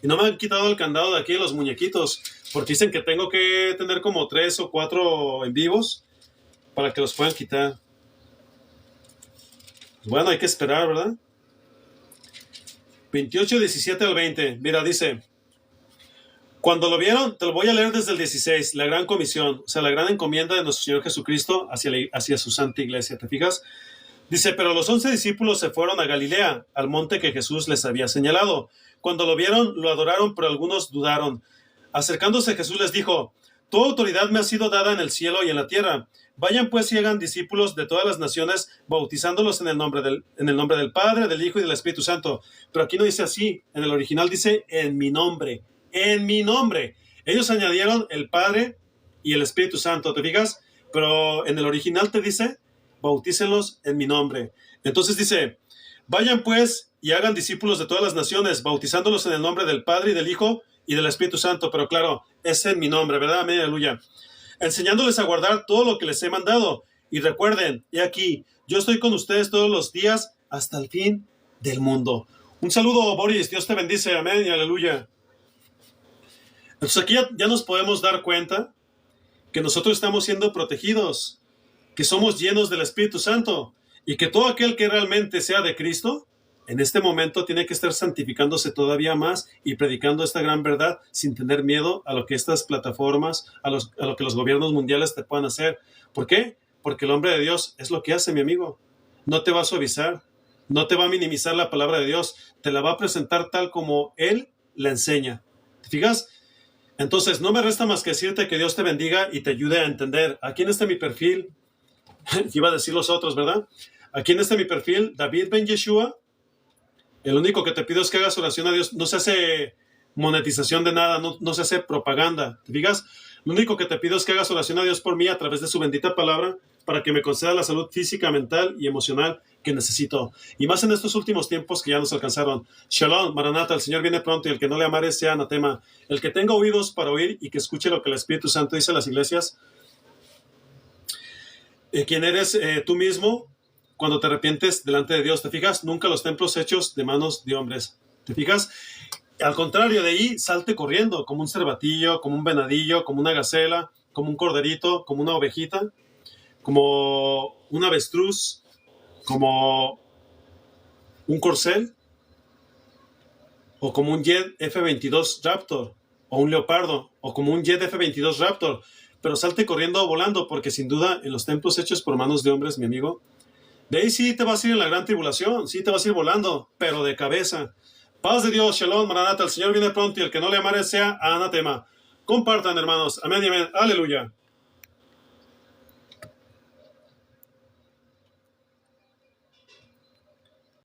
Y no me han quitado el candado de aquí de los muñequitos, porque dicen que tengo que tener como 3 o 4 en vivos para que los puedan quitar. Pues bueno, hay que esperar, ¿verdad? 28, 17 al 20. Mira, dice... Cuando lo vieron, te lo voy a leer desde el 16, la gran comisión, o sea, la gran encomienda de nuestro Señor Jesucristo hacia su santa iglesia, ¿te fijas? Dice, pero los 11 discípulos se fueron a Galilea, al monte que Jesús les había señalado. Cuando lo vieron, lo adoraron, pero algunos dudaron. Acercándose Jesús les dijo, toda autoridad me ha sido dada en el cielo y en la tierra. Vayan pues y hagan discípulos de todas las naciones, bautizándolos en el nombre del Padre, del Hijo y del Espíritu Santo. Pero aquí no dice así, en el original dice, en mi nombre. En mi nombre. Ellos añadieron el Padre y el Espíritu Santo, ¿te fijas? Pero en el original te dice, bautícenlos en mi nombre. Entonces dice, vayan pues y hagan discípulos de todas las naciones, bautizándolos en el nombre del Padre y del Hijo y del Espíritu Santo. Pero claro, es en mi nombre, ¿verdad? Amén, aleluya. Enseñándoles a guardar todo lo que les he mandado. Y recuerden, he aquí, yo estoy con ustedes todos los días hasta el fin del mundo. Un saludo, Boris. Dios te bendice. Amén y aleluya. Entonces aquí ya nos podemos dar cuenta que nosotros estamos siendo protegidos, que somos llenos del Espíritu Santo y que todo aquel que realmente sea de Cristo, en este momento tiene que estar santificándose todavía más y predicando esta gran verdad sin tener miedo a lo que estas plataformas, a lo que los gobiernos mundiales te puedan hacer. ¿Por qué? Porque el hombre de Dios es lo que hace, mi amigo. No te va a suavizar, no te va a minimizar la palabra de Dios, te la va a presentar tal como Él la enseña. ¿Te fijas? Entonces, no me resta más que decirte que Dios te bendiga y te ayude a entender. Aquí en mi perfil, iba a decir los otros, ¿verdad? Aquí en mi perfil, David Ben Yeshua. El único que te pido es que hagas oración a Dios. No se hace monetización de nada, no se hace propaganda. ¿Te fijas? Lo único que te pido es que hagas oración a Dios por mí a través de su bendita palabra para que me conceda la salud física, mental y emocional que necesito. Y más en estos últimos tiempos que ya nos alcanzaron. Shalom, Maranata, el Señor viene pronto y el que no le amare sea anatema. El que tenga oídos para oír y que escuche lo que el Espíritu Santo dice a las iglesias. ¿Quién eres tú mismo cuando te arrepientes delante de Dios? ¿Te fijas? Nunca los templos hechos de manos de hombres. ¿Te fijas? Al contrario de ahí, salte corriendo como un cervatillo, como un venadillo, como una gacela, como un corderito, como una ovejita, como un avestruz, como un corcel, o como un Jet F-22 Raptor, o un leopardo, o como un Jet F-22 Raptor, pero salte corriendo o volando, porque sin duda en los templos hechos por manos de hombres, mi amigo, de ahí sí te vas a ir en la gran tribulación, sí te vas a ir volando, pero de cabeza. Paz de Dios, Shalom, Maranata, el Señor viene pronto y el que no le amare sea anatema. Compartan, hermanos. Amén y amén. Aleluya.